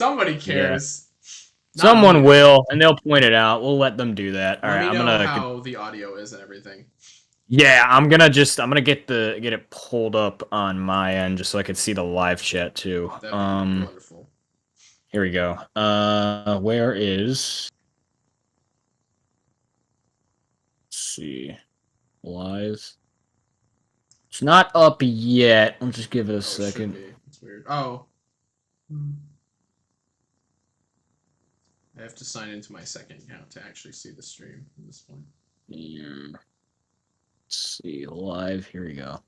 Somebody cares. Yeah. Someone will, and they'll point it out. We'll let them do that. All right, I'm gonna how the audio is and everything. Yeah, I'm gonna get it pulled up on my end just so I can see the live chat too. That'd be wonderful. Here we go. Where is? Let's see, live. It's not up yet. I'll just give it a second. It's weird. Oh. I have to sign into my second account to actually see the stream at this point. Yeah. Let's see, live. Here we go.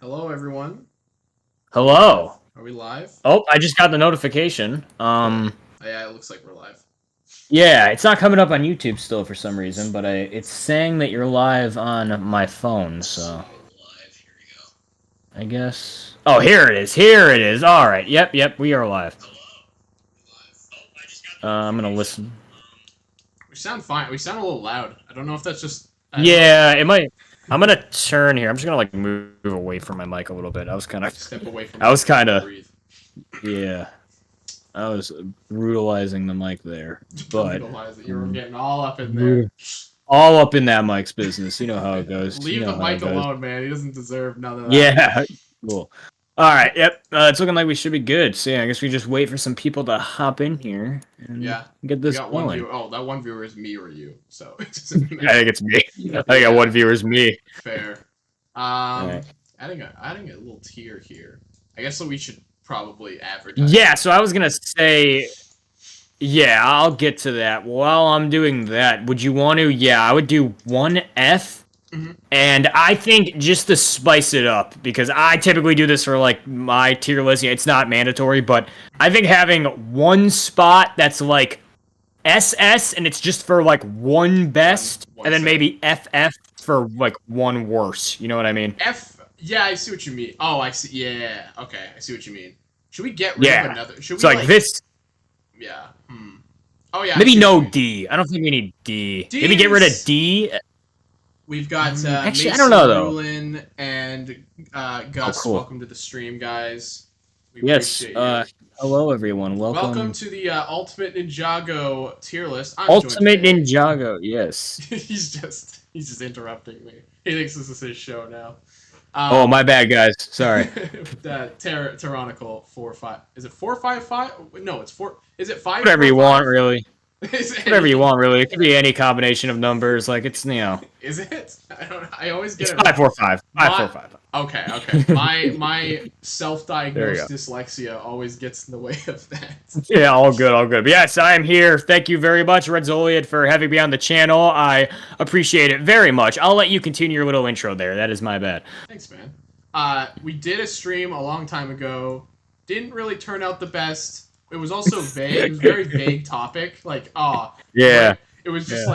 Hello, everyone. Hello. Are we live? Oh, I just got the notification. Yeah, it looks like we're live. Yeah, it's not coming up on YouTube still for some reason, but it's saying that you're live on my phone, so. Live, here we go. I guess. Oh, here it is. Here it is. All right. Yep, we are live. I'm gonna listen. We sound fine. We sound a little loud. I don't know if that's just. Yeah, it might. I'm gonna turn here. I'm just gonna like move away from my mic a little bit. I was kind of. Step away from. Yeah. I was brutalizing the mic there, but you were getting all up in there. All up in that mic's business. You know how it goes. Leave the mic alone, man. He doesn't deserve none of that. Yeah. Cool. All right. Yep. It's looking like we should be good. So yeah, I guess we just wait for some people to hop in here and get this going. Oh, that one viewer is me or you. So I think it's me. I think that one viewer is me. Fair. Right. Adding a little tier here. I guess so. We should probably advertise. Yeah. So I was gonna say. Yeah, I'll get to that. While I'm doing that, would you want to? Yeah, I would do 1F. And I think just to spice it up, because I typically do this for like my tier list, it's not mandatory, but I think having one spot that's like SS and it's just for like one best, and then maybe FF for like one worse. You know what I mean? Yeah, I see what you mean. Oh, I see. Yeah, okay, I see what you mean. Should we get rid of another? Should we like this? Yeah. Oh yeah. Maybe no D. I don't think we need D. Maybe get rid of D. We've got actually, Mason, I don't know though. Rulin, and Gus. Cool. Welcome to the stream, guys. Yes. Hello, everyone. Welcome to the Ultimate Ninjago tier list. Ultimate Ninjago. Yes. he's just interrupting me. He thinks this is his show now. Oh, my bad, guys. Sorry. Terronicle 4-5. Is it 4-5-5? No, it's 4. Is it 5? Whatever you want, really. Whatever you want, really. It could be any combination of numbers. Like it's Is it? I don't know. I always get it. 5-4-5. 5-4-5. Okay. My self-diagnosed dyslexia always gets in the way of that. Yeah, all good. But yes, I am here. Thank you very much, Red Zoliad, for having me on the channel. I appreciate it very much. I'll let you continue your little intro there. That is my bad. Thanks, man. We did a stream a long time ago. Didn't really turn out the best. It was also vague. It was a very vague topic. Like, yeah. It was just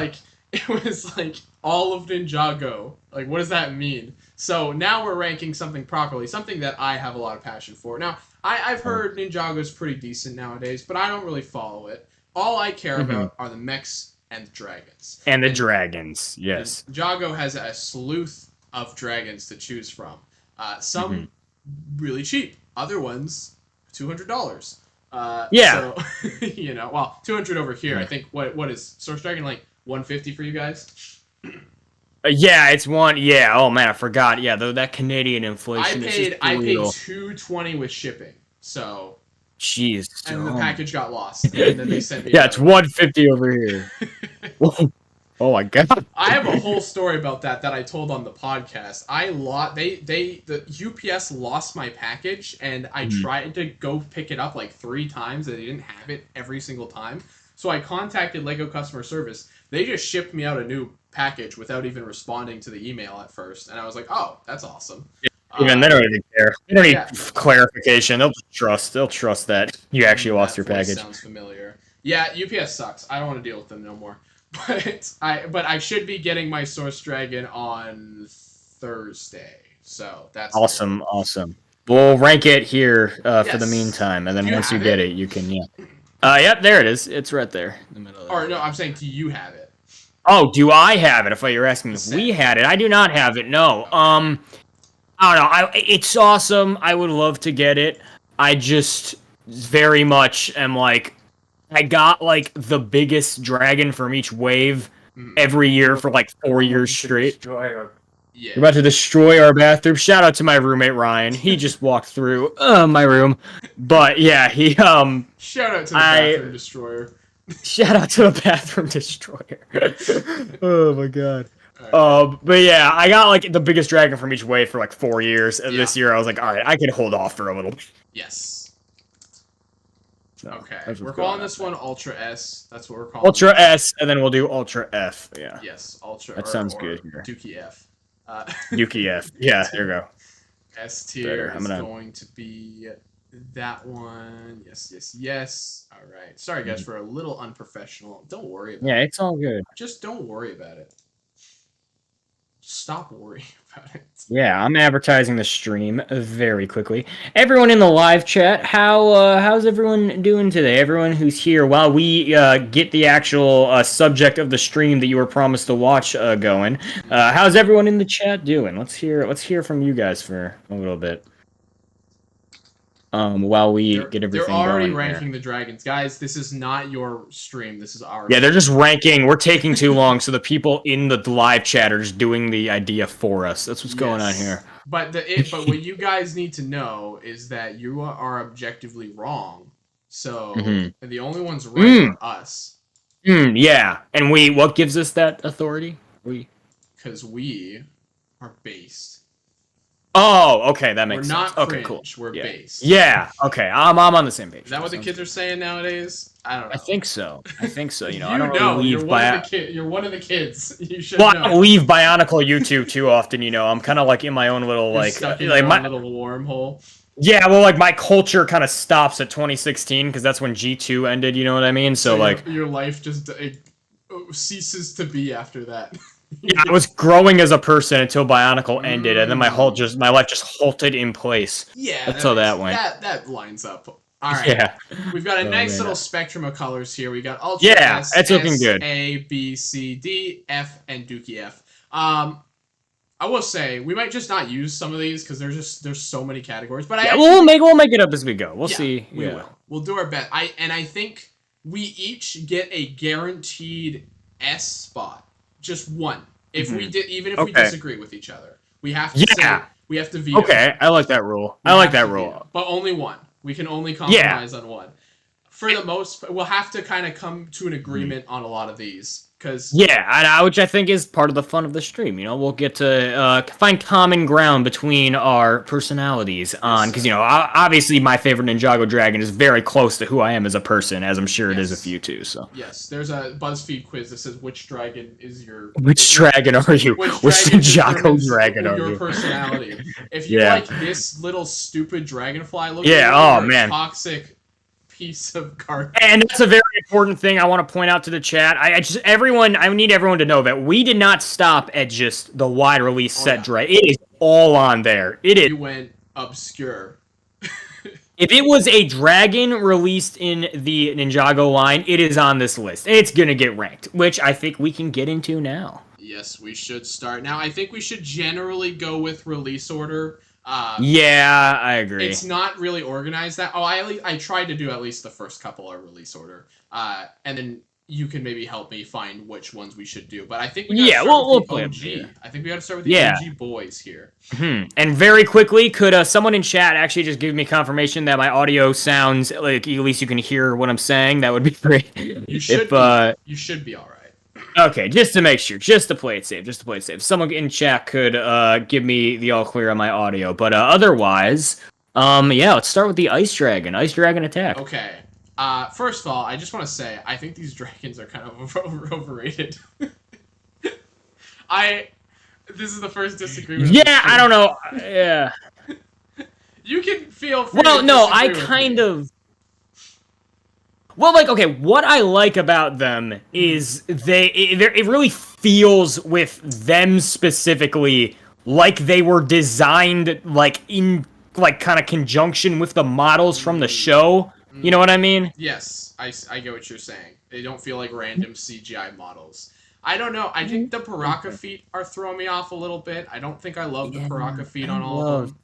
it was like all of Ninjago. Like, what does that mean? So now we're ranking something properly, something that I have a lot of passion for. Now, I've heard Ninjago's pretty decent nowadays, but I don't really follow it. All I care about are the mechs and the dragons. And the dragons, yes. Ninjago has a sleuth of dragons to choose from. Some really cheap. Other ones, $200. Yeah. So, well, 200 over here. I think what is Source Dragon like 150 for you guys? Yeah, it's one. Yeah. Oh man, I forgot. Yeah, that Canadian inflation. I paid $220 with shipping. So. Jeez. And the package got lost. And then they sent me. Yeah, it's 150 over here. Oh my god. I have a whole story about that I told on the podcast. The UPS lost my package, and I tried to go pick it up like 3 times, and they didn't have it every single time. So I contacted LEGO customer service. They just shipped me out a new package without even responding to the email at first, and I was like, "Oh, that's awesome." Even they don't even care. They don't need clarification. They'll trust that you actually lost your package. Sounds familiar. Yeah, UPS sucks. I don't want to deal with them no more. But I should be getting my Source Dragon on Thursday, so that's awesome. We'll rank it here for the meantime, and then once you get it, you can Yep, there it is. It's right there in the middle. Or no, I'm saying, do you have it? Oh, do I have it? I thought you were asking if we had it. I do not have it. No. I don't know. It's awesome. I would love to get it. I just very much am like, I got like the biggest dragon from each wave Mm, every year for like 4 years straight. You're yeah. about to destroy our bathroom. Shout out to my roommate Ryan. He just walked through my room. But yeah, Shout out to the I bathroom destroyer. shout out to the bathroom destroyer. Oh my god. All right. But yeah, I got like the biggest dragon from each wave for like 4 years, and Yeah. this year I was like, all right, I can hold off for a little bit. Yes. So, Okay. that's We're what's calling going this on. one Ultra S. That's what we're calling Ultra it. S, and then we'll do Ultra F. Yeah, Yes, Ultra. that or, sounds or good here. Dookie F. Uh, Yuki F. Yeah, there you go. S tier Better. is going to be that one. Yes, yes, yes. All right. Sorry, guys, for a little unprofessional. Don't worry about Yeah, it. it's all good. Just don't worry about it. Stop worrying about it. Yeah, I'm advertising the stream very quickly. Everyone in the live chat, how's everyone doing today? Everyone who's here, while we get the actual subject of the stream that you were promised to watch going, how's everyone in the chat doing? Let's hear from you guys for a little bit. While we get They're everything already going ranking here. the dragons, guys. This is not your stream. This is our. Yeah, they're just ranking. We're taking too long, so the people in the live chat are just doing the idea for us. That's what's going on here. But but what you guys need to know is that you are objectively wrong. So the only ones right are us. Yeah, and what gives us that authority? Because we are based. Oh, okay, that makes We're sense. not Okay, cringe. cool. We're Yeah. based. Yeah, okay, I'm on the same page. Is that what the kids are saying nowadays? I don't know. I think so. You know, I You don't know, really leave you're one of the kids. You should Well, know. I don't leave Bionicle YouTube too often. You know, I'm kind of like in my own little You're like stuck in like your my own little wormhole. yeah. Well, like my culture kind of stops at 2016 because that's when G2 ended. You know what I mean? So like your life just ceases to be after that. yeah, I was growing as a person until Bionicle ended, and then my life just halted in place. Yeah, that's how that went. That lines up. All right. Yeah, we've got a nice man. little spectrum of colors here. We got Ultra S, it's looking S, good. A, B, C, D, F, and Dookie F. I will say we might just not use some of these because there's so many categories. But we'll make it up as we go. We'll see. We will. We'll do our best. I think we each get a guaranteed S spot. Just one. If we did, even if we disagree with each other, we have to say, we have to veto. Okay, I like that rule. I like that rule. Veto, but only one. We can only compromise on one. For the most, we'll have to kind of come to an agreement on a lot of these. Which I think is part of the fun of the stream. You know, we'll get to find common ground between our personalities on, because you know, obviously my favorite Ninjago dragon is very close to who I am as a person, as I'm sure it is of you too. So yes, there's a BuzzFeed quiz that says which dragon is your dragon are you? Which Ninjago dragon are your you? personality. If you like this little stupid dragonfly looking, toxic piece of garbage. And that's a very important thing I want to point out to the chat. I need everyone to know that we did not stop at just the wide release set dragon. It is all on there. It is. You went obscure. If it was a dragon released in the Ninjago line, it is on this list. It's gonna get ranked, which I think we can get into now. Yes, we should start now. I think we should generally go with release order. Yeah, I agree. It's not really organized that. I tried to do at least the first couple are release order, and then you can maybe help me find which ones we should do. But I think we'll play OG. I think we got to start with the OG boys here. And very quickly, could someone in chat actually just give me confirmation that my audio sounds like at least you can hear what I'm saying? That would be great. You should be all right. Okay, just to make sure, just to play it safe. Someone in chat could give me the all clear on my audio, but otherwise, let's start with the Ice Dragon attack. Okay. First of all, I just want to say I think these dragons are kind of overrated. This is the first disagreement. Yeah, I don't know. Yeah. You can feel free. Well, no, I kind of. Well, like, okay, what I like about them is it really feels with them specifically like they were designed like in like kind of conjunction with the models from the show. You know what I mean? Yes, I get what you're saying. They don't feel like random CGI models. I don't know. I think the Paraka feet are throwing me off a little bit. I don't think I love the Paraka feet on all of them.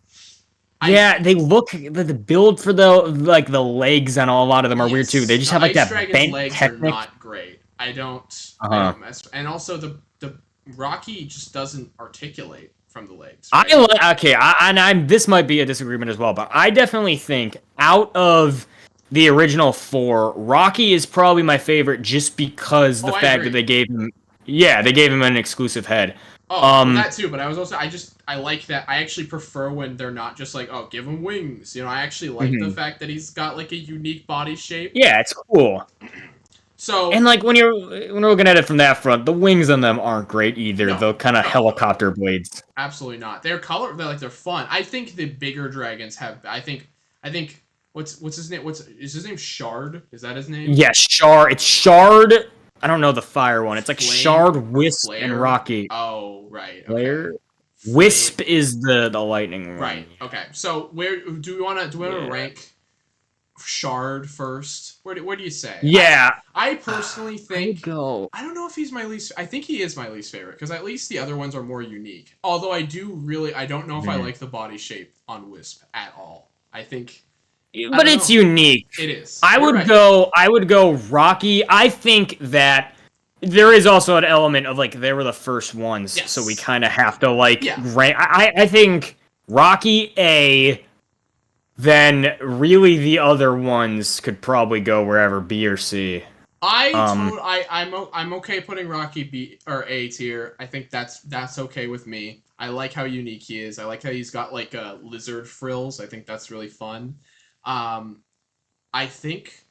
I Yeah, they look the build for the legs on a lot of them are weird too. They Yes, just the have like ice that dragon's bent legs are technic. not great. I Uh-huh. don't mess. And also the Rocky just doesn't articulate from the legs, I right? okay, and I'm this might be a disagreement as well, but I definitely think out of the original four, Rocky is probably my favorite just because Oh, the I fact that agree. they gave him, yeah, they gave him an exclusive head. Oh, well, Um, that too. But I was also I like that. I actually prefer when they're not just like, oh, give him wings. You know, I actually like the mhm. fact that he's got like a unique body shape. Yeah, it's cool. And So like when you're looking at it from that front, the wings on them aren't great either. no, The kind of no, helicopter blades. absolutely not. They're color. They're like they're fun. I think the bigger dragons have. I think what's his name? What's is his name? Shard? Is that his name? Yeah, Shard. It's Shard. I don't know the fire one. It's like Shard, Flame, Wisp, and flare. Rocky. Oh, right. Okay. Flare. Flame. Wisp is the lightning Right. one. Okay. So where do we want to Yeah. rank Shard first? Where do you say? Yeah. I personally I would think go. I don't know if he's my least. I think he is my least favorite because at least the other ones are more unique. Although I don't know if I Mhm. like the body shape on Wisp at all. I But don't it's know. unique. It is. You're right. I would go Rocky. I think that there is also an element of like they were the first ones, so we Yes. kind of have to like Yeah. rank. I think Rocky A, then really the other ones could probably go wherever B or C. Um, I'm okay putting Rocky B or A tier. I think that's okay with me. I like how unique he is. I like how he's got like lizard frills. I think that's really fun. Um, I think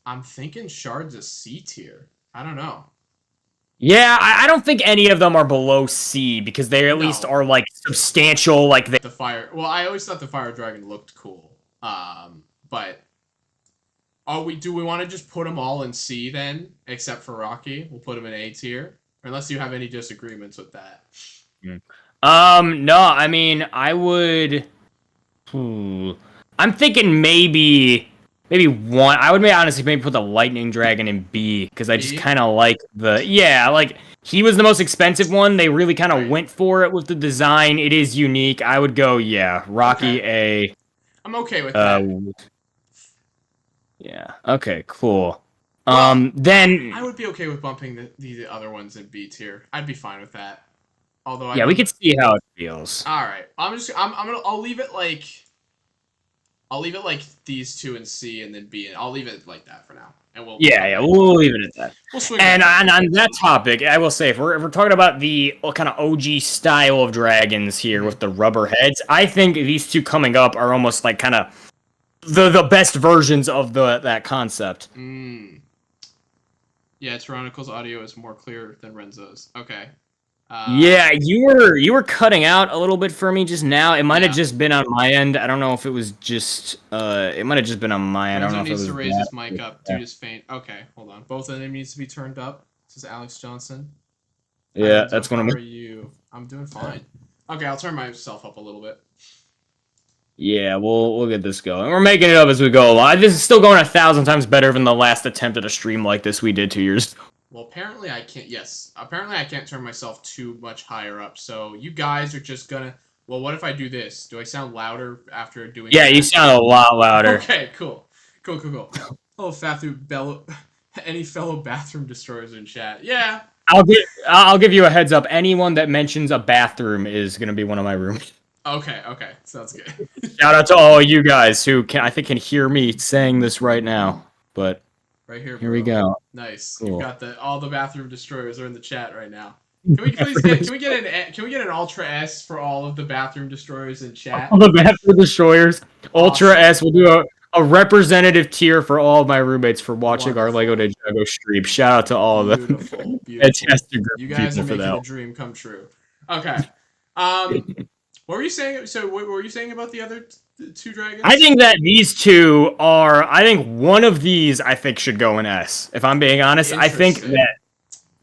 I'm thinking Shard's a C tier. I don't know. yeah, I don't think any of them are below C because they at least No, are like substantial. Like they. the fire. Well, I always thought the fire dragon looked cool. But are we? Do we want to just put them all in C then, except for Rocky? We'll put him in A tier, unless you have any disagreements with that. No, I mean, I would. Hmm. I'm thinking maybe one. I would honestly maybe put the lightning dragon in B because I just B. kind of like the yeah, like he was the most expensive one. They really kind of Right. went for it with the design. It is unique. I would go yeah, Rocky Okay. A. I'm okay with Uh, that. yeah. Okay. Cool. Well, Then I would be okay with bumping the other ones in B tier. I'd be fine with that. Although I yeah, we don't know. could see how it feels. All right. I'm gonna I'll leave it like these two in C and then B, and I'll leave it like that for now. And we'll Yeah, come yeah, back. we'll leave it at that. We'll swing back And around. on that topic, I will say, if we're talking about the kind of OG style of dragons here with the rubber heads, I think these two coming up are almost like kind of the best versions of that concept. Mm. Yeah, Terronicle's audio is more clear than Renzo's. Okay. Yeah, you were cutting out a little bit for me just now. It might have Yeah. just been on my end. I don't know if it was just it might have just been on my end. I don't Renzo know if it needs to was raise that. his mic up. Dude is faint. Okay, hold on. Both of them needs to be turned up. This is Alex Johnson. Hi Yeah, Renzo, that's one how of me. are you? I'm doing fine. Okay, I'll turn myself up a little bit. Yeah, we'll get this going. We're making it up as we go along. This is still going 1,000 times better than the last attempt at a stream like this we did 2 years ago. Well, apparently I can't. Yes, apparently I can't turn myself too much higher up. So you guys are just gonna. Well, what if I do this? Do I sound louder after doing Yeah, you that? sound a lot louder. Okay, cool. Cool. Oh, any fellow bathroom destroyers in chat? Yeah. I'll give you a heads up. Anyone that mentions a bathroom is gonna be one of my rooms. Okay. Sounds good. Shout out to all you guys who I think can hear me saying this right now. But Right here, bro. here we go. Nice. Cool. You've got all the bathroom destroyers are in the chat right now. Can we please get can we get an Ultra S for all of the bathroom destroyers in chat? All the bathroom destroyers, Ultra Awesome. S. We'll do a representative tier for all of my roommates for watching our Lego Wonderful. Ninjago stream. Shout out to all of them. Beautiful. Fantastic group You of guys people are for making that. a dream come true. Okay. What were you saying? So what were you saying about the other two dragons? I think that these two are. I think one of these I think should go in S. If I'm being honest, I think Interesting. that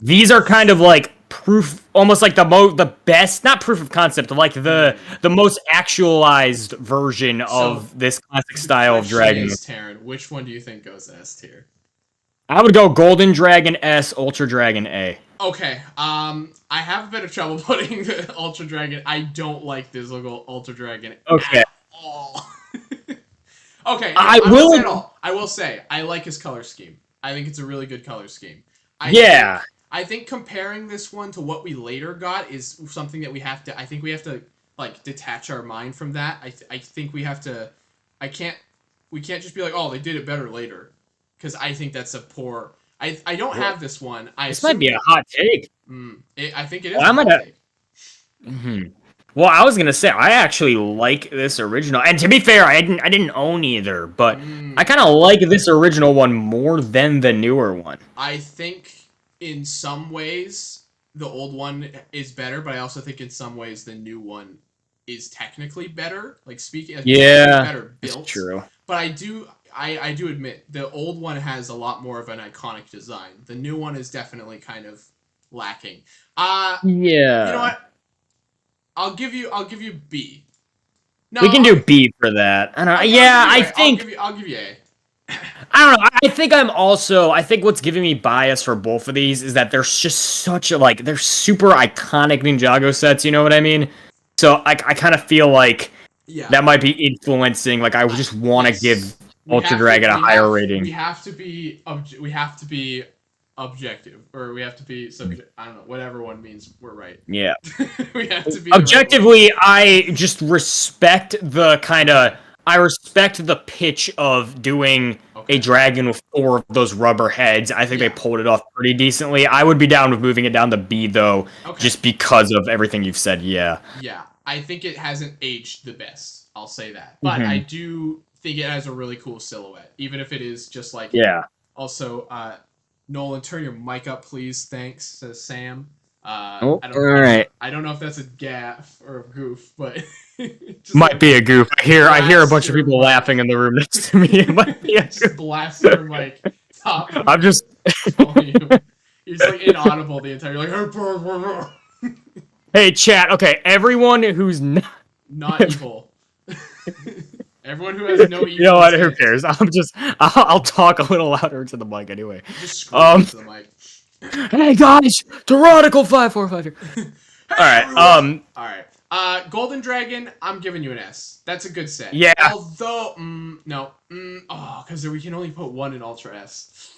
these are kind of like proof, almost like the best, not proof of concept, like the most actualized version of this classic style of dragon. Is, Taryn, which one do you think goes S tier? I would go Golden Dragon S, Ultra Dragon A. Okay. I have a bit of trouble putting the Ultra Dragon. I don't like this little Ultra Dragon Okay. at all. Okay, no, I I won't say it will. all. I will say I like his color scheme. I think it's a really good color scheme. I Yeah. think I think comparing this one to what we later got is something that we have to. I think we have to like detach our mind from that. I think we have to. I can't. We can't just be like, oh, they did it better later, because I think that's a poor. I don't Well, have this one. I this might assume be a that. hot take. I think it is Well, a I'm hot gonna. take. Mhm. Well, I was gonna say I actually like this original, and to be fair, I didn't own either, but I Mm, kind of like this original one more than the newer one. I think in some ways the old one is better, but I also think in some ways the new one is technically better. Like speaking, like technically Yeah, better that's built. true. But I do admit the old one has a lot more of an iconic design. The new one is definitely kind of lacking. You know Yeah, what? I'll give you B. No, we can do B for that. I don't know. I'll give Yeah, you I A. think I'll give you A. I don't know. I think I'm also. I think what's giving me bias for both of these is that there's just such a like they're super iconic Ninjago sets. You know what I mean? So I kind of feel like Yeah. that might be influencing. Like I would just want to give Yes. Ultra Dragon a higher We rating. have to be we have to be objective, or we have to be subject. I don't know, whatever one means. We're right. Yeah. We have to be the right one. Objectively, I just respect the kind of I respect the pitch of doing a Okay. dragon with four of those rubber heads. I think they Yeah. pulled it off pretty decently. I would be down with moving it down to B though, Okay. just because of everything you've said. Yeah. Yeah. I think it hasn't aged the best. I'll say that, but I Hmm. do think it has a really cool silhouette, even if it is just like. Yeah. Also, Nolan, turn your mic up, please. Thanks, says Sam. Oh, all right. I don't know if that's a gaff or a goof, but just Might like be a goof. I hear a blast bunch of your people mic. laughing in the room next to me. It might be a Just goof. blast your mic top I'm just volume. You're just like inaudible the entire. You're like Hey chat. Okay, everyone who's not not evil. Everyone who has no You know evil what? Who intent, cares? I'll talk a little louder into the mic anyway. just scream Um, into the mic. hey guys, Terronicle 545 here. All Hey right. everyone! All right. Golden Dragon, I'm giving you an S. That's a good set. Yeah. Although, no, because we can only put one in Ultra S.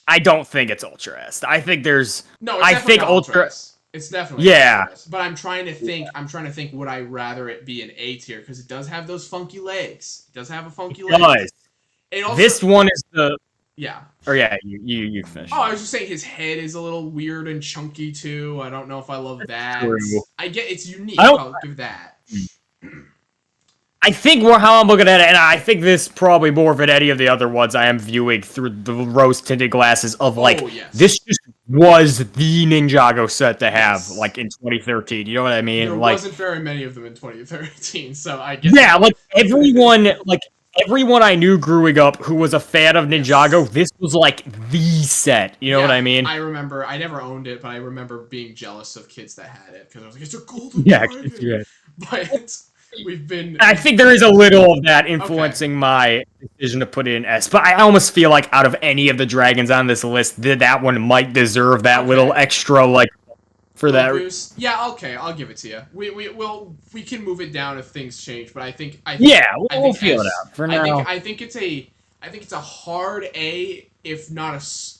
I don't think it's Ultra S. I think there's. No, it's I definitely think not Ultra. S. It's definitely not Yeah. Ultra S. But I'm trying to think. I'm trying to think. Would I rather it be an A tier because it does have those funky legs. It does have a funky leg. Does It also, this one is the? yeah. Or yeah, you finish. Oh, I was just saying his head is a little weird and chunky too. I don't know if I love that. True. I get it's unique. I don't. I'll give that. I think more how I'm looking at it, and I think this probably more than any of the other ones I am viewing through the rose tinted glasses of like Oh yes. this just was the Ninjago set to have Yes. like in 2013. You know what I mean? There Like wasn't very many of them in 2013, so I get yeah, that. like everyone I knew growing up who was a fan of Ninjago, Yes. this was like the set. You know what Yeah, I mean? I remember. I never owned it, but I remember being jealous of kids that had it because I was like, "It's a golden Yeah, dragon." But we've been. I think there is a little of that Okay. influencing my decision to put it in S, but I almost feel like out of any of the dragons on this list, that one might deserve that Okay. little extra, like, for Little that. boost. Yeah, okay, I'll give it to you. We can move it down if things change, but Yeah, I we'll think feel it S, out. For now, I think it's a hard A, if not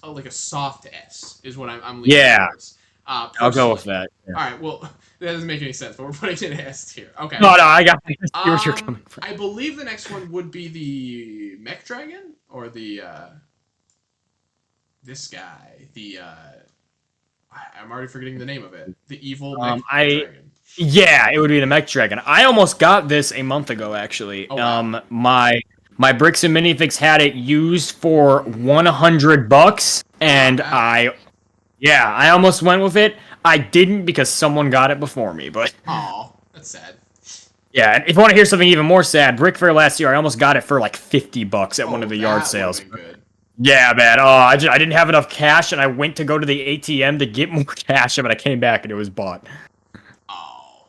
like a soft S, is what I'm leaning Yeah. towards. I'll go with that. Yeah. All right, well, that doesn't make any sense, but we're putting it in S tier. Okay. No, I see where you're coming from. I believe the next one would be the Mech Dragon or the this guy, the I'm already forgetting the name of it. The evil Mech Dragon. Yeah, it would be the Mech Dragon. I almost got this a month ago, actually. Oh, wow. My Bricks and Minifix had it used for $100, and Wow. I almost went with it. I didn't because someone got it before me, but Oh, that's sad. yeah. And if you want to hear something even more sad, Brick Fair last year, I almost got it for like $50 at one of the yard That sales. would've been good. Yeah, man. Oh, I didn't have enough cash, and I went to go to the ATM to get more cash, but I came back and it was bought. Oh.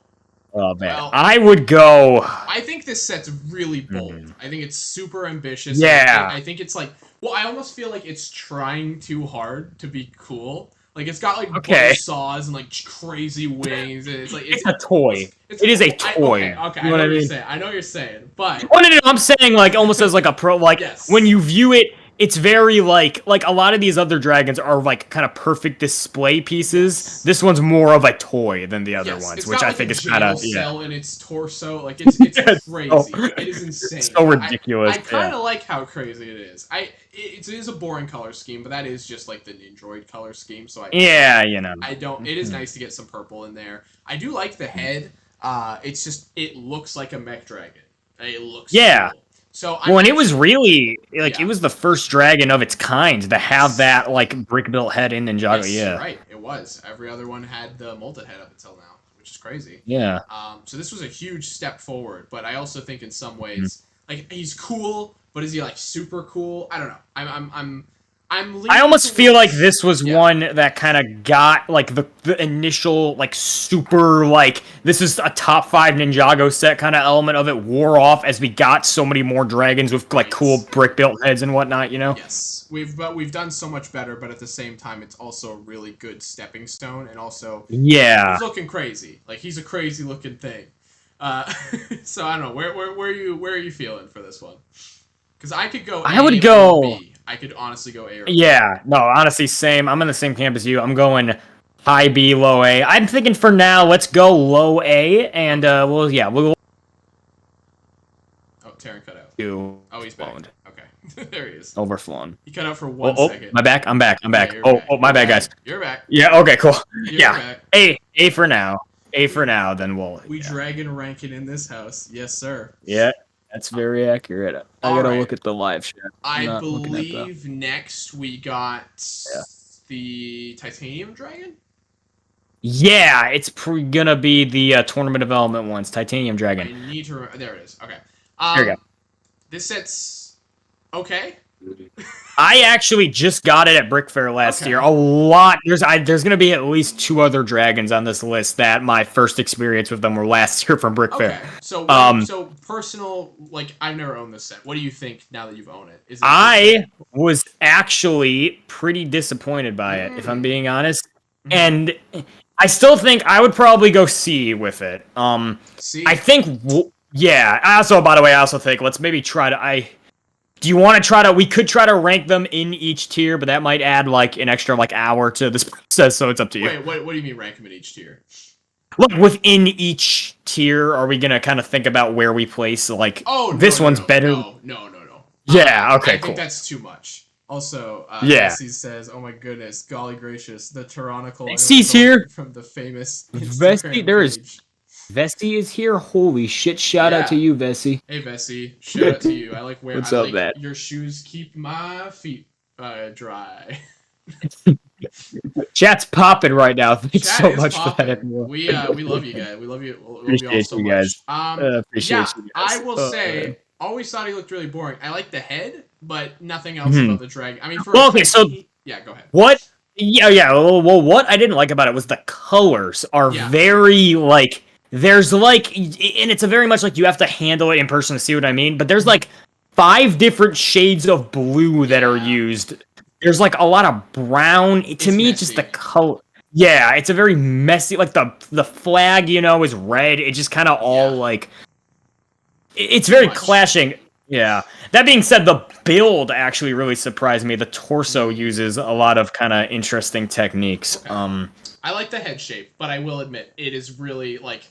Oh man, Well, I would go. I think this set's really bold. I think it's super ambitious. Yeah. I think it's like, well, I almost feel like it's trying too hard to be cool, Like it's got like buzz Okay. saws and like crazy wings, and it's like It's a toy. it's It is a okay, toy. okay. You I know know what I what you're mean? saying. I know what you're saying, but Oh, no, I'm saying like almost as like a pro. Like when yes, you view it, it's very like a lot of these other dragons are like kind of perfect display pieces. yes. This one's more of a toy than the other Yes, ones, it's which got I like a think is kind jail of yeah. cell in its torso. Like it's It's so, crazy. It is insane. so I ridiculous. Yeah. kind of like how crazy it is. It is a boring color scheme, but that is just like the Nindroid color scheme. So Yeah, you know. I don't. It is nice to get some purple in there. I do like the head. It's just it looks like a mech dragon. It looks Yeah. cool. So I'm Well, and it was actually really like it yeah. was the first dragon of its kind to have Yes. that like brick built head in Ninjago. Yes, you're Yeah. right. It was. Every other one had the molded head up until now, which is crazy. Yeah. So this was a huge step forward, but I also think in some Mhm. ways, like he's cool, but is he like super cool? I don't know. I'm I leaning almost feel like towards this was yeah. one that kind of got like the initial like super like this is a top 5 Ninjago set kind of element of it wore off as we got so many more dragons with like Right. cool brick built heads and whatnot, you know? Yes, we've done so much better, but at the same time, it's also a really good stepping stone, and also Yeah. he's looking crazy. Like he's a crazy looking thing. Uh, so I don't know where are you feeling for this one? Because I could go I A would or go. B. I could honestly go A or B. Yeah, no, honestly, same. I'm in the same camp as you. I'm going high B, low A. I'm thinking for now, let's go low A, and well, yeah, we'll Oh, Taryn cut out. do Oh, he's back. overflown. Okay, there he is. Overflown. He cut out for Oh, 1 second. my back. I'm back. I'm Yeah, back. you're Oh, back. oh, my You're bad, back. guys. You're back. Yeah. Okay. Cool. You're Yeah. back. A for now. A for now. Then we'll. We Yeah. dragon ranking in this house. Yes, sir. Yeah, that's very accurate. I All gotta right. look at the live chat. I'm I not looking at the. believe next we got Yeah. the Titanium Dragon. Yeah, it's gonna be the tournament development ones. Titanium I Dragon. need to. There it is. Okay. There you go. This set's okay. I actually just got it at Brick Fair last Okay. year. A lot. There's gonna be at least 2 other dragons on this list that my first experience with them were last year from Brick Okay. Fair. So so personal. Like I've never owned this set. What do you think now that you've owned it? Is it a good I set? was actually pretty disappointed by it, if I'm being honest. Mhm. And I still think I would probably go C with it. See. I think, yeah. I also, by the way, I also think let's maybe try to. Do you want to try to? We could try to rank them in each tier, but that might add like an extra like hour to this process. So it's up to you. Wait. What do you mean rank them in each tier? Look, within each tier, are we gonna kind of think about where we place? Like, Oh, no, this no, one's no, better. No. Yeah. Okay. I Cool. think that's too much. Also, Yeah. Bessie says, "Oh my goodness, golly gracious, the Terronicle Vestie's here. from the famous Vestie, Instagram there is page." Vestie is here. Holy shit! Shout out to Yeah. you, Vestie. Hey Bessie, shout out to you. I like What's I up, like man? your shoes keep my feet dry. Chat's popping right now. Thanks Chat so is much for popping. that. Everyone. We love you guys. We love you. We love you all Appreciate so you guys. much. Appreciate Yeah, you guys. I will Oh, say, man. always thought he looked really boring. I like the head, but nothing else Mhm. about the dragon. I mean, for Well, okay, so yeah, go ahead. what? Yeah. Well, what I didn't like about it was the colors are Yeah. very like. There's like, and it's a very much like you have to handle it in person to see what I mean. But there's like 5 different shades of blue that are Yeah. used. There's like a lot of brown. To It's me, it's just the messy. color. Yeah, it's a very messy. Like the flag, is red. It just kind of all Yeah. like. It's very much. clashing. Yeah. That being said, the build actually really surprised me. The torso uses a lot of kind of interesting techniques. Okay. I like the head shape, but I will admit it is really like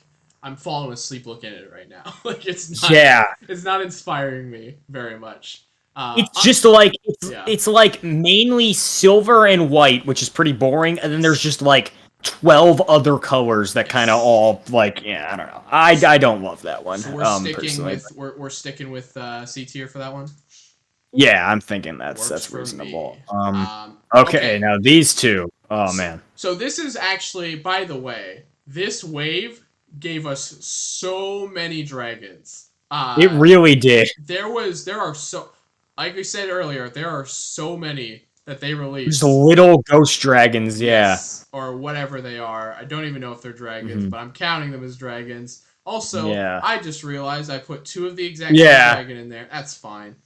I'm falling asleep looking at it right now. Like it's not inspiring me very much. It's just like yeah. it's like mainly silver and white, which is pretty boring, and then there's just like 12 other colors that kind of all like I don't know. I don't love that one. So we're sticking personally. with we're sticking with C tier for that one. Yeah, I'm thinking Works that's for reasonable. me. Okay, now these two. Oh man. So this is actually, by the way, this wave gave us so many dragons. It really did. There are so, like we said earlier, there are so many that they released. Just little ghost dragons, yeah. Yes, or whatever they are. I don't even know if they're dragons, but I'm counting them as dragons. Also, Yeah. I just realized I put 2 of the exact Yeah. same dragon in there. That's fine.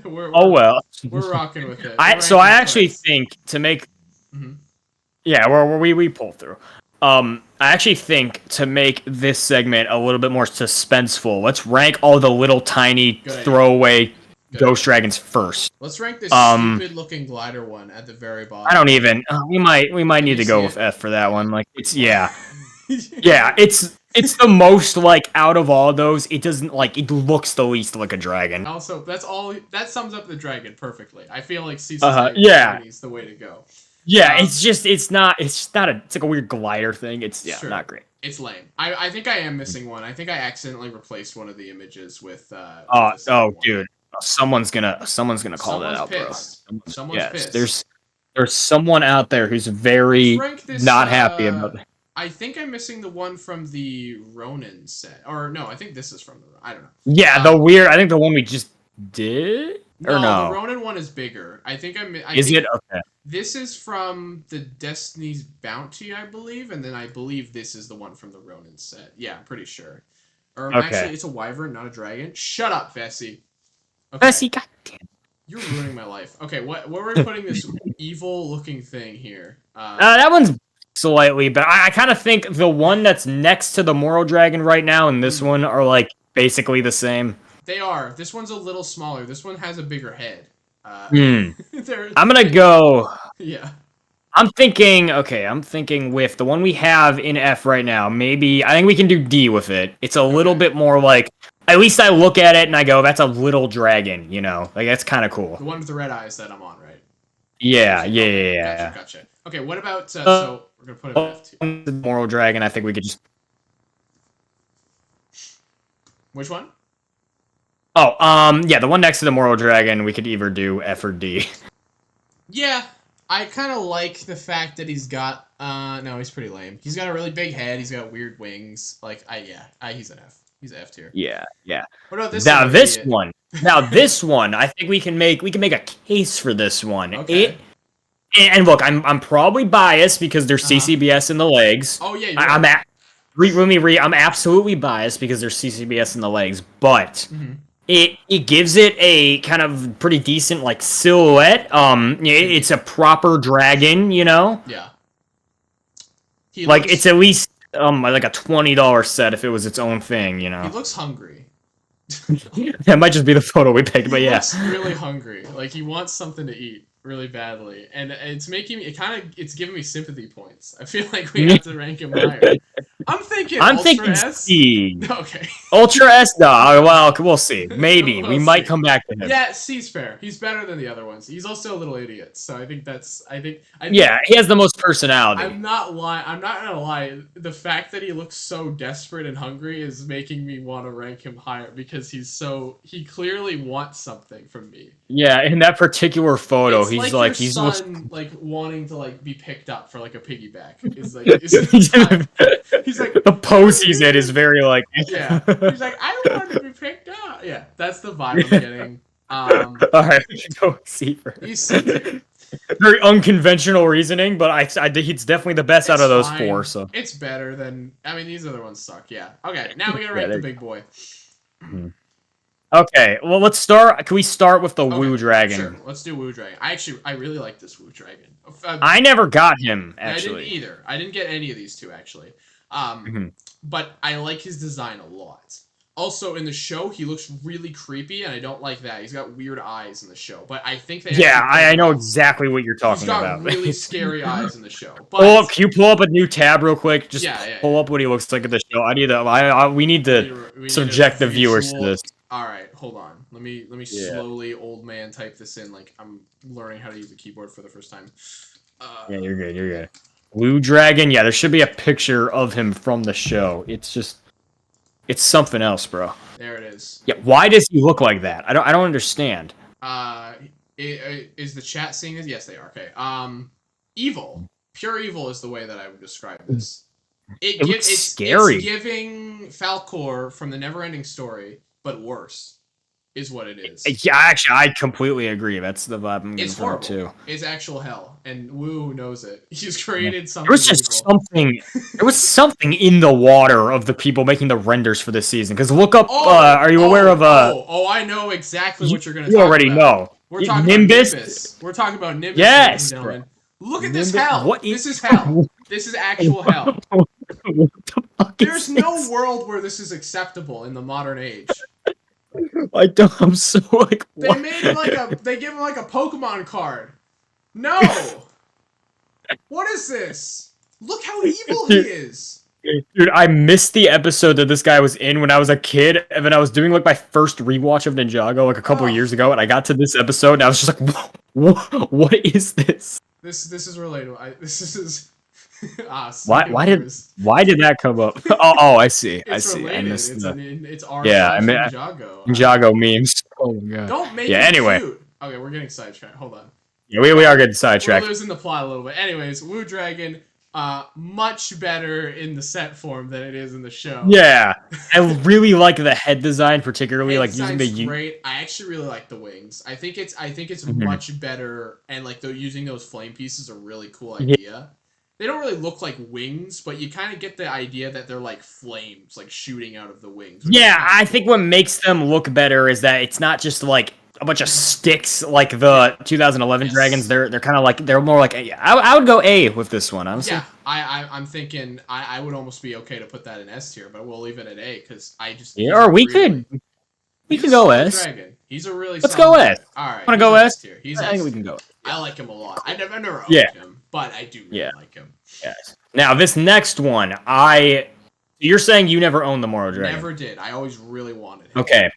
we're Oh we're well. we're rocking with it. We're I ranking actually first. think to make Hmm. yeah, we pull through. I actually think to make this segment a little bit more suspenseful, let's rank all the little tiny Good idea. throwaway Good ghost idea. dragons first. Let's rank this Um, stupid-looking glider one at the very I bottom. don't even. We might Can need you to see go with it? F for that one. Like it's What? yeah, yeah. It's the most like out of all those. It doesn't like it looks the least like a dragon. Also, that's all. That sums up the dragon perfectly. I feel like Cecil's Yeah, dragon is the way to go. yeah. Um, It's just not a. It's like a weird glider thing. It's it's yeah, true. not great. It's lame. I think I am missing one. I think I accidentally replaced one of the images with this other Oh, one. dude, someone's gonna call that Someone's out, bro. pissed. Someone's Yes, pissed. there's someone out there who's Let's very rank this. not happy about it. I think I'm missing the one from the Ronin set, or no, I think this is from the. I don't know. Yeah, Uh, the weird. I think the one we just did or no, the no? Ronin one is bigger. I Is think it okay? this is from the Destiny's Bounty, I believe, and then I believe this is the one from the Ronin set. Yeah, I'm pretty sure. Or Okay. actually, it's a wyvern, not a dragon. Shut up, Vessi. Okay, Bessie, goddamn. you're ruining my life. Okay, where are we putting this evil-looking thing here? That one's slightly, but I kind of think the one that's next to the Moral Dragon right now and this one are like basically the same. They are. This one's a little smaller. This one has a bigger head. Hmm. They're, I'm gonna go. yeah. I'm thinking. Okay, I'm thinking with the one we have in F right now. Maybe I think we can do D with it. It's a little Okay. bit more like. At least I look at it and I go, "That's a little dragon," you know. Like that's kind of cool. The one with the red eyes that I'm on, right? Yeah, Okay, yeah, okay, yeah. gotcha. Okay, what about Uh, so we're gonna put it in F2. the Moral Dragon. I think we could just. Which one? Oh, yeah, the one next to the Moral Dragon, we could either do F or D. Yeah, I kind of like the fact that he's got. No, he's pretty lame. He's got a really big head. He's got weird wings. Like, he's an F. He's an F tier. Yeah, yeah. What about this? Now little this idiot? one, now this one, I think we can make a case for this one. Okay. And look, I'm probably biased because there's Uh-huh. CCBS in the legs. Oh yeah, you're I'm right. at I'm absolutely biased because there's CCBS in the legs, but Mhm. it gives it a kind of pretty decent like silhouette. It's a proper dragon, you know. Yeah. He Like looks, it's at least like a $20 set if it was its own thing, you he know. looks hungry. That might just be the photo we picked, but He yeah. looks really hungry. Like he wants something to eat really badly, and it's making me. It's giving me sympathy points. I feel like we have to rank him higher. I'm thinking I'm Ultra thinking S. C. Okay. Ultra S? No, well, we'll see. Maybe. We'll We might see. come back to him. Yeah, C's fair. He's better than the other ones. He's also a little idiot, so I think that's. I think Yeah, he has the most personality. I'm not lying. I'm not gonna lie. The fact that he looks so desperate and hungry is making me want to rank him higher because he clearly wants something from me. Yeah, in that particular photo, It's he's like like your he's son like wanting to like be picked up for like a piggyback. Is the time. He's like the pose he's in is very like yeah. He's like I want to be picked up. Yeah, that's the vibe I'm getting. All right, we should go C for He's C tier. very unconventional reasoning, but I think it's definitely the best out of those fine. four. So It's better than. I mean, these other ones suck. Yeah. Okay. Now we gotta Yeah, rank the they- big boy. okay, well let's start. Can we start with the Woo Okay, Dragon? Sure. Let's do Woo Dragon. I really like this Woo Dragon. I never got him I didn't actually. either. I didn't get any of these two actually. Mhm. But I like his design a lot. Also, in the show, he looks really creepy, and I don't like that. He's got weird eyes in the show, but I think they. Yeah, actually pulled I it know off. exactly what you're He's talking got about. really scary eyes in the show. But Pull up, can you pull up a new tab real quick? Just Yeah. pull up what he looks like at the show. I need to. We need to we need subject a the viewers to visual- this. All right, hold on. Let me Yeah. slowly old man type this in like I'm learning how to use a keyboard for the first time. Yeah, you're good. You're good. Blue Dragon. Yeah, there should be a picture of him from the show. It's something else, bro. There it is. Yeah, why does he look like that? I don't understand. Is the chat seeing this? Yes, they are. Okay. Evil. Pure evil is the way that I would describe this. Looks scary. It's giving Falcor from the Neverending Story, but worse. is what it is. Yeah, actually, I completely agree. That's the vibe I'm getting It's from it horrible. too. It's actual hell, and Wu knows it. He's Yeah. created There was something just evil. something. There was something in the water of the people making the renders for this season. Because look up. Oh, Are you aware oh, of oh, oh! I know exactly You, what you're going to you talk already about. know. We're talking about Nimbus. Nimbus. We're talking about Nimbus, ladies and Yes, bro. gentlemen. Look at this Nimbus. hell. What This is? is hell. This is actual hell. What the fuck There's is no this? world where this is acceptable in the modern age. I don't. I'm so like. They What? made him like a. They give him like a Pokemon card. No. What is this? Look how evil he is. Dude, I missed the episode that this guy was in when I was a kid, and then I was doing like my first rewatch of Ninjago like a couple Oh. years ago, and I got to this episode, and I was just like, what is this? This is relatable. This is Why did that come up? Oh, I see. I It's see. I related. missed the It's r yeah. slash I mean, Ninjago. Ninjago memes. Oh my god. Don't make Yeah. it Anyway, cute. Okay, we're getting sidetracked. Hold on. yeah, we are getting We're sidetracked. losing the plot a little bit. Anyways, Wu Dragon, much better in the set form than it is in the show. Yeah, I really like the head design, particularly Head like using the design's great. I actually really like the wings. I think it's Mhm. much better, and like using those flame pieces a really cool Yeah. idea. They don't really look like wings, but you kind of get the idea that they're like flames, like shooting out of the wings. Yeah, I think what makes them look better is that it's not just like a bunch of sticks like the 2011 Yes. dragons. They're kind of like they're more like I would go A with this one, honestly. Yeah, I'm thinking I would almost be okay to put that in S tier, but we'll leave it at A because I just Yeah, or we could go S. Dragon. He's a really Let's solid go S. dragon. All right, Want to go S? tier. He's I S think we tier. can go. I like him a lot. I've never owned Yeah. him, but I do really like him. Yes. Now this next one, you're saying you never owned the Moro Dragon? Never did. I always really wanted him. Okay.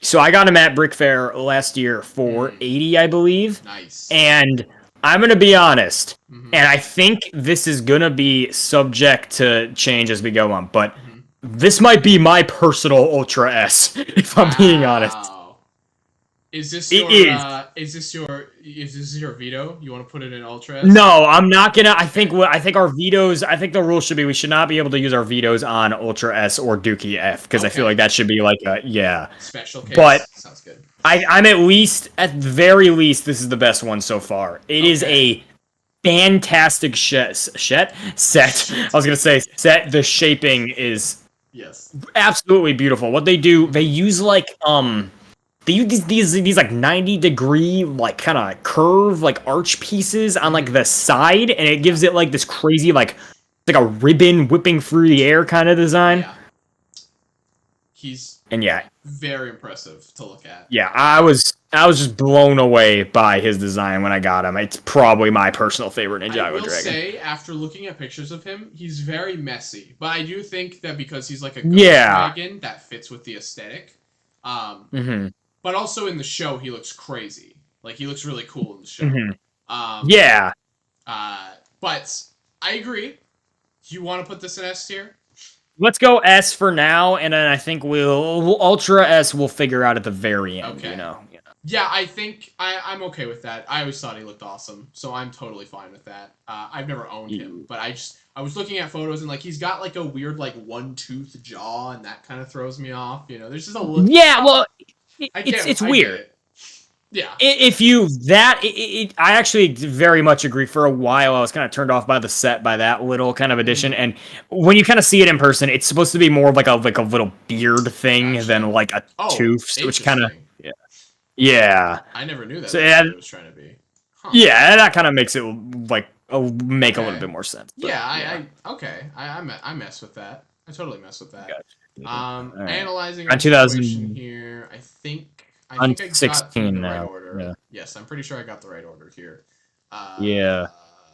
So I got him at Brick Fair last year for 80, I believe. Nice. And I'm gonna be honest, Mhm. and I think this is gonna be subject to change as we go on, but Mhm. this might be my personal Ultra S, if I'm being honest. Wow. Is this It your is. is this your veto? You want to put it in Ultra S? No, I'm not gonna. I think our vetoes. I think the rule should be we should not be able to use our vetoes on Ultra S or Dookie F because I feel like that should be like a special case. But sounds good. I'm at the very least, this is the best one so far. It is a fantastic set. I was gonna say set. The shaping is absolutely beautiful. What they do, they use like they use these like 90-degree like kind of curve like arch pieces on like the side, and it gives it like this crazy like a ribbon whipping through the air kind of design. Yeah. He's very impressive to look at. Yeah, I was just blown away by his design when I got him. It's probably my personal favorite Ninjago I will Dragon. say, after looking at pictures of him, he's very messy. But I do think that because he's like a ghost dragon, that fits with the aesthetic. But also in the show, he looks crazy. Like, he looks really cool in the show. But I agree. Do you want to put this in S tier? Let's go S for now, and then I think we'll Ultra S we'll figure out at the very end. Okay. You know. Yeah, I think I'm okay with that. I always thought he looked awesome, so I'm totally fine with that. I've never owned him, but I was looking at photos and like he's got like a weird like one-tooth jaw, and that kind of throws me off. You know, there's just a little. Yeah, well, it's weird. Yeah. If you I actually very much agree. For a while, I was kind of turned off by the set by that little kind of addition, and when you kind of see it in person, it's supposed to be more like a little beard thing than like a tooth, which kind of yeah. I never knew that. So, It was trying to be. Huh. Yeah, that kind of makes it like make a little bit more sense. But, I mess with that. I totally mess with that. Gotcha. Analyzing on 2000 here, I think I got 16 the right now. order. Yeah. Yes, I'm pretty sure I got the right order here. Yeah.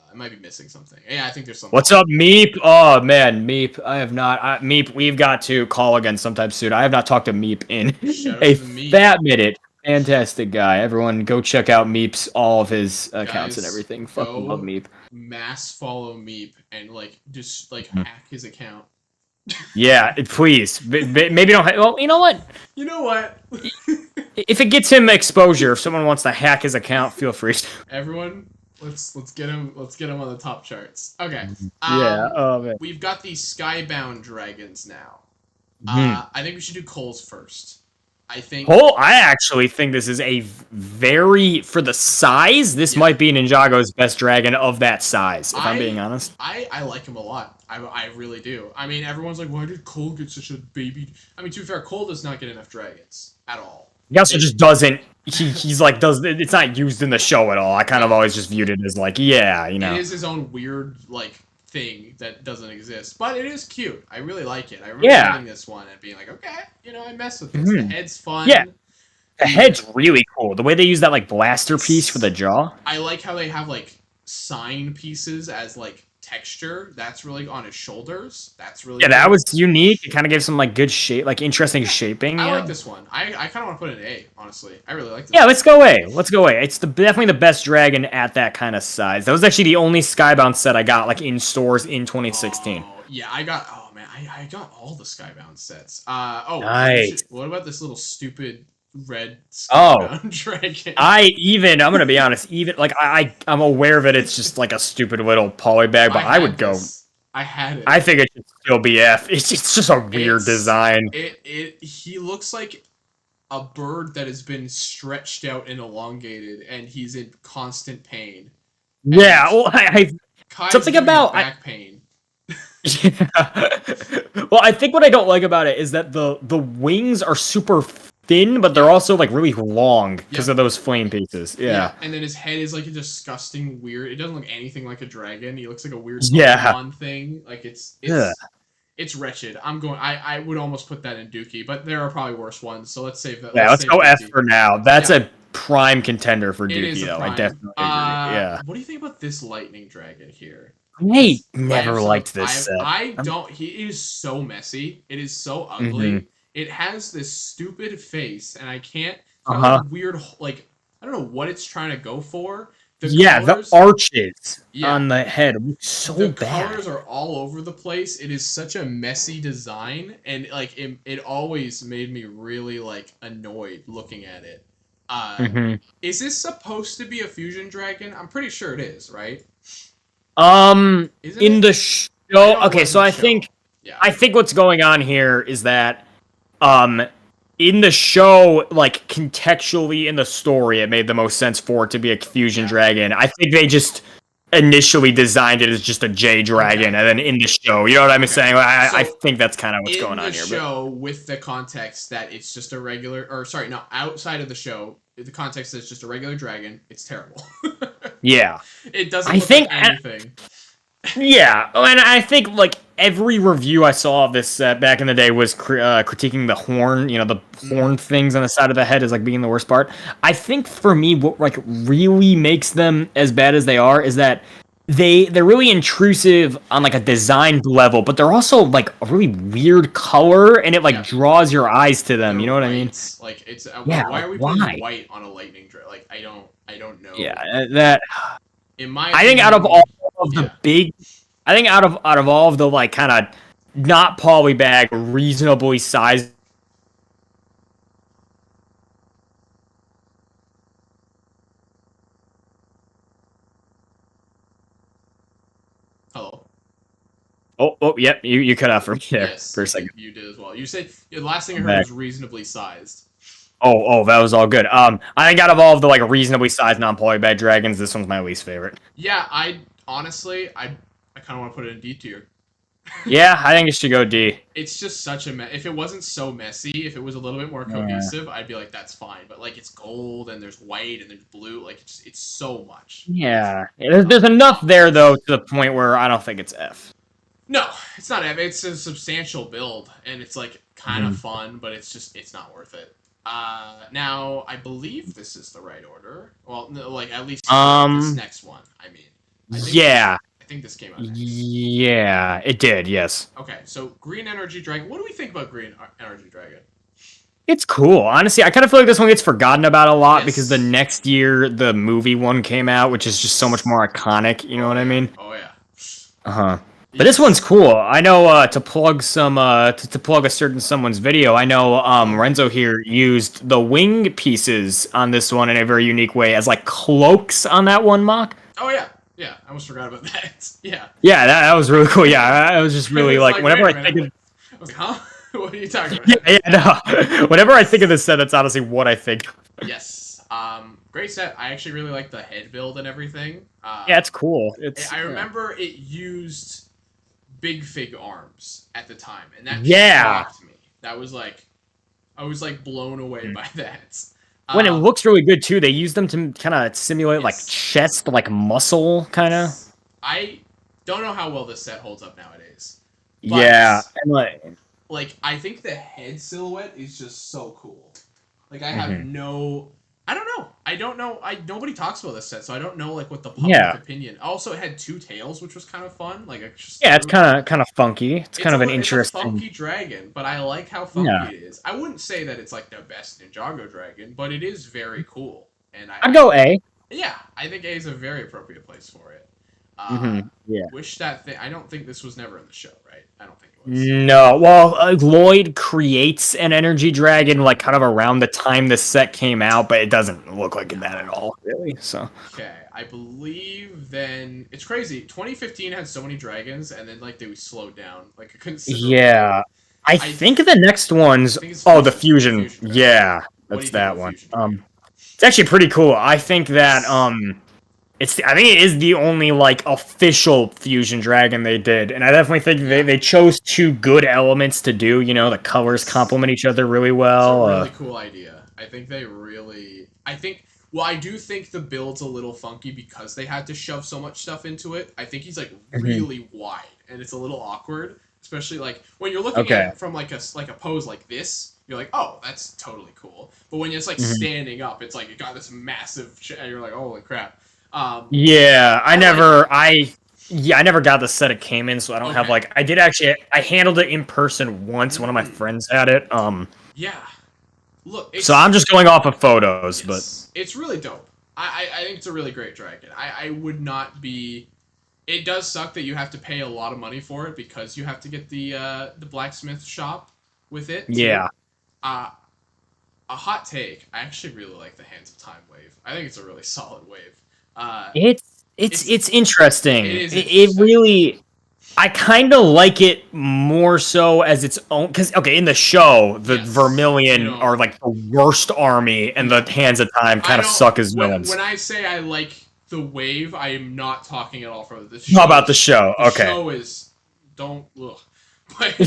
I might be missing something. Yeah, I think there's something. What's up, Meep? Oh man, Meep. I have not. Meep, we've got to call again sometime soon. I have not talked to Meep in a fat minute. Fantastic guy. Everyone, go check out Meep's all of his accounts and everything. Fucking love Meep. Mass follow Meep and like just like hack his account. Yeah, please. Maybe don't. Well, you know what? You know what? If it gets him exposure, if someone wants to hack his account, feel free. Everyone, let's get him. Let's get him on the top charts. Okay. Yeah. Oh man. We've got these skybound dragons now. I think we should do Cole's first. I think Oh, I actually think this is a very for the size. This yeah. might be Ninjago's best dragon of that size, if I'm being I honest. I like him a lot. I really do. I mean, everyone's like, why did Cole get such a baby? I mean, to be fair, Cole does not get enough dragons at all. He also It just doesn't. He's like does it's not used in the show at all. I kind of yeah, always just viewed it as like yeah, you it know. is his own weird like thing that doesn't exist, but it is cute. I really like it. I remember Yeah. getting this one and being like, okay, I mess with this. The Mhm. head's Yeah. fun. The The head's really cool. The way they use that like blaster piece for it's the jaw. I like how they have like sign pieces as like texture. That's really on his shoulders. That's really Yeah, that cool. was unique. It kind of gave some like good shape, like interesting shaping. I You like know. this one. I kind of want to put it in A. Honestly, I really like this Yeah, one. let's go A. Let's go A. It's definitely the best dragon at that kind of size. That was actually the only Skybound set I got like in stores in 2016. Oh yeah, I got. Oh man, I got all the Skybound sets. We should. Nice. What about this little stupid red Oh, Skybound dragon? I'm gonna be honest. Even like I'm aware that it's just like a stupid little poly bag, but I I would had go. this. I had it. I think it should still be F. It's just a weird It's design. he looks like a bird that has been stretched out and elongated, and he's in constant pain. Yeah. And Well, Kai's something giving him about back pain. Yeah. Well, I think what I don't like about it is that the wings are super thin, but they're also like really long because Yeah. of those flame pieces. Yeah. And then his head is like a disgusting weird. It doesn't look anything like a dragon. He looks like a weird Yeah. Pokemon thing. Like Yeah. it's wretched. I would almost put that in Dookie, but there are probably worse ones. So let's save that. Yeah. Let's Let's save go F Dookie. for now. That's Yeah. a prime contender for It is Dookie, a though. I prime. definitely agree. Yeah. What do you think about this lightning dragon here? I I have never some. liked this set. I don't. He is so messy. It is so Mm-hmm. ugly. It has this stupid face, and I can't. It's Uh got huh. like weird. Like I don't know what it's trying to go for. The Yeah, the colors. arches Yeah. on the head look so The bad. colors are all over the place. It is such a messy design, and like it always made me really like annoyed looking at it. Hmm. Is this supposed to be a fusion dragon? I'm pretty sure it is, right? Isn't In it? the I show. know it Okay, was in so the I show. think Yeah. I think what's going on here is that um in the show, like contextually in the story, it made the most sense for it to be a fusion Yeah. dragon. I think they just initially designed it as just a J dragon, Okay. and then in the show, you know what I'm Okay. saying? I So think that's kind of what's in going the on here. But show, with the context that it's just a regular, or sorry, no, outside of the show, the context that it's just a regular dragon, it's terrible. yeah, It doesn't I look think like anything. yeah, and I think like every review I saw of this set back in the day was critiquing the horn, you know, the horn things on the side of the head as like being the worst part. I think for me, what like really makes them as bad as they are is that they're really intrusive on like a design level, but they're also like a really weird color, and it like Yeah. draws your eyes to them. They're You know what I mean? white. Like it's Yeah, why like are we why? putting white on a lightning dragon? Like I don't know. Yeah, that In my I think out of opinion, all of the yeah. big, I think out of all of the like kind of not polybag, reasonably sized. Hello. Yep, you cut out for me there Yes, for a second. you did as well. You said the last thing I I'm heard back. was reasonably sized. That was all good. I think out of all of the like reasonably sized non-polybag dragons, this one's my least favorite. Yeah, I honestly I kind of want to put it in D tier. Yeah, I think it should go D. It's just such a mess. If it wasn't so messy, if it was a little bit more cohesive, I'd be like, that's fine. But like, it's gold and there's white and there's blue. Like, it's so much. Yeah, there's enough there though to the point where I don't think it's F. No, it's not. It's a substantial build, and it's like kind of Mhm. fun, but it's not worth it. Now I believe this is the right order. Well, no, like at least this next one. I mean, Yeah, I think this came out next. yeah, it did. Yes. Okay, so Green Energy Dragon. What do we think about Green Energy Dragon? It's cool. Honestly, I kind of feel like this one gets forgotten about a lot Yes. because the next year the movie one came out, which is just so much more iconic. You know what I mean? Oh yeah. Uh huh. But this one's cool. I know to plug some to plug a certain someone's video. I know Renzo here used the wing pieces on this one in a very unique way as like cloaks on that one mock. Oh yeah. Yeah, I almost forgot about that. Yeah. Yeah, that was really cool. Yeah, I was just really It's like like, whenever wait I a think minute. of I was like, huh? What are you talking Yeah, about? yeah, no. Whenever I think of this set, that's honestly what I think. Yes. Great set. I actually really like the head build and everything. Yeah, it's cool. It's I yeah. remember it used big fig arms at the time, and that Yeah. shocked me. That was like I was like blown away by that. When it Um, looks really good too, they use them to kind of simulate like yes, chest, like muscle, kind of. yes. I don't know how well this set holds up nowadays, but Yeah, and like I think the head silhouette is just so cool. Like I have mhm. no I don't know. I don't know. I nobody talks about this set, so I don't know like what the public Yeah, opinion. Also, it had two tails, which was kind of fun. Like I just yeah, it's threw. kind of funky. It's kind of an It's a interesting. funky dragon, but I like how funky Yeah, it is. I wouldn't say that it's like the best Ninjago dragon, but it is very cool. And I'd go A. yeah, I think A is a very appropriate place for it. Uh, Yeah. wish that thing. I don't think this was never in the show, right? I don't think it was. No, well, Lloyd creates an energy dragon like kind of around the time the set came out, but it doesn't look like that at all, really. So Okay, I believe then it's crazy. 2015 had so many dragons, and then like they slowed down like a considerable bit. yeah, I I think the next one's think it's oh the the fusion. fusion dragon. Yeah, What do that's you think of that the one. fusion dragon? It's actually pretty cool. I think that Yes. I think it is the only like official fusion dragon they did, and I definitely think Yeah. they chose two good elements to do. You know, the colors Yes. complement each other really It's a well. really cool idea. I think they really. I think. Well, I do think the build's a little funky because they had to shove so much stuff into it. I think he's like Mhm. really wide, and it's a little awkward, especially like when you're looking at Okay. it from like a pose like this. You're like, oh, that's totally cool. But when it's like Mhm. standing up, it's like it got this massive, and you're like, holy crap. Yeah, I like it. I never got the set it came in, so I don't have Okay. like I did actually I handled it in person once. One of my Mm, friends had it. yeah. Look, So I'm just going off of photos, but yes, it's really dope. I think it's a really great dragon. I would not be. It does suck that you have to pay a lot of money for it because you have to get the blacksmith shop with it too. yeah, Uh, a hot take. I actually really like the Hands of Time wave. I think it's a really solid wave. Uh, it's it's it interesting. is It interesting. really I kind of like it more so as its own because okay, in the show the Yes, you Vermilion are know, like the worst army, and yeah. the Hands of Time I kind of don't. suck as When villains. I say I like the wave, I am not talking at all from the How show. about the show? The Okay. show is don't ugh. But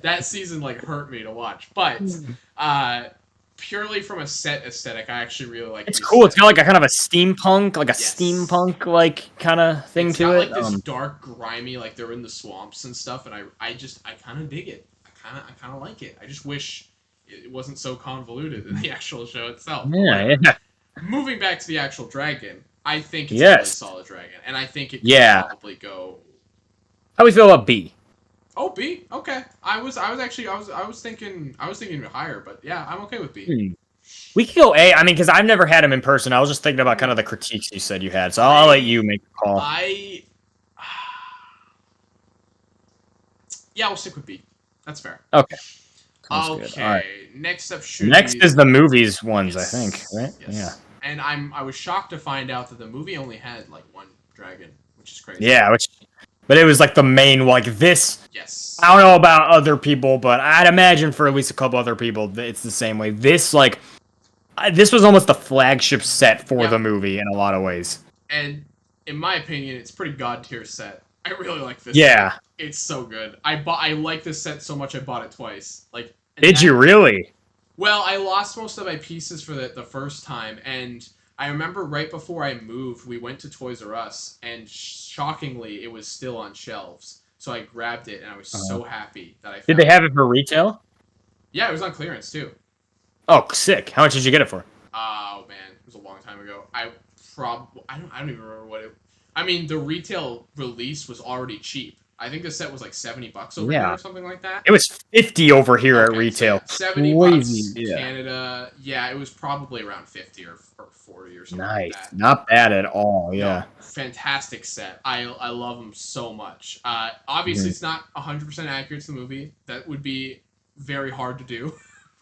that season like hurt me to watch. But uh, purely from a set aesthetic, I actually really like It's the cool. It's got aesthetic like a of kind it. of a steampunk, Yes, like kind of thing it's to got it. like this dark, grimy, like they're in the swamps and stuff, and I kind of dig it. I kind of like it. I just wish it wasn't so convoluted in the actual show itself. But Yeah, whatever. yeah. Moving back to the actual dragon, I think it's a really Yes. solid dragon, and I think it could Yeah. probably go. How we feel about B? Oh, B. Okay. I was actually I was thinking higher, but yeah, I'm okay with B. Hmm. We could go A. I mean, because I've never had him in person. I was just thinking about kind of Ooh. the critiques you said you had. So I'll let I you make the call. I yeah, we'll stick with B. That's fair. Okay. Sounds good. All right. Okay. Next up should Next be is the movies ones, I think. yes, Right? Yeah. yes. And I was shocked to find out that the movie only had like one dragon, which is crazy. Yeah. But it was like the main like this. Yes. I don't know about other people, but I'd imagine for at least a couple other people, it's the same way. This was almost the flagship set for Yep. the movie in a lot of ways. And in my opinion, it's pretty god tier set. I really like this set. Yeah. It's so good. I like this set so much I bought it twice. Like and Did that you really? well, I lost most of my pieces for the first time, and I remember right before I moved, we went to Toys R Us, and shockingly, it was still on shelves. So I grabbed it, and I was Uh, so happy that I did they found have it. it for retail? Yeah, it was on clearance too. Oh, sick. How much did you get it for? Oh man, it was a long time ago. I don't even remember what it. I mean, the retail release was already cheap. I think the set was like $70 over here Yeah. or something like that. It was 50 over here at Okay, so retail. yeah, $70 Crazy. Yeah. Canada. Yeah, it was probably around 50 or 40 or something like Nice. that. Not bad at all. No, Yeah. fantastic set. I love them so much. Obviously, Mhm. it's not 100% accurate to the movie. That would be very hard to do.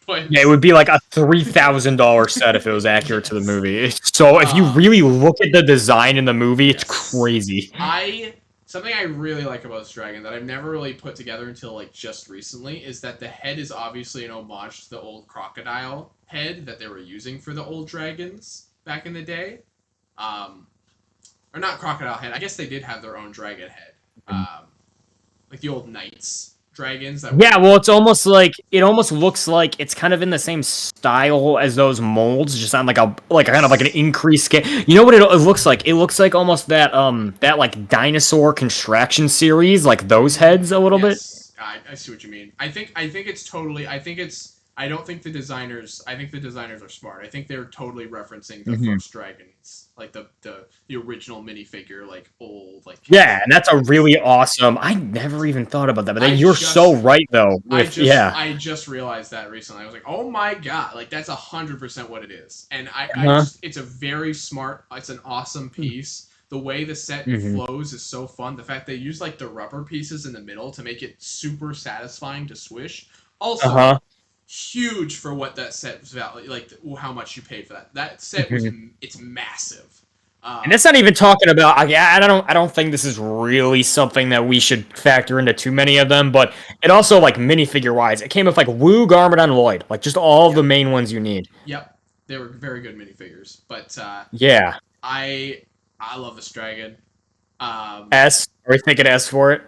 But Yeah, it would be like a $3,000 set if it was accurate to the yes. movie. So if you Uh, really look at the design in the movie, it's yes. crazy. I something I really like about this dragon that I've never really put together until like just recently is that the head is obviously an homage to the old crocodile head that they were using for the old dragons back in the day. Um, or not crocodile head. I guess they did have their own dragon head. Like the old knights dragons that Yeah, were. well, it's almost like it almost looks like it's kind of in the same style as those molds, just on like kind of like an Yes. increased scale. You know what it looks like? It looks like almost that like dinosaur construction series, like those heads a little bit. Yes, I see what you mean. I think it's totally. I think it's. I don't think the designers. I think the designers are smart. I think they're totally referencing the Hmm. first dragons, like the original minifigure, like old like Yeah, and that's a dragons. really awesome. I never even thought about that, but I you're so just. right though. I With just yeah, I just realized that recently. I was like, oh my god, like that's 100% what it is. And I huh? just it's a very smart. It's an awesome piece. The way the set Hmm. flows is so fun. The fact they use like the rubber pieces in the middle to make it super satisfying to swish. Uh Also, huh. huge for what that set was value, like how much you paid for that. That set was Hmm. it's massive. And that's not even talking about. I don't think this is really something that we should factor into too many of them. But it also like minifigure wise, it came with like Wu, Garmadon, Lloyd, like just all of the Yep, main ones you need. yep, they were very good minifigures. But Yeah. I I love this dragon. Um, S. Are we thinking S for it?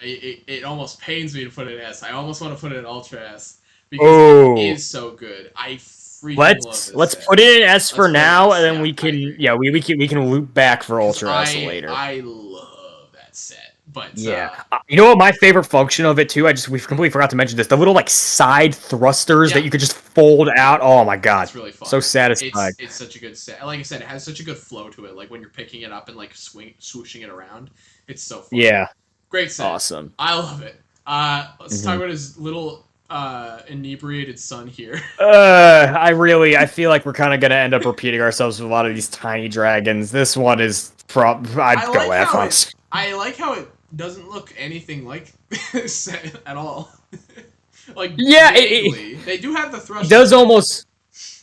it almost pains me to put it in S. I almost want to put it in Ultra S because it Oh. is so good. I freaking love Let's this let's set. put it in S Let's for put it in now, and S. then Yeah, we I can agree. yeah we can loop back for Because Ultra S later. I love that set. But Yeah. You know what my favorite function of it too? We mhm. completely forgot to mention this. The little like side thrusters that Yeah, you could just fold out. Oh my god. it's really So fun. satisfying. It's such a good set. Like I said, it has such a good flow to it. Like when you're picking it up and like swooshing it around, it's so fun. Yeah. Great set. Awesome. I love it. Let's talk Hmm. about his little inebriated son here. I feel like we're kind of gonna end up repeating ourselves with a lot of these tiny dragons. This one is I I'd go like F how on. it. I like how it doesn't look anything like this set at all. Like Yeah, vaguely, they do have the it thrusters does in it. almost.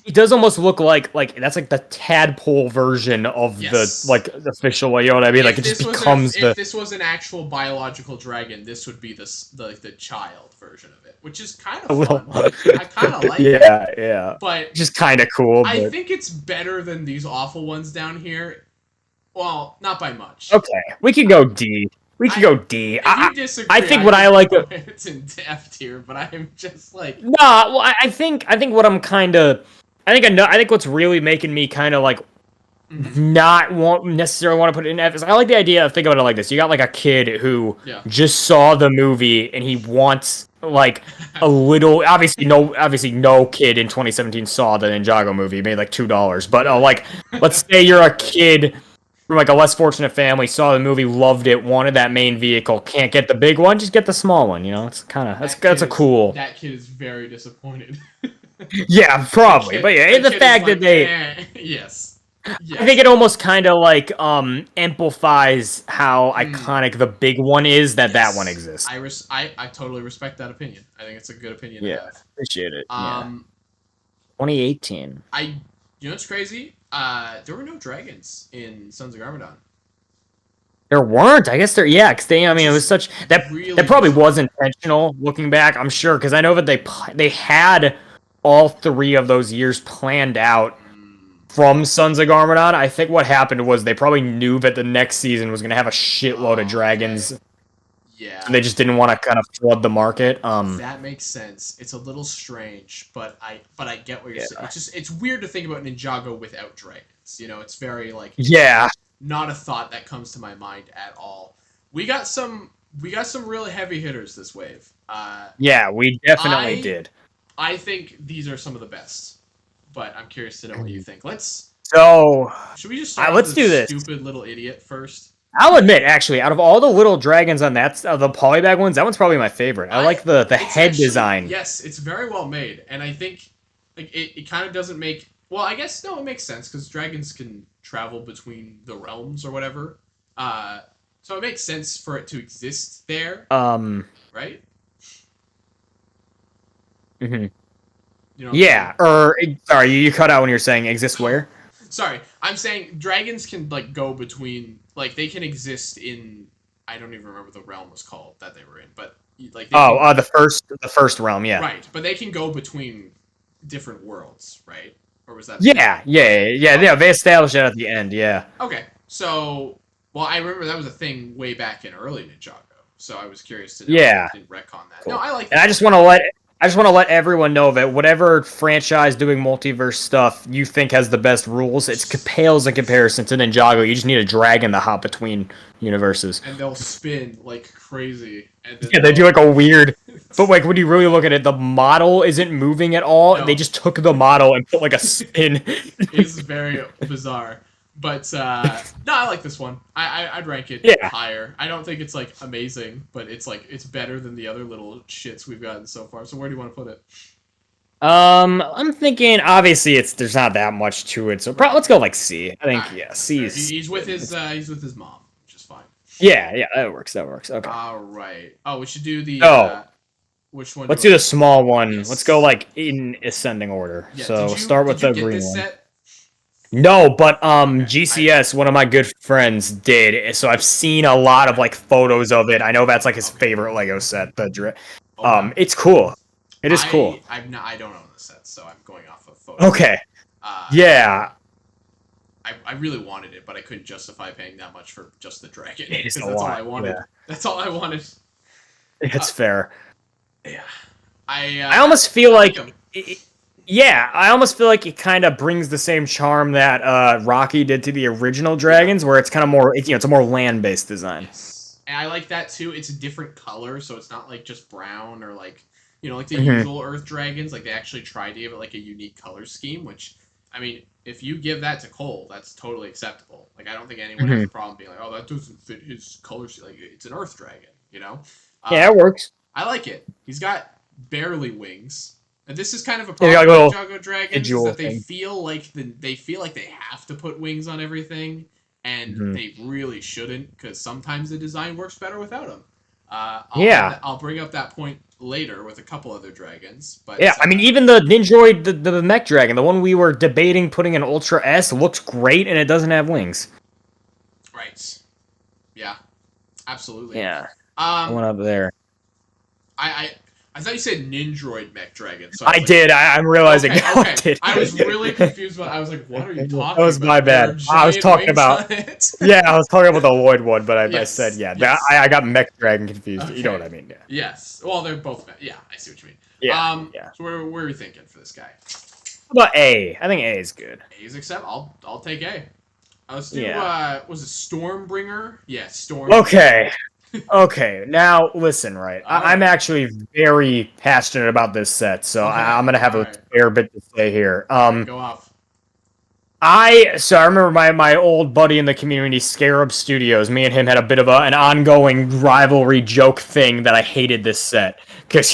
It does almost look like that's like the tadpole version of the Yes. like official. You know what I mean? Like If it just this was a becomes if the this was an actual biological dragon, this would be the child version of it, which is kind of a little. fun. I kind of like it, Yeah, yeah. but Just kind of cool, I but think it's better than these awful ones down here. Well, not by much. okay. We could go D. We could I go D. If you I disagree, think I what I could like. go it's in F tier, but I'm just like, Nah, well, I think what I'm kind of. I think what's really making me kind of like mhm, not want necessarily want to put it in F is I like the idea of think about it like this. You got like a kid who yeah. just saw the movie and he wants like a little obviously no kid in 2017 saw the Ninjago movie, made like $2. But Really? like let's say you're a kid from like a less fortunate family, saw the movie, loved it, wanted that main vehicle, can't get the big one, just get the small one, you know? It's kind of that's a cool. That kid is very disappointed. Yeah, probably. But yeah, The the kid is fact that like, they yes, I think yes. it almost kind of like amplifies how Mm, iconic the big one is that one yes. exists. I totally respect that opinion. I think it's a good opinion to Yeah, have. appreciate it. Yeah. Um, 2018. I you know what's crazy? There were no dragons in Sons of Garmadon, There weren't. I guess there. Yeah, because I which mean, it was is such that really probably was disappointing. intentional. Looking back, I'm sure because I know that they had all three of those years planned out Mm, from Sons of Garmadon. I think what happened was they probably knew that the next season was going to have a shitload of okay. dragons, so Yeah. they just didn't want to kind of flood the market. That makes sense. It's a little strange, but I get what you're saying. Yeah. It's weird to think about Ninjago without dragons. It's very like Yeah. not a thought that comes to my mind at all. We got some we got some really heavy hitters this wave. Yeah, we definitely I did. I think these are some of the best, but I'm curious to know what you think. So, Should we just start off let's with the do this. stupid little idiot first? I'll admit, actually, out of all the little dragons on the polybag ones, that one's probably my favorite. I like the It's head actually, design. yes, it's very well made, and I think like it kind of doesn't make, well, I guess no, it makes sense because dragons can travel between the realms or whatever. Uh, so it makes sense for it to exist there, Um, right? mhm. You know what I'm saying? Yeah, or sorry, you cut out when you were saying exist where? Sorry, I'm saying dragons can like go between, like they can exist in. I don't even remember the realm was called that they were in, but like they Oh, can. the first realm, yeah. Right, but they can go between different worlds, right? Or was that the? Yeah, yeah, Okay, yeah, yeah. okay, They established it at the end, yeah. okay. So, well, I remember that was a thing way back in early Ninjago. So I was curious to know if Yeah. they didn't retcon that. No, Cool. I like And I that. just want to let everyone know that whatever franchise doing multiverse stuff you think has the best rules, it's pales in comparison to Ninjago. You just need a dragon to hop between universes. And they'll spin like crazy, and then Yeah, they do they'll. like a weird. But like when you really look at it, the model isn't moving at all. They No, just took the model and put like a spin. is very bizarre. But no, I like this one. I'd rank it Yeah. higher. I don't think it's like amazing, but it's like it's better than the other little shits we've gotten so far. So where do you want to put it? I'm thinking obviously there's not that much to it, so Right. let's go like C. I All think right, yeah, that's C fair. is With good. his he's with his mom, which is fine. Yeah, yeah, that works. That works. Okay. All right. Oh, we should do the Oh, which one do you let's do want the to do? small one. Let's go Yes. like in ascending order. Yeah. So start with Did you the get green this one. set? No, but Okay. I GCS, one of my good friends did. So I've seen a lot of okay. like photos of it. I know that's like his Okay. favorite Lego set. Okay. It's cool. It is cool. I don't own the set, so I'm going off of photos. Okay. Uh, Yeah, I really wanted it, but I couldn't justify paying that much for just the dragon it is because a that's all I lot. wanted. Yeah, That's all I wanted. Uh, it's fair. yeah, I almost feel I like like, him. yeah, I almost feel like it kind of brings the same charm that Rocky did to the original Yeah. Dragons, where it's kind of more, it's a more land-based design. Yes, and I like that too. It's a different color, so it's not like just brown or like like the Hmm. usual Earth dragons. Like they actually tried to give it like a unique color scheme, which I mean, if you give that to Cole, that's totally acceptable. Like I don't think anyone has Hmm. a problem being like, oh, that doesn't fit his color scheme. Like it's an Earth dragon, you know. Yeah, Uh, it works. I like it. He's got barely wings. And this is kind of a Yeah, problem like a with little Ninjago dragons is visual that thing. they feel like they have to put wings on everything, and Hmm. they really shouldn't because sometimes the design works better without them. Yeah. I'll bring up that point later with a couple other dragons, but Yeah, I mean, even the Ninjoid, the mech dragon, the one we were debating putting in Ultra S, looks great, and it doesn't have wings. right, yeah, absolutely. Yeah, I Um, went up there. I I, I thought you said Nindroid mech dragon, so I I was like, did. I'm realizing okay, now I okay. did. I was really confused, but I was like, what are you That talking was my about? There are bad. I was giant talking wings about. on it. Yeah, I was talking about the Lloyd one, but I said Yes, yeah. yes. I got mech dragon confused. You know what Okay. I mean? Yeah. Yes. Well, they're both. Yeah, I see what you mean. Yeah. Yeah. So where are we thinking for this guy? How about A? I think A is good. A's accept. I'll take A. Let's do. Yeah. Was it Stormbringer? Yeah, Stormbringer. Okay. Okay. Now listen, right? All I'm right. actually very passionate about this set, so Okay. I'm gonna have All a right. fair bit to say here. All right. Go off. So I remember my old buddy in the community, Scarab Studios. Me and him had a bit of an ongoing rivalry joke thing that I hated this set because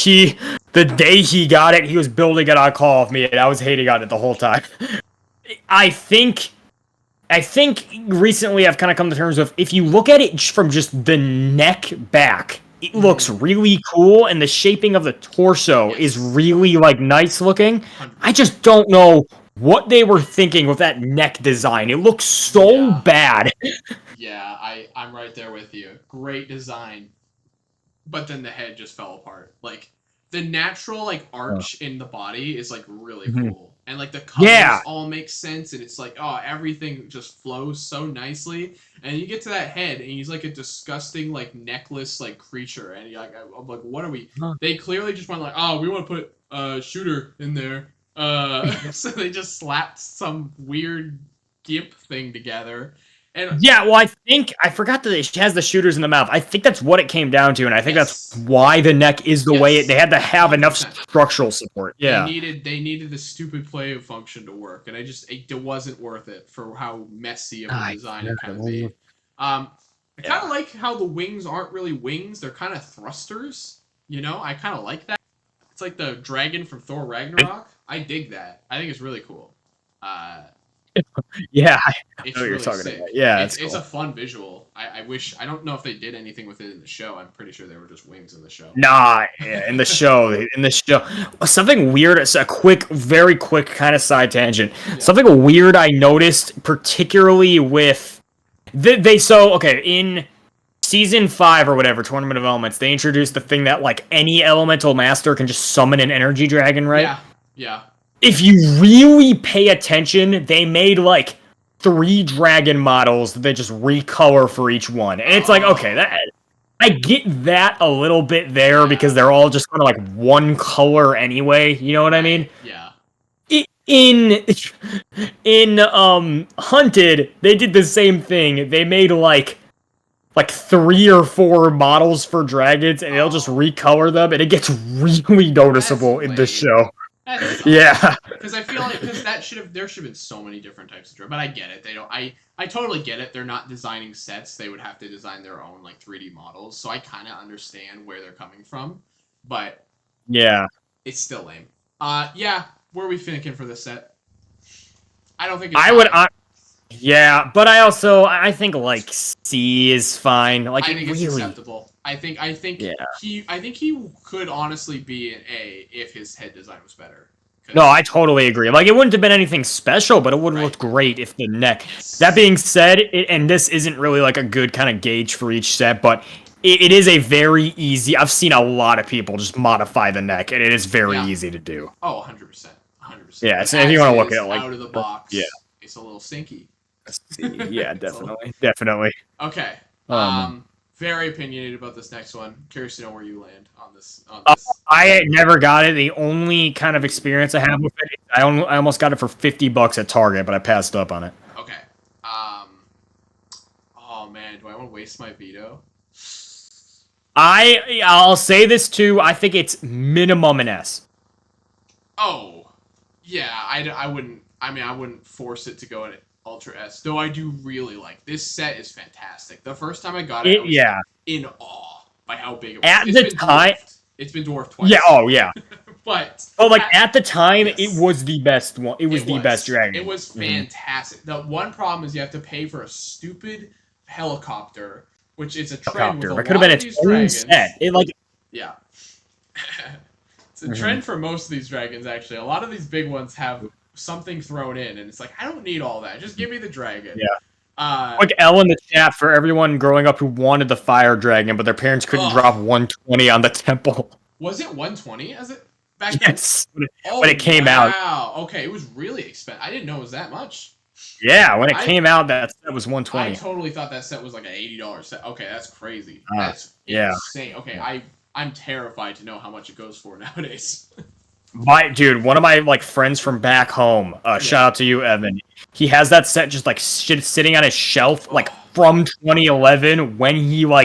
the day he got it, he was building it on Call of Me, and I was hating on it the whole time. I think I think recently I've kind of come to terms with if you look at it from just the neck back, it looks Mm, really cool, and the shaping of the torso is yes. really like nice looking. I 100%. just don't know what they were thinking with that neck design. It looks so Yeah. bad. Yeah. I'm right there with you. Great design, but then the head just fell apart. Like the natural like arch in the body is like really Mhm. cool, and like the colors Yeah, all make sense, and it's like oh everything just flows so nicely. And you get to that head, and he's like a disgusting like necklace like creature, and you're like I'm like what are we? Huh. They clearly just went like oh we want to put a shooter in there. So they just slapped some weird gimp thing together, and yeah. Well, I think I forgot that she has the shooters in the mouth. I think that's what it came down to, and I think that's yes, why the neck is the way they yes, had to have enough 100%. structural support. Yeah. They needed the stupid play of function to work, and it wasn't worth it for how messy of a I design yeah, it kind of made. Um, I kind yeah. of like how the wings aren't really wings; they're kind of thrusters. I kind of like that. It's like the dragon from Thor Ragnarok. I dig that. I think it's really cool. Uh, Yeah, I know It's what you're really talking about. sick. Yeah, It's that's it's a cool. fun visual. I wish I don't know if they did anything with it in the show. I'm pretty sure they were just wings in the show. Nah, yeah, in the show, something weird. It's a quick, very quick kind of side tangent. Yeah. Something weird I noticed, particularly with so okay in season 5 or whatever, Tournament of Elements, they introduced the thing that like any elemental master can just summon an energy dragon, right? Yeah. Yeah. If you really pay attention, they made like 3 dragon models that they just recolor for each one. And it's like, okay, Oh. that I get that a little bit there because Yeah. they're all just kind of like one color anyway, you know what I mean? Right. Yeah. In Hunted, they did the same thing. They made like 3 or 4 models for dragons and they'll just Oh. recolor them and it gets really That's noticeable in the lame. show. That sucks. Yeah. Because I feel like that should have there should have been so many different types of drone. But I get it. They don't. I totally get it. They're not designing sets. They would have to design their own like 3D models. So I kind of understand where they're coming from. But Yeah. it's still lame. Yeah. Where are we thinking for this set? I don't think it's I would high. yeah, but I think like C is fine. Like I it think it's really acceptable. I think yeah. he could honestly be an A if his head design was better. No, I Cause totally agree. Like it wouldn't have been anything special, but it would have right. looked great if the neck. That Yes. being said, and this isn't really like a good kind of gauge for each set, but it is a very easy. I've seen a lot of people just modify the neck, and it is very Yeah. easy to do. Oh, 100%. 100%. Yeah, But so if you as want to look at is, it like, out of the yeah, box, it's a little stinky. see, yeah, It's a little... definitely, definitely. Okay. Um, Very opinionated about this next one. Curious to know where you land on this. On uh, this. I never got it. The only kind of experience I have with it, I almost got it for $50 at Target, but I passed up on it. Okay. Um. Oh man, do I want to waste my veto? I'll say this too. I think it's minimum an S. Oh, yeah. I wouldn't. I mean, I wouldn't force it to go in Ultra S. Though I do really like this set. Is fantastic. The first time I got it, I was Yeah. in awe by how big it was. At It's the been time, dwarfed. It's been dwarfed yeah. twice. Oh yeah. But Oh, like at the time, it yes, was the best one. It was it the best was. dragon. It was fantastic. The one problem is you have to pay for a stupid helicopter, which is a trend with Helicopter. a That could have lot been of its these own dragons. set. It like. Yeah. It's a trend for most of these dragons, actually. A lot of these big ones have something thrown in, and it's like, I don't need all that. Just give me the dragon. Yeah. Uh, Like L in the chat for everyone growing up who wanted the fire dragon, but their parents couldn't drop ugh. 120 on the temple. Was it 120 as it back then? Yes, Oh, when it came out. wow. Okay, it was really expensive. I didn't know it was that much. Yeah, when it I came out, that was I 120. totally thought that set was like an $80 set. Okay, that's crazy. Uh, That's yeah. insane. Okay, I'm terrified to know how much it goes for nowadays. My dude, one of my like friends from back home. Yeah. Shout out to you, Evan. He has that set just like sitting on his shelf, like Oh, from 2011 when he wow.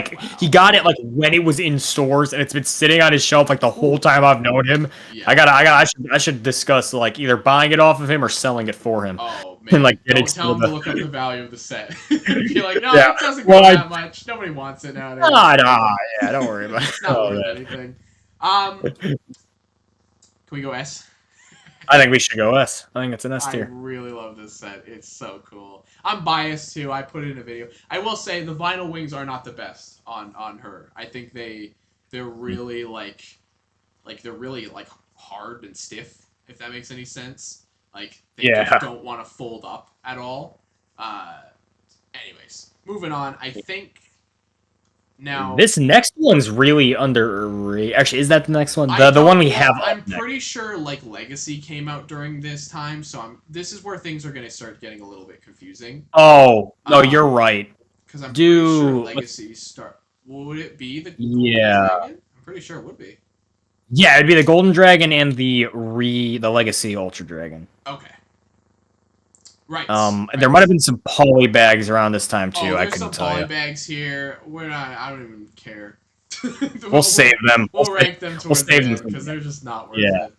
got it like when it was in stores, and it's been sitting on his shelf like the whole Ooh. time I've known him. Yeah. I should discuss like either buying it off of him or selling it for him, Oh and man, like getting don't some tell of him to the. look up the value of the set. Be like, no, Yeah. it doesn't go Well, that much. Nobody wants it nowadays. yeah, don't worry about it. It's not Oh, worth man. anything. Can we go S? I think we should go S. I think it's an S I tier. really love this set. It's so cool. I'm biased too. I put it in a video. I will say the vinyl wings are not the best on her. I think they're really like they're really like hard and stiff. If that makes any sense. Like they just Yeah. don't want to fold up at all. Uh, anyways, moving on. I think now This next one's really underrated. Actually, is that the next one? I The don't. one we have Well, up I'm next. pretty sure like Legacy came out during this time, so this is where things are gonna start getting a little bit confusing. Oh, no, you're Um, right. because I'm pretty sure Do Legacy start. Would it be the Golden yeah. Dragon? I'm pretty sure it would be. Yeah, it'd be the Golden Dragon and the Legacy Ultra Dragon. Okay. Right. There might Right. have been some poly bags around this time Oh, too. I there's some couldn't tell poly you. bags here. We're not. I don't even care. We'll save them. We'll rank them We'll towards the save them. end because they're just not worth Yeah, it.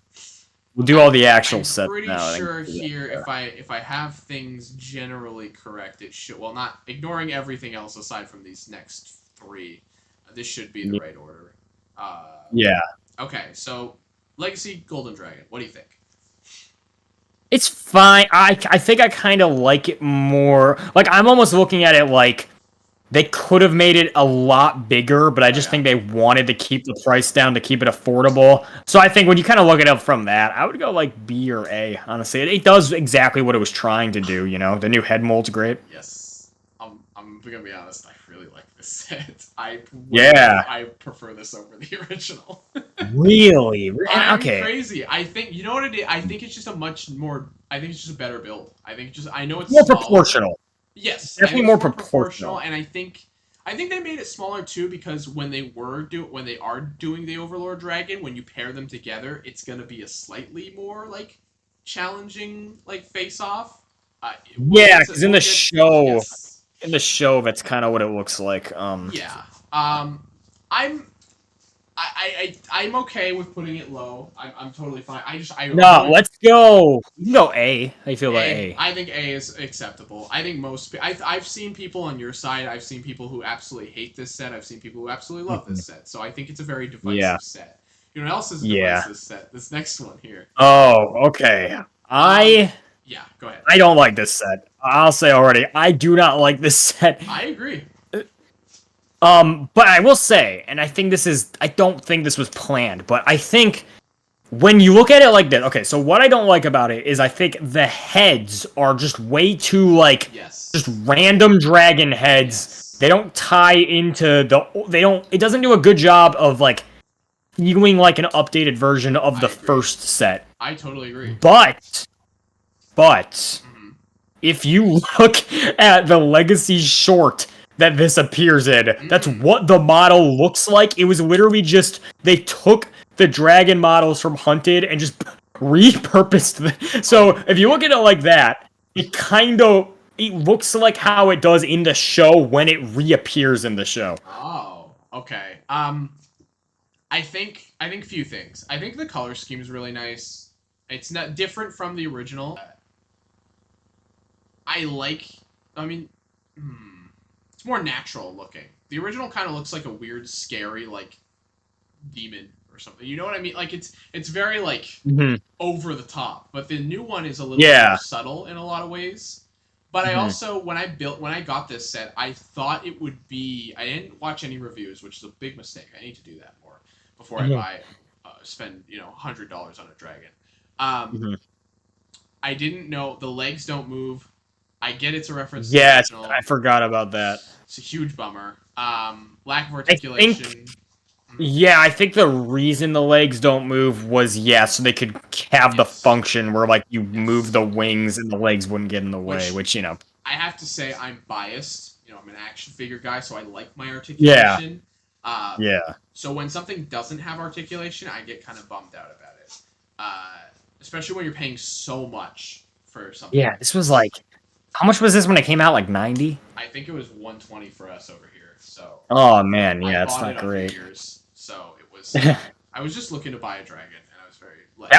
we'll do all the actual I'm sets pretty now. sure here if I have things generally correct, it should well not ignoring everything else aside from these next three. This should be the right order. Yeah. Okay, so Legacy Golden Dragon. What do you think? It's fine. I think I kind of like it more. Like I'm almost looking at it like they could have made it a lot bigger, but I Oh just yeah. think they wanted to keep the price down to keep it affordable. So I think when you kind of look it up from that, I would go like B or A. Honestly, it does exactly what it was trying to do. You know, the new head mold's great. Yes. I'm gonna be honest. I really like this set. I way Yeah, I prefer this over the original. really. I'm Okay, crazy. I think you know what it is. I think it's just a much more. I think it's just a better build. I think just. I know it's more smaller. proportional. Yes, I Definitely think it's more more proportional, proportional. and I think they made it smaller too because when they are doing the Overlord Dragon, when you pair them together, it's gonna be a slightly more like challenging like face off. Yeah, because We'll get yes. in the show, that's kind of what it looks like. Yeah. I'm I'm okay with putting it low. I'm totally fine. I No, avoid let's go. You can go A. How you feel about A. A? I think A is acceptable. I think I've seen people on your side. I've seen people who absolutely hate this set. I've seen people who absolutely love Mhm. this set. So I think it's a very Yeah, divisive set. You know what else is a yeah. divisive set? This next one here. Oh, okay. Um, I yeah. Go ahead. I don't like this set. I'll say already, I do not like this set. I agree. But I will say, and I don't think this was planned, but I think when you look at it like this, okay, so what I don't like about it is I think the heads are just way too like Yes. just random dragon heads. Yes. They don't tie into it doesn't do a good job of like doing like an updated version of I the agree. first set. I totally agree. But but Hmm. if you look at the legacy short that this appears in, that's Hmm. what the model looks like. It was literally just they took the dragon models from Hunted and just repurposed them. So Oh if you look yeah. at it like that, it looks like how it does in the show when it reappears in the show. Oh. Okay. I think few things. I think the color scheme is really nice. It's not different from the original. I like. I mean, it's more natural looking. The original kind of looks like a weird, scary like demon or something. You know what I mean? Like it's very like Hmm. over the top. But the new one is a little bit more Yeah. subtle in a lot of ways. But I Hmm. also when I got this set, I thought it would be. I didn't watch any reviews, which is a big mistake. I need to do that more before I Hmm. buy spend $100 on a dragon. Um, Hmm. I didn't know the legs don't move. I get it's a reference to the Yes, I original. forgot about that. It's a huge bummer. Lack of I think articulation. Mhm. Yeah, I think the reason the legs don't move was so they could have the Yes. function where like you move Yes. the wings and the legs wouldn't get in the way, Which which I have to say I'm biased. I'm an action figure guy, so I like my yeah, articulation. Uh, yeah. so when something doesn't have articulation, I get kind of bummed out about it. Uh, Especially when you're paying so much for something Yeah, like this was this. like how much was this when it came out? Like 90? I think it was 120 for us over here. So Oh man, I yeah, it's bought not it on New great. Year's. So it was. That I was just looking to buy a dragon, and I was very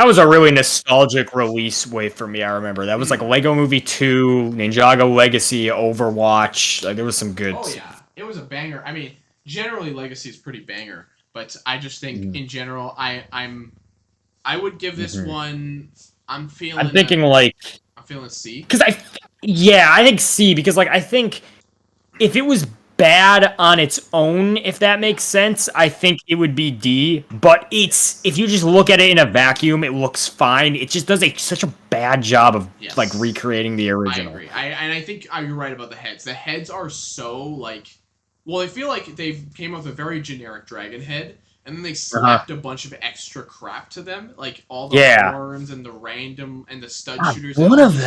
was like, a really nostalgic release wave for me, I remember. That was like mm, Lego Movie 2, Ninjago Legacy, Overwatch. Like there was some good oh yeah, it was a banger. I mean, generally Legacy is pretty banger, but I just think Mhm. in general, I would give this Mhm. one. I'm thinking like I'm feeling C. cuz I think C because like I think if it was bad on its own, if that Yeah. makes sense, I think it would be D. But if Yes. you just look at it in a vacuum, it looks fine. It just does such a bad job of like Yes. recreating the I original. agree. I think you're right about the heads. The heads are so like, well, I feel like they came up with a very generic dragon head, and then they Uh-huh. slapped a bunch of extra crap to them, like all the Yeah. horns and the random and the stud God, shooters and all this.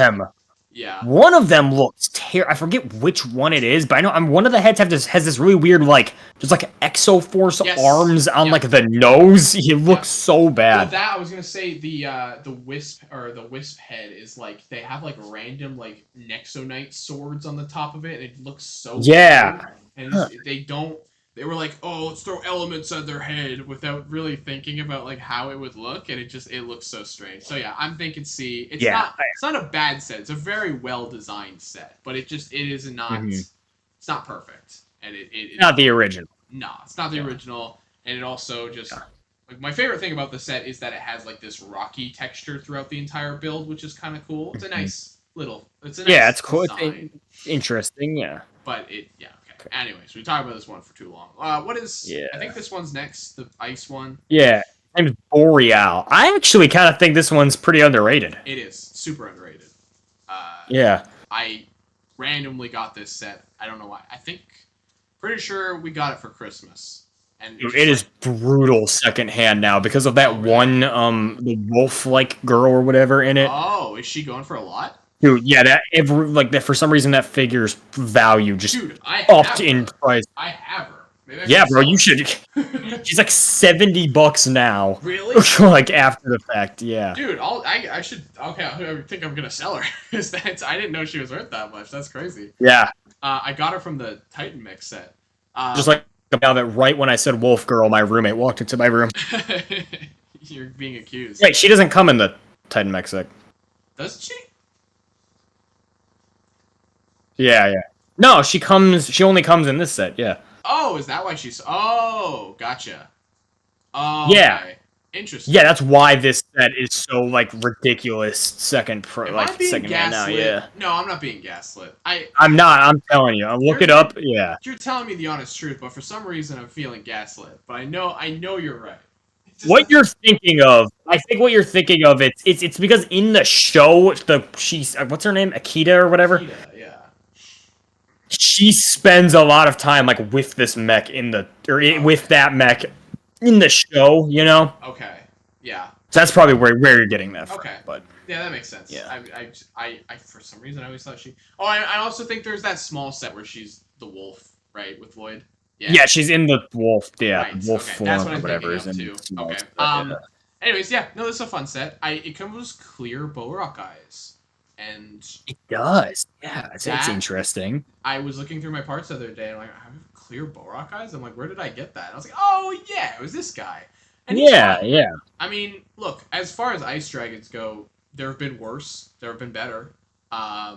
Yeah. one of them looks I forget which one it is, but I know one of the heads has this really weird like just like Exoforce Yes. arms on Yep. like the nose. It looks Yep. so Well, bad. that I was gonna say the wisp or the wisp head is like they have like random like Nexonite swords on the top of it, and it looks so weird. Yeah. And Huh. they don't. They were like, oh, let's throw elements on their head without really thinking about like how it would look, and it looks so strange. So yeah, I'm thinking C. Yeah. It's not a bad set. It's a very well designed set, but it is not. Mhm. It's not perfect, and it Not the original. no, it's not the Yeah. original, and it also just Yeah. Like, my favorite thing about the set is that it has like this rocky texture throughout the entire build, which is kind of cool. It's a nice little. It's a Yeah, nice it's cool. design. Interesting. Yeah. But it, yeah, okay. Okay. Anyways, we talked about this one for too long. What is? I Yeah. think this one's next, the ice one. Yeah. Name's Boreal. I actually kind of think this one's pretty underrated. It is super underrated. Yeah. I randomly got this set. I don't know why. Pretty sure we got it for Christmas, and Dude, it is brutal secondhand now because of that really? one the wolf like girl or whatever in it. Oh, is she going for a lot? Dude, yeah, that for some reason that figure's value just Dude, I upped have in her. price. I have her. Maybe I Yeah, should bro, sell you her. should. She's like $70 now. Really? Like after the fact, yeah. Dude, I should. Okay, I think I'm gonna sell her. I didn't know she was worth that much. That's crazy. Yeah, I got her from the Titan Mix set. just like now that right when I said wolf girl, my roommate walked into my room. You're being accused. Wait, she doesn't come in the Titan Mech set. Doesn't she? Yeah, yeah. No, she comes. She only comes in this set. Yeah. Oh, is that why she's? Oh, gotcha. Oh, Yeah. okay. Interesting. Yeah, that's why this set is so like ridiculous. Second pro, Am I like being second hand now. gaslit? Yeah. No, I'm not being gaslit. I'm not. I'm telling you. I'll look it up. Yeah. You're telling me the honest truth, but for some reason I'm feeling gaslit. But I know you're right. What you're thinking of, I think what you're thinking of, it's because in the show, she's what's her name, Akita or whatever. Akita, yeah. She spends a lot of time like with this mech with that mech in the show, you know. Okay. Yeah. So that's probably where you're getting that from. Okay. But yeah, that makes sense. Yeah. I for some reason I always thought she. Oh, I also think there's that small set where she's the wolf, right, with Lloyd. Yeah, she's in the wolf. Yeah, right. wolf Okay. form That's what or I'm whatever. thinking of too. Okay. Yeah. Anyways, yeah, no, this is a fun set. It comes with clear Bohrok eyes, and It does. Yeah, it's That- interesting. I was looking through my parts the other day, and I'm like, I have clear Bohrok eyes. I'm like, where did I get that? And I was like, oh yeah, it was this guy. And he's Yeah, fine. yeah. I mean, look, as far as ice dragons go, there have been worse. There have been better. I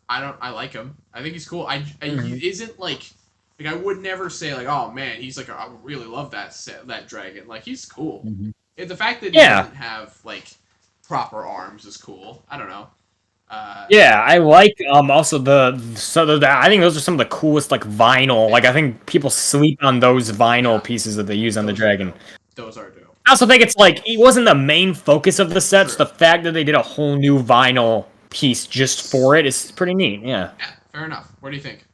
like him. I think he's cool. He isn't like I would never say like, oh man, he's like I really love that dragon. Like he's cool. Mhm. The fact that he doesn't have like proper arms is cool. I don't know. Yeah, I like also I think those are some of the coolest like vinyl. Like I think people sleep on those vinyl pieces that they use on the dragon. Those are dope. I also think it's like it wasn't the main focus of the sets. True. The fact that they did a whole new vinyl piece just for it is pretty neat. Yeah. Yeah, fair enough. What do you think?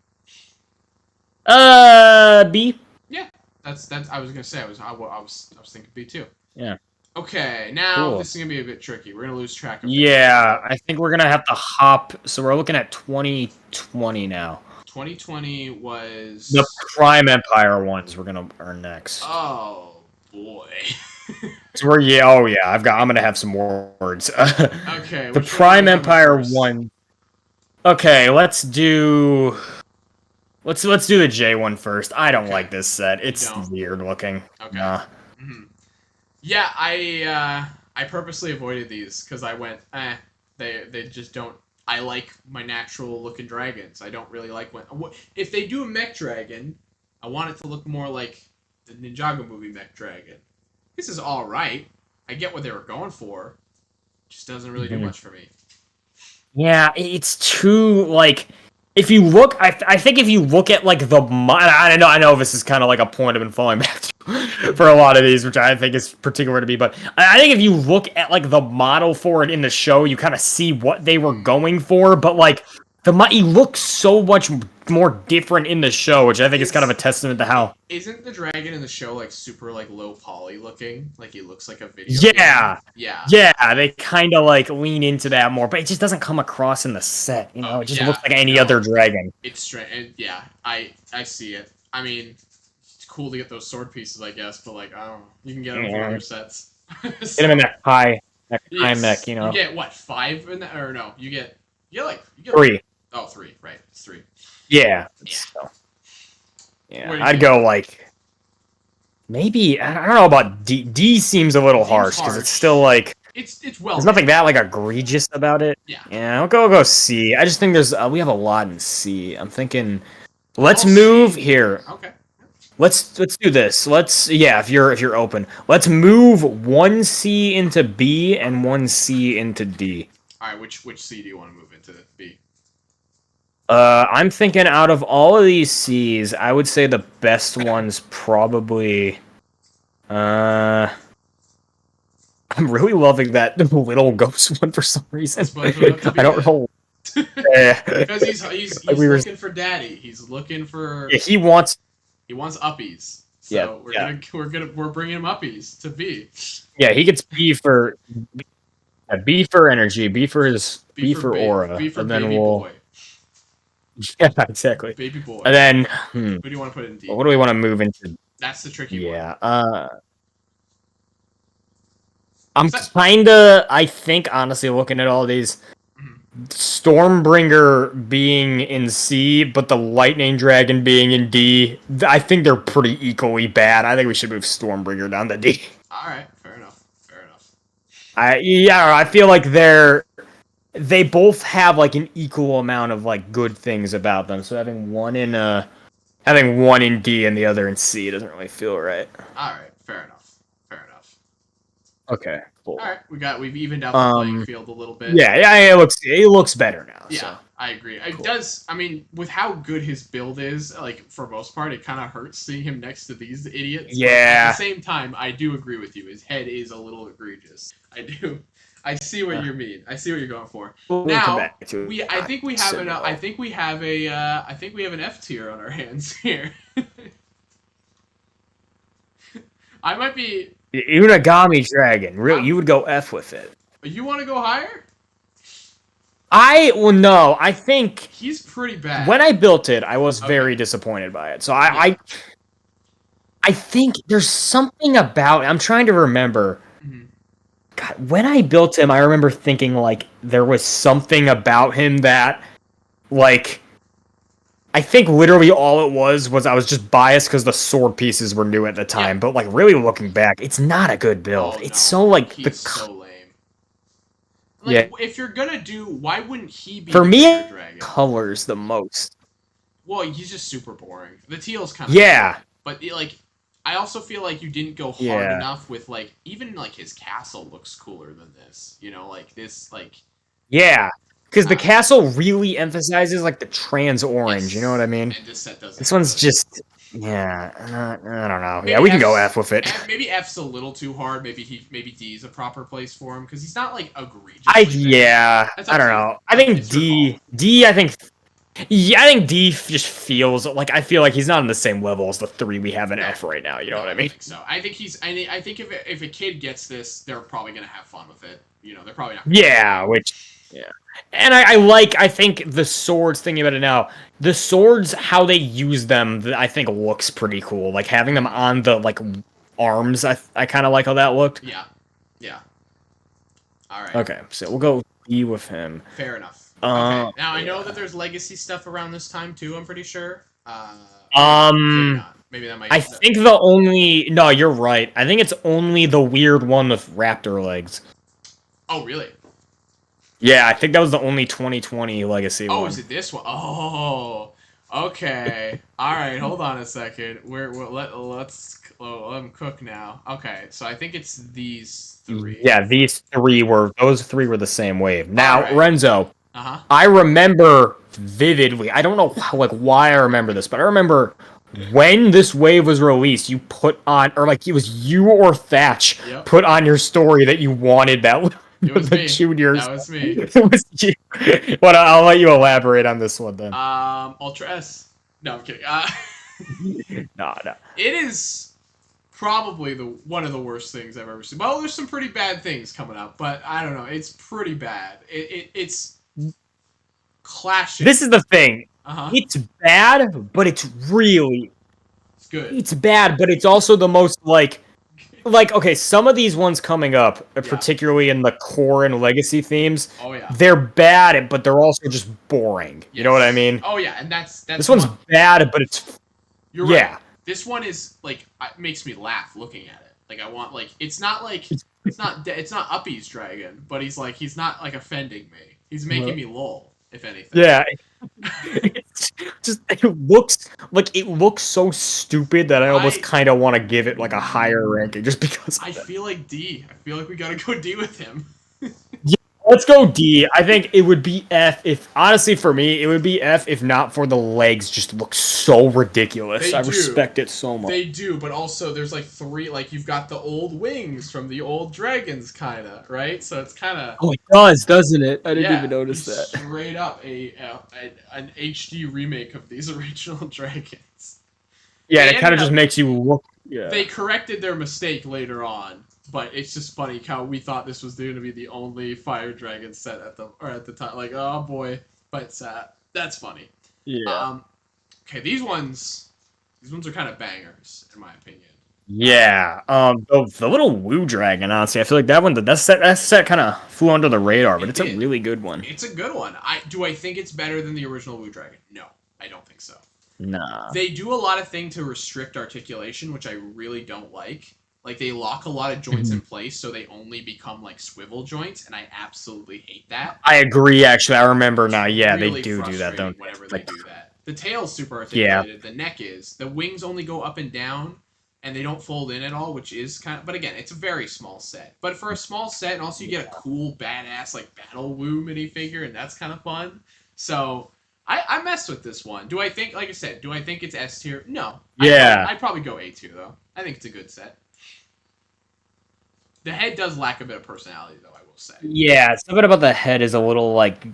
B. Yeah, that's. I was gonna say I was thinking B too. Yeah. Okay, now Cool. this is gonna be a bit tricky. We're gonna lose track of. Yeah, I think we're gonna have to hop. So we're looking at 2020 now. 2020 was. The Prime Empire ones we're gonna earn next. Oh boy. So we're I'm gonna have some more words. Okay. The which one Prime do we have Empire first? one. Okay, let's do the J one first. I don't like this set. It's don't? weird looking. Okay. Nah. hmm Yeah, I purposely avoided these because I went, they just don't. I like my natural looking dragons. I don't really like if they do a mech dragon, I want it to look more like the Ninjago movie mech dragon. This is all right. I get what they were going for. Just doesn't really do much for me. Yeah, it's too like. If you look, I think if you look at like I know this is kind of like a point I've been falling back to for a lot of these, which I think is particular to me. But I think if you look at like the model for it in the show, you kind of see what they were going for. But like he looks so much more different in the show, which I think is kind of a testament to how. Isn't the dragon in the show like super like low poly looking? Like he looks like a video. Yeah, game? yeah. They kind of like lean into that more, but it just doesn't come across in the set. You know, it just looks like any other dragon. It's strange. Yeah, I see it. I mean, it's cool to get those sword pieces, I guess, but like, I don't know. You can get them from other sets. Get him in that high mech, you know. You get what, 5 in that, or no? You get 3. Oh, 3. Right, it's 3. Yeah. Yeah. So, yeah, What do you I'd think? go like maybe I don't know about D. D seems a little harsh because it's still like It's well. there's nothing that like egregious about it. Yeah. Yeah, I'll go C. I just think we have a lot in C. I'm thinking let's I'll move see. here. Okay. let's do this. If you're open, let's move one C into B and one C into D. All right, which C do you want to move into B? I'm thinking out of all of these C's, I would say the best one's probably. I'm really loving that little ghost one for some reason. I don't know. Because he's Like we were, looking for daddy. He's looking for. yeah, He wants uppies. yeah, So yeah, we're bringing him uppies to B. yeah. He gets B for energy, B for aura, B for and then baby boy. yeah, exactly. Baby boy. And then Who do you want to put in D? what do we want to move into? That's the tricky one. Yeah, I'm kinda. I think honestly, looking at all these, Stormbringer being in C, but the Lightning Dragon being in D, I think they're pretty equally bad. I think we should move Stormbringer down to D. All right, fair enough. Fair enough. I feel like they both have like an equal amount of like good things about them. So having one in D and the other in C doesn't really feel right. All right, fair enough. Fair enough. Okay, cool. All right, we've evened out the playing field a little bit. Yeah, it looks better now. Yeah, so. I agree. It Cool. does. I mean, with how good his build is, like for most part, it kind of hurts seeing him next to these idiots. Yeah. But at the same time, I do agree with you. His head is a little egregious. I do. I see what you mean. I see what you're going for. We'll now come back to it. I think we have an. I think we have a. I think we have an F tier on our hands here. I might be. Unagami Dragon. Really, you would go F with it. You want to go higher? No. I think he's pretty bad. When I built it, I was very disappointed by it. So I think there's something about. I'm trying to remember. God, when I built him, I remember thinking like there was something about him that, like, I think literally all it was I was just biased because the sword pieces were new at the time. Yeah. But like really looking back, it's not a good build. It's so like he's so lame. Like, yeah. If you're gonna do, why wouldn't he be? For me, dragon? Colors the most. Well, he's just super boring. The teal's kind of cool, but like. I also feel like you didn't go hard enough with, like, even, like, his castle looks cooler than this. You know, like, this, like... Yeah, because the castle really emphasizes, like, the trans orange, you know what I mean? And this set doesn't. This one's just... Yeah, I don't know. Maybe yeah, we can go F with it. Maybe F's a little too hard. Maybe D is a proper place for him, because he's not, like, egregious. I don't know. I think D, I think... Yeah, I think D just feels like I feel like he's not on the same level as the three we have in F right now. You know what I mean? I think so. I think he's. I think if a kid gets this, they're probably gonna have fun with it. You know, they're probably not. Yeah. And I think the swords. Thinking about it now, the swords, how they use them, I think looks pretty cool. Like having them on the like arms, I kind of like how that looked. Yeah. All right. Okay, so we'll go D with him. Fair enough. Okay. Now I know that there's legacy stuff around this time too. I'm pretty sure. Maybe that might. I think the only you're right. I think it's only the weird one with raptor legs. Oh really? Yeah, I think that was the only 2020 legacy one. Oh, is it this one? Oh, okay. All right, hold on a second. Let's let him cook now. Okay, so I think it's these three. Yeah, those three were the same wave. Now, Renzo. I remember vividly. I don't know why I remember this, but I remember when this wave was released, you put on, or like it was you or Thatch put on your story that you wanted that. It was the me. juniors. That was me. It was you. But I'll let you elaborate on this one then. Ultra S. No, I'm kidding. No. It is probably one of the worst things I've ever seen. Well, there's some pretty bad things coming up, but I don't know. It's pretty bad. It's clashing. This is the thing. It's bad, but it's really... It's good. It's bad, but it's also the most, like, okay, some of these ones coming up, particularly in the core and legacy themes, they're bad, but they're also just boring. You know what I mean? Oh, yeah, and that's this one's bad, but it's... You're right. This one is, like, makes me laugh looking at it. Like, I want, like, it's not, like, it's not Uppy's dragon, but he's not, like, offending me. He's making me lol. If anything. Yeah. just it looks so stupid that I almost I kind of want to give it like a higher ranking just because I of that. feel like D. I feel like we gotta go D with him. Yeah, let's go D. I think it would be F if honestly for me it would be F if not for the legs just look so ridiculous. They I do. respect it so much. They do, but also there's like three, like you've got the old wings from the old dragons, kind of, right? So it's kind of, Oh, it does, doesn't it? I didn't even yeah, he's notice that. straight up an HD remake of these original dragons. Yeah, and They it kind ended of just up, makes you look. Yeah. they corrected their mistake later on, but it's just funny how we thought this was going to be the only fire dragon set at the time. Like, oh boy, but that's funny. Yeah. Um, okay, these ones are kind of bangers in my opinion. Uh, Yeah. The little Woo Dragon, honestly, I feel like that set kind of flew under the radar, but it it's a did. really good one. It's a good one. I think it's better than the original Woo Dragon? No, I don't think so. Nah. They do a lot of things to restrict articulation, which I really don't like. Like they lock a lot of joints in place, so they only become like swivel joints, and I absolutely hate that. I agree. Actually, I remember It's now. Yeah, they really do that, frustrating don't they? whenever they Like, do that. The tail's super yeah, articulated. The neck is. The wings only go up and down, and they don't fold in at all, which is kind of. But again, it's a very small set. But for a small set, and also you get a cool, badass like Battle Woo minifigure, and that's kind of fun. So I messed with this one. Do I think, like I said, do I think it's S tier? No. yeah, I'd probably go A tier though. I think it's a good set. The head does lack a bit of personality, though. I will say. yeah. Something about the head is a little like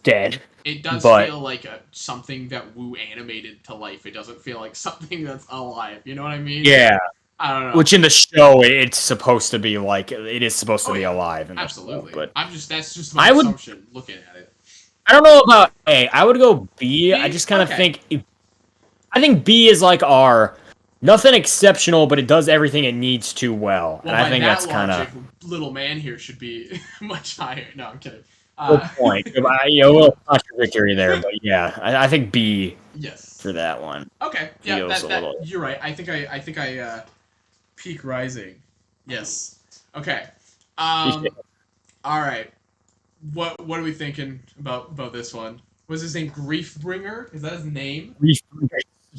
dead, It does but feel like something that Wu animated to life. It doesn't feel like something that's alive. You know what I mean? yeah. I don't know. Which in the show it's supposed to be like it is supposed to Oh be yeah, alive in the show, absolutely. but That's just my I would assumption looking at it. I don't know about A. I would go B. I B, just kind of okay. think I think B is like our nothing exceptional, but it does everything it needs to well, Well, and I by think that that's kind logic, of little man here should be much higher. No, I'm kidding. good Uh, point. A little contradictory there, but yeah, I think B yes. for that one Okay. Yeah. feels a That little. you're right. I think I peak rising. Yes. Okay. Um. All right. What are we thinking about this one? Was his name Griefbringer? Is that his name? Which, by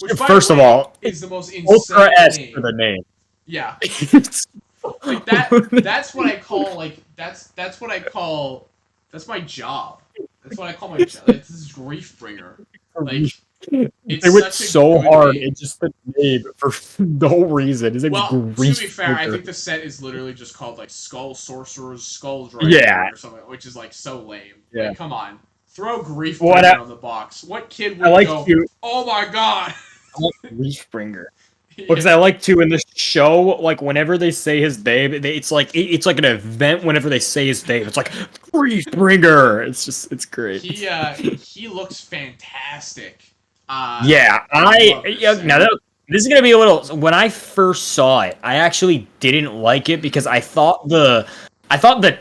the First of way, all, is the most Ultra insane S for name. the name. Yeah, It's- like that. That's what I call like that's what I call that's my job. That's what I call my job. This is Griefbringer. Like They it's went such a so good hard name. in just the name for no reason. His name's Well, to be Grief fair, I Breaker. think the set is literally just called like Skull Sorcerer's Skull Yeah, Dragon or something, which is like so lame. yeah. Like, come on, throw What Griefbringer on the box. What kid I would like go? to Oh my god! I like Griefbringer. Because Yeah. I like to in this show, like whenever they say his name, it's like an event. Whenever they say his name, it's like Griefbringer. It's great. He looks fantastic. Yeah, I love this yeah. set. Now this is gonna be a little. When I first saw it, I actually didn't like it because I thought the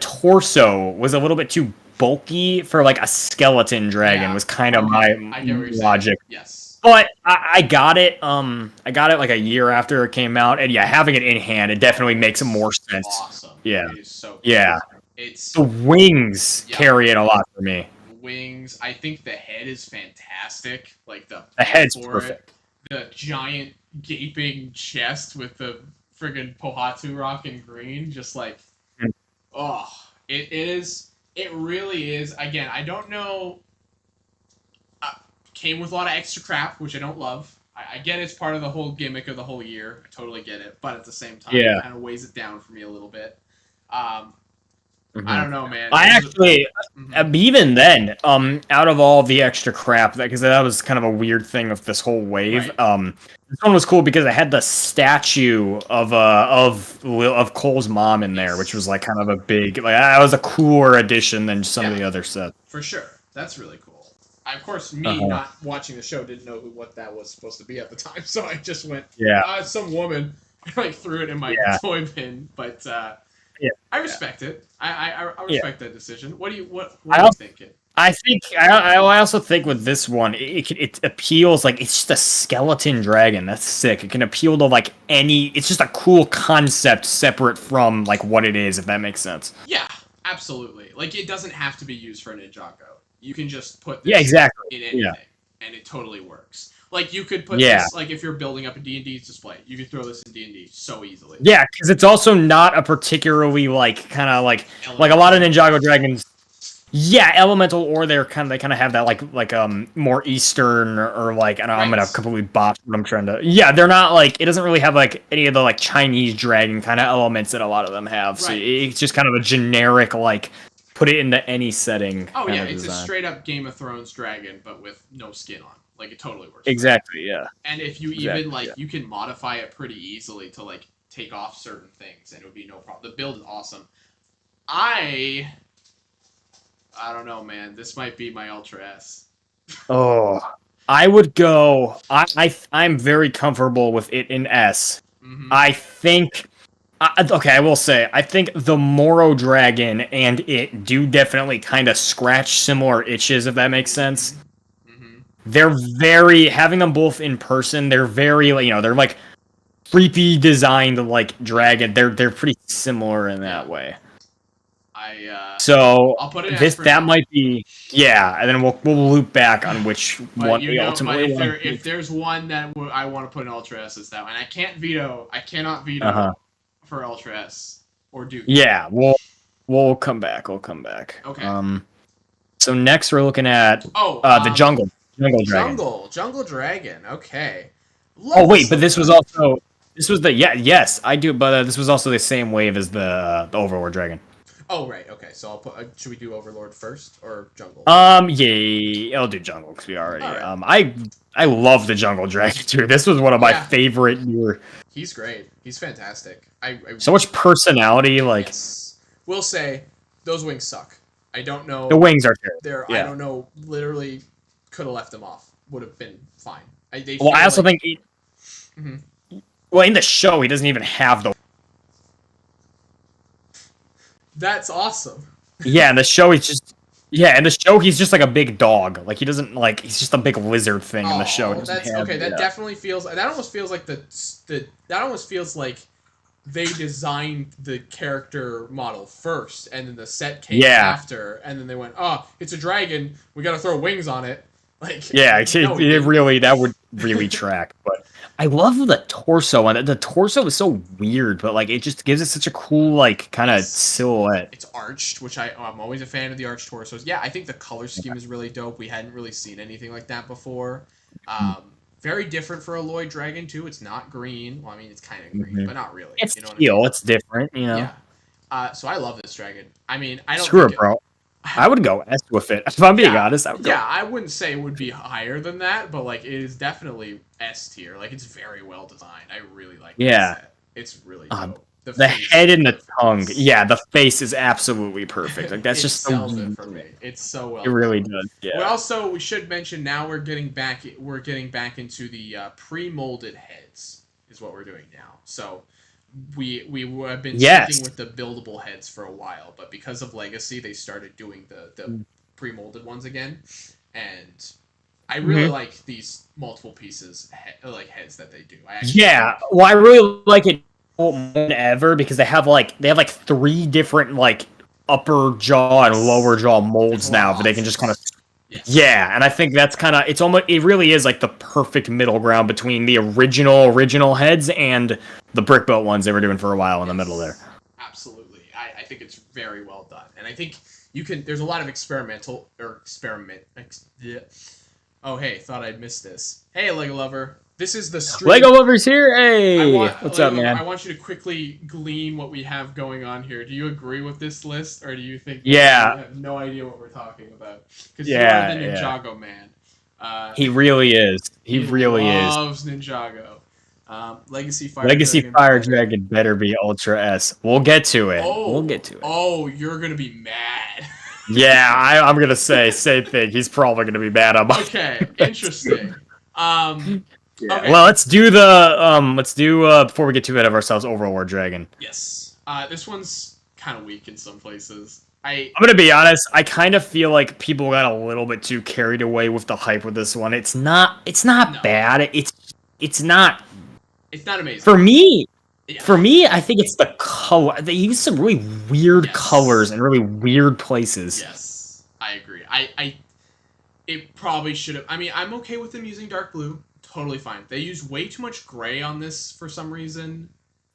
torso was a little bit too bulky for like a skeleton dragon. Yeah. Was kind of Okay. my I get what you're saying. logic. Yes. But I got it. I got it like a year after it came out, and yeah, having it in hand, it definitely makes It's more sense. awesome. Yeah, It is so cool. yeah. It's The wings yeah. carry it a lot for me. Wings. I think the head is fantastic. Like the The feel head's for it. perfect. The giant gaping chest with the friggin' Pohatu rock in green. Just like Mm. oh, it is. It really is. Again, I don't know. Came with a lot of extra crap, which I don't love. I get it's part of the whole gimmick of the whole year. I totally get it, but at the same time, Yeah. it kind of weighs it down for me a little bit. I Mhm. don't know, man. I actually, Mhm. even then, out of all the extra crap, because that was kind of a weird thing of this whole wave. Right. This one was cool because it had the statue of Cole's mom in there, which was like kind of a big, like that was a cooler addition than some of Yeah. the other sets. For sure. That's really cool. Of course, me Uh-huh. not watching the show didn't know what that was supposed to be at the time, so I just went, Yeah, it's some woman, like threw it in my yeah, toy bin. But yeah, I respect it. I yeah. respect that decision. What I are you also, thinking? I think I also think with this one, it appeals like it's just a skeleton dragon. That's sick. It can appeal to like any. It's just a cool concept separate from like what it is, if that makes sense. Yeah, absolutely. Like it doesn't have to be used for Ninjago. You can just put Yeah, this exactly. in Yeah. anything, and it totally works. Like you could put Yeah. this, like if you're building up a D&D display, you could throw this in D&D so easily. Yeah, because it's also not a particularly like kind of like a lot of Ninjago dragons. Yeah, elemental, or they kind of have that like more Eastern or like I don't know, I'm gonna Right. completely botch what I'm trying to. Yeah, they're not like it doesn't really have like any of the like Chinese dragon kind of elements that a lot of them have. So Right. it's just kind of a generic like put it into any setting Oh kind yeah, of it's a design. straight up Game of Thrones dragon, but with no skin on. Like it totally works. Exactly. Yeah. And if you even Exactly. like, you can modify it pretty easily to like take off certain things, and it would be no problem. The build is awesome. I don't know, man. This might be my Ultra S. Oh, I would go. I'm very comfortable with it in S. Mm-hmm. I think. Okay, I will say, I think the Moro Dragon and it do definitely kind of scratch similar itches, if that makes sense. Mm-hmm. They're very, having them both in person, they're very, like, they're like creepy designed like dragon. They're pretty similar in that way. So I'll put it that might be, yeah, and then we'll loop back on which one we ultimately want. If there's one that I want to put in Ultra S, is that one. I cannot veto for Ultra S or Duke. Yeah, we'll come back. Okay. So next we're looking at the jungle dragon. Jungle dragon. Okay. Oh wait, but this was the yes I do, but this was also the same wave as the Overlord dragon. Oh right, okay. So I'll put. Should we do Overlord first or Jungle? Yeah, I'll do Jungle because we already. Right. I love the Jungle Dragon too. This was one of my favorite. He's great. He's fantastic. So much personality. Like, yes. We'll say those wings suck. I don't know. The wings are terrible. I don't know. Literally, could have left them off. Would have been fine. I also think. Well, in the show, he doesn't even have the. That's awesome. Yeah, in the show he's just like a big dog. Like he doesn't like he's just a big lizard thing in the show. That's okay. That definitely feels. That almost feels like that almost feels like they designed the character model first, and then the set came after, and then they went, "Oh, it's a dragon. We got to throw wings on it." Like it really that would really track, but. I love the torso on it. The torso is so weird, but like it just gives it such a cool like kind of silhouette. It's arched, which I'm always a fan of the arched torsos. Yeah, I think the color scheme is really dope. We hadn't really seen anything like that before. Very different for a Lloyd Dragon too. It's not green. Well, I mean it's kind of green, but not really. It's teal. It's different, Yeah. So I love this dragon. I mean, I don't. Screw it, bro. I would go S with it. If I'm being honest, I would go. Yeah, I wouldn't say it would be higher than that, but like it is definitely S tier. Like it's very well designed. I really like this set. It's really dope. The head and the tongue. Yeah, the face is absolutely perfect. Like that's just so it for me. It's so well. It really does. Yeah. We should mention now we're getting back into the pre-molded heads is what we're doing now. So we have been sticking with the buildable heads for a while, but because of Legacy, they started doing the pre-molded ones again, and I really like these multiple pieces heads that they do. Well, I really like it more than ever because they have like 3 different like upper jaw and lower jaw molds now that they can just kind of. Yes. Yeah, and I think that's kind of it really is like the perfect middle ground between the original heads and the brick built ones they were doing for a while in the middle there. Absolutely. I think it's very well done. And I think there's a lot of experiment. Oh, hey, thought I'd missed this. Hey, Lego Lover. This is the stream. Lego Lover's here. Hey, what's up, man? I want you to quickly glean what we have going on here. Do you agree with this list, or do you think you have no idea what we're talking about? Because you are the Ninjago man. He really is. He really loves Ninjago. Legacy Fire Dragon better be Ultra S. We'll get to it. Oh, you're gonna be mad. Yeah, I'm gonna say same thing. He's probably gonna be mad about. Okay, interesting. Okay. Well, let's do before we get too ahead of ourselves, Overlord Dragon. Yes. This one's kind of weak in some places. I'm gonna be honest. I kind of feel like people got a little bit too carried away with the hype with this one. It's not bad. It's not amazing. For me, I think it's the color. They use some really weird colors in really weird places. Yes, I agree. It probably should have. I mean, I'm okay with them using dark blue. Totally fine. They use way too much gray on this for some reason.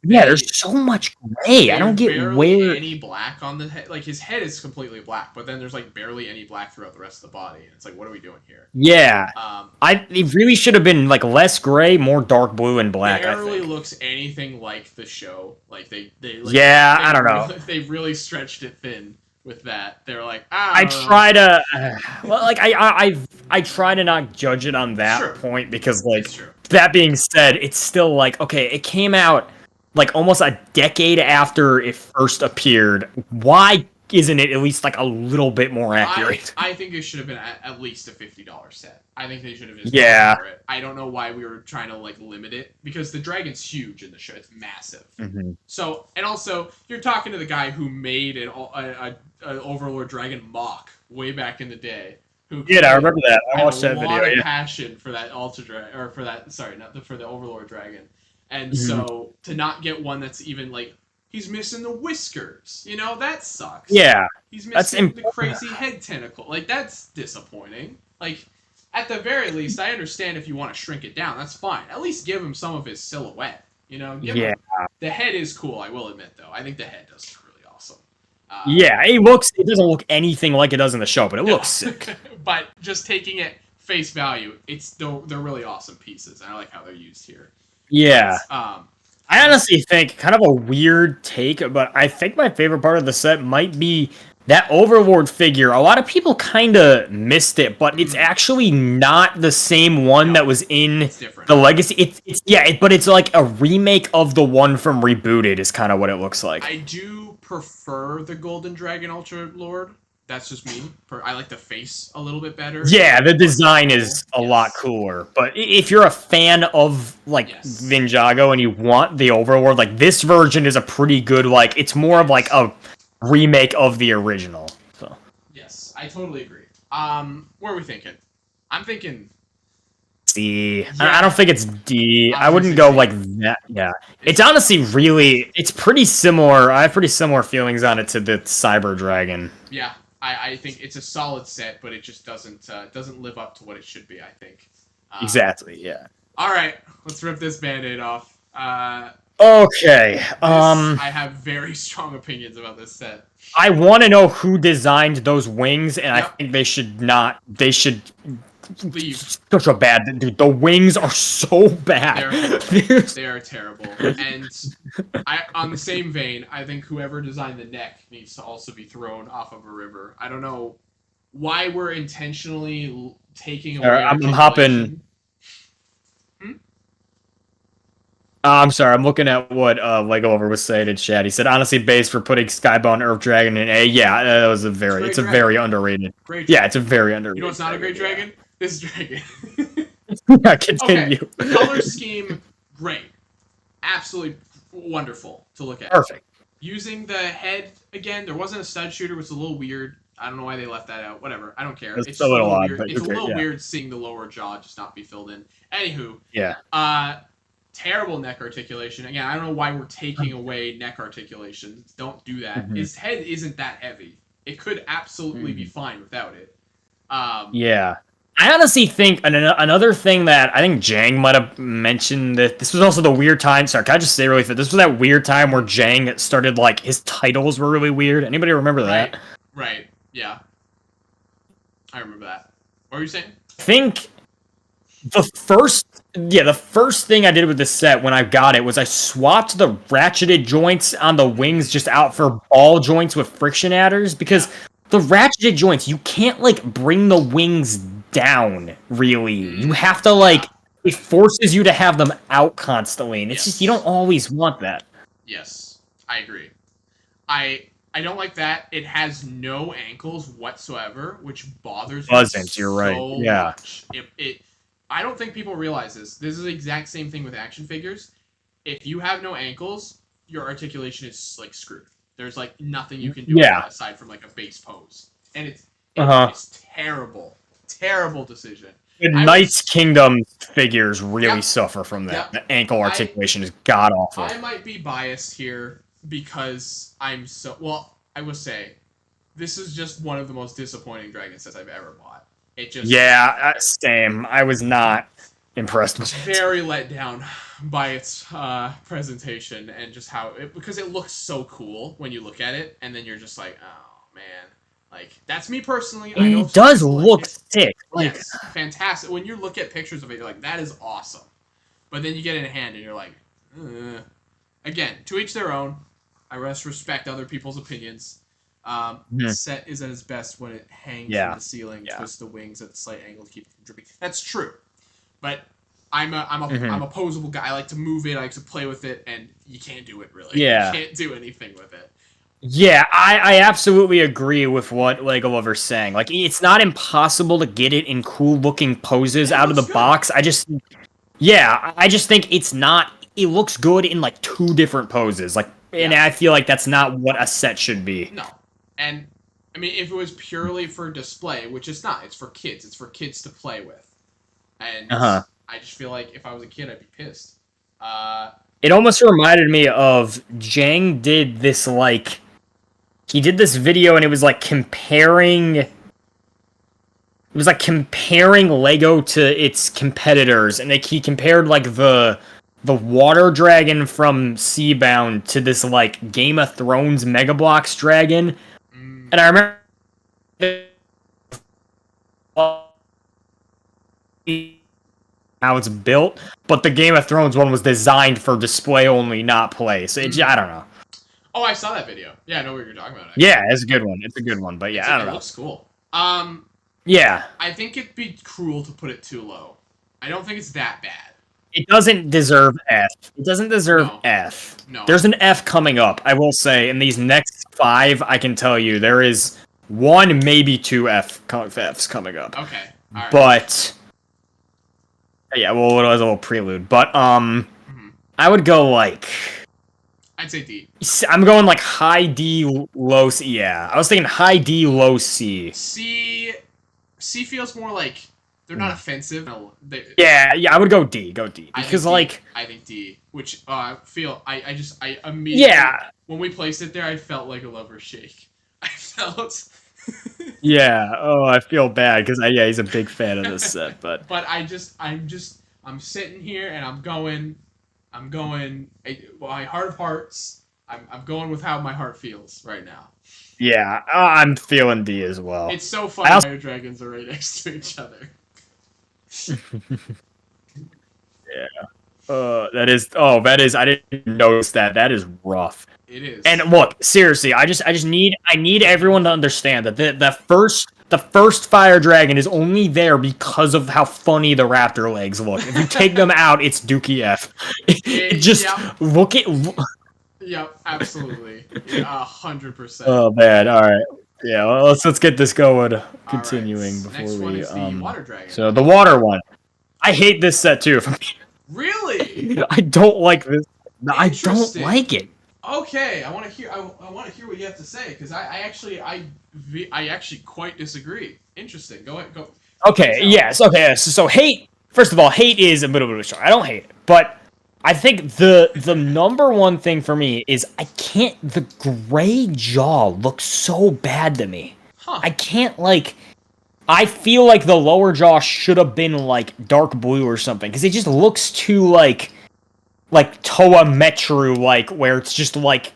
Yeah, They there's so much gray. I there's don't get barely where. any black on the head. Like his head is completely black, but then there's like barely any black throughout the rest of the body. And it's like, what are we doing here? Yeah, Um, it really should have been like less gray, more dark blue and black. I barely think. looks anything like the show. Like Yeah, I don't know. they really stretched it thin with that. They're like, I I don't know. try to, well, like I try to not judge it on that Sure, point because, it's like, true. that being said, it's still like, okay, it came out like almost a decade after it first appeared. Why isn't it at least like a little bit more accurate? I think it should have been at least a $50 set. I think they should have just gone Yeah. for it. I don't know why we were trying to like limit it because the dragon's huge in the show. It's massive. Mm-hmm. So and also you're talking to the guy who made an Overlord Dragon mock way back in the day. Who Yeah, I remember that. I had watched a that lot video. of Yeah. passion for that Ultra Dragon, or for that. Sorry, not the, for the Overlord Dragon. And Mhm. so to not get one that's even like he's missing the whiskers, that sucks. Yeah, He's that's missing the important. crazy head tentacle. Like that's disappointing. Like at the very least, I understand if you want to shrink it down. That's fine. At least give him some of his silhouette. Give Yeah. him the head is cool. I will admit though. I think the head does look really awesome. Yeah, it doesn't look anything like it does in the show, but it No. looks sick. But just taking it face value, they're really awesome pieces. And I like how they're used here. Yeah. But, I honestly think kind of a weird take, but I think my favorite part of the set might be that Overlord figure. A lot of people kind of missed it, but it's actually not the same one No, that was in it's different. the Legacy. But it's like a remake of the one from Rebooted is kind of what it looks like. I do prefer the Golden Dragon Ultra Lord. That's just me. I like the face a little bit better. Yeah, the design is a Yes. lot cooler. But if you're a fan of like Yes. Ninjago and you want the Overlord, like this version is a pretty good it's more of like a remake of the original. So Yes, I totally agree. What are we thinking? I'm thinking. C. Yeah. I don't think it's D. I I was wouldn't gonna go say C. like that. Yeah. It's honestly it's pretty similar. I have pretty similar feelings on it to the Cyber Dragon. Yeah, I think it's a solid set, but it just doesn't live up to what it should be. I think. Exactly, yeah. All right, let's rip this Band-Aid off. Okay. I have very strong opinions about this set. I want to know who designed those wings, and I Yep. think they should Leave. such a bad dude. The wings are so bad. They are terrible. And on the same vein, I think whoever designed the neck needs to also be thrown off of a river. I don't know why we're intentionally taking away. I'm hopping. I'm sorry, I'm looking at what Lego Over was saying in chat. He said, honestly, base for putting Skybound Earth Dragon in A. Yeah, that was it's a very underrated. Great. Yeah, it's a very underrated. You know what's not a great dragon? This dragon. Yeah, continue. Okay. The color scheme, great. Absolutely wonderful to look at. Perfect. Using the head, again, there wasn't a stud shooter, which was a little weird. I don't know why they left that out. Whatever. I don't care. It's just a little odd, weird. but It's okay, a little yeah. weird seeing the lower jaw just not be filled in. Anywho, Yeah. terrible neck articulation. Again, I don't know why we're taking away neck articulation. Don't do that. Mhm. His head isn't that heavy. It could absolutely be fine without it. Yeah. I honestly think another thing that I think Jang might have mentioned that this was also the weird time. Sorry, can I just say really fast? This was that weird time where Jang started his titles were really weird. Anybody remember that? Right. Yeah. I remember that. What were you saying? I think the first thing I did with this set when I got it was I swapped the ratcheted joints on the wings just out for ball joints with friction adders because the ratcheted joints, you can't bring the wings down really. You have to it forces you to have them out constantly, and it's just you don't always want that. Yes, I agree. I don't like that. It has no ankles whatsoever, which bothers me You're right. so Yeah. much. I don't think people realize this. This is the exact same thing with action figures. If you have no ankles, your articulation is screwed. There's nothing you can do aside from a base pose, and it's terrible, terrible decision. The Knights Kingdom figures really suffer from that. Yep. The ankle articulation is god awful. I might be biased here because I'm so well. I will say, this is just one of the most disappointing dragon sets I've ever bought. It just Yeah, same. I was not impressed with it. very let down by its presentation and just how it, because it looks so cool when you look at it, and then you're just like, oh man, like that's me personally. I know It some does people like look it. sick. Like, Yes, fantastic. When you look at pictures of it, you're like, that is awesome. But then you get it in hand, and you're like, Ugh. Again, to each their own. I must respect other people's opinions. hmm, Set is at its best when it hangs from yeah, the ceiling, yeah. twists the wings at a slight angle to keep it from dripping. That's true, but I'm Hmm. a posable guy. I like to move it. I like to play with it, and you can't do it really. You Yeah. can't do anything with it. Yeah, I absolutely agree with what Lego Lover's saying. Like, it's not impossible to get it in cool looking poses Yeah, it out of the looks good. box. Yeah, I just think it's not. It looks good in like two different poses. Like, and Yeah, I feel like that's not what a set should be. no, and I mean, if it was purely for display, which it's not, it's for kids. It's for kids to play with, Uh and huh. I just feel like if I was a kid, I'd be pissed. Uh, It almost reminded me of Jang did this like he did this video and it was like comparing Lego to its competitors, and like he compared like the water dragon from Seabound to this like Game of Thrones Mega Bloks dragon, mm, and I remember how it's built, but the Game of Thrones one was designed for display only, not play. So mm. I don't know. Oh, I saw that video. Yeah, I know what you're talking about. Actually, Yeah, it's a good one. It's a good one, but yeah, I don't it know. looks cool. Yeah, I think it'd be cruel to put it too low. I don't think it's that bad. it doesn't deserve F. It doesn't deserve No, F. no. There's an F coming up. I will say in these next 5, I can tell you there is one, maybe two Fs coming up. Okay, all right. But yeah, well, it was a little prelude. But Mhm. I would go like I'd say D. I'm going like high D, low C. Yeah, I was thinking high D, low C. C. C feels more like they're not offensive. No, Yeah, I would go D. Go D I think because D. like I think D. Which I immediately yeah, when we placed it there, I felt like a lover shake. I felt. yeah. Oh, I feel bad because yeah, he's a big fan of this set, but But I'm sitting here and I'm going my heart of hearts. I'm going with how my heart feels right now. yeah, I'm feeling D as well. It's so funny I also, how dragons are right next to each other. yeah. That is. I didn't notice that. That is rough. It And is. look, seriously, I need everyone to understand that the first fire dragon is only there because of how funny the raptor legs look. If you take them out, it's Dookie F. It just Yep. look at. Yep. Absolutely. Yeah, 100%. Oh man, all right. Yeah, well, let's get this going. All right. Continuing before Next one we is the water dragon. So the water one. I hate this set too. Really I don't like this. I don't interesting. like it. Okay, I want to hear. I want to hear what you have to say because I actually quite disagree. Interesting. Go ahead. Go. Okay, yes, okay. So hate. First of all, hate is a little bit of a strong. I don't hate it, but I think the number one thing for me is I can't. The gray jaw looks so bad to me. Huh. I can't like. I feel like the lower jaw should have been like dark blue or something because it just looks too like Toa Metru, like where it's just like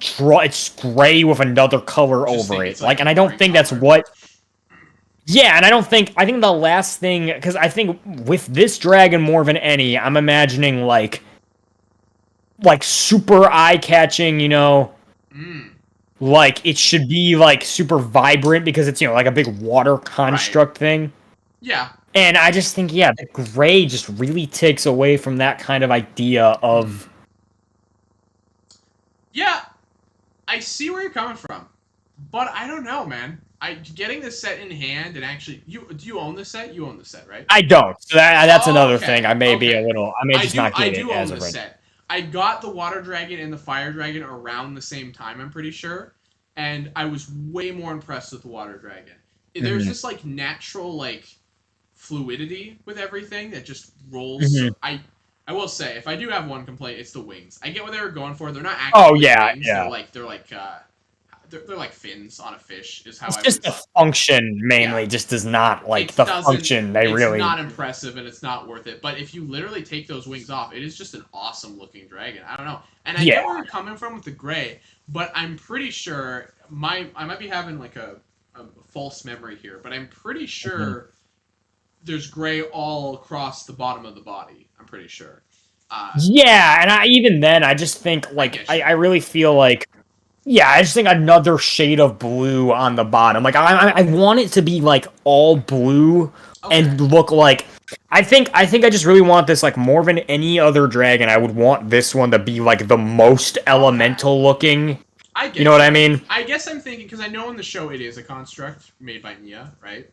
it's gray with another color over it. It's Like, a and I don't boring think that's color. what. Yeah, and I think the last thing, because I think with this dragon more than any, I'm imagining like super eye catching, you know, Mm, like it should be like super vibrant because it's, you know, like a big water construct thing. yeah. And I just think, yeah, the gray just really takes away from that kind of idea of. Yeah. I see where you're coming from, but I don't know, man. I getting this set in hand and actually, do you own this set? You own the set, right? I don't. So that's Oh, another okay. thing. I may be a Okay. little. I may just not I get do it own as of this right. set. I got the water dragon and the fire dragon around the same time. I'm pretty sure, and I was way more impressed with the water dragon. There's Mhm. this like natural like fluidity with everything that just rolls. Mhm. So I will say, if I do have one complaint, it's the wings. I get what they were going for. They're not Oh actually yeah, wings. yeah. They're like they're like fins on a fish. Is how It's I just would. the function Yeah, mainly just does not like it the doesn't. function they It's really. not impressive and it's not worth it. But if you literally take those wings off, it is just an awesome looking dragon. I don't know, and I Yeah. get where you're coming from with the gray, but I'm pretty sure I might be having like a false memory here, but I'm pretty Mhm. sure there's gray all across the bottom of the body. I'm pretty sure. Uh, Yeah, and even then, I just think I like guess you're I right. really feel like yeah, I just think another shade of blue on the bottom. Like I want it to be like all blue Okay. and look like. I think I just really want this like more than any other dragon. I would want this one to be like the most Okay. elemental looking. I You know get what I that. mean? I guess I'm thinking because I know in the show it is a construct made by Nia, right?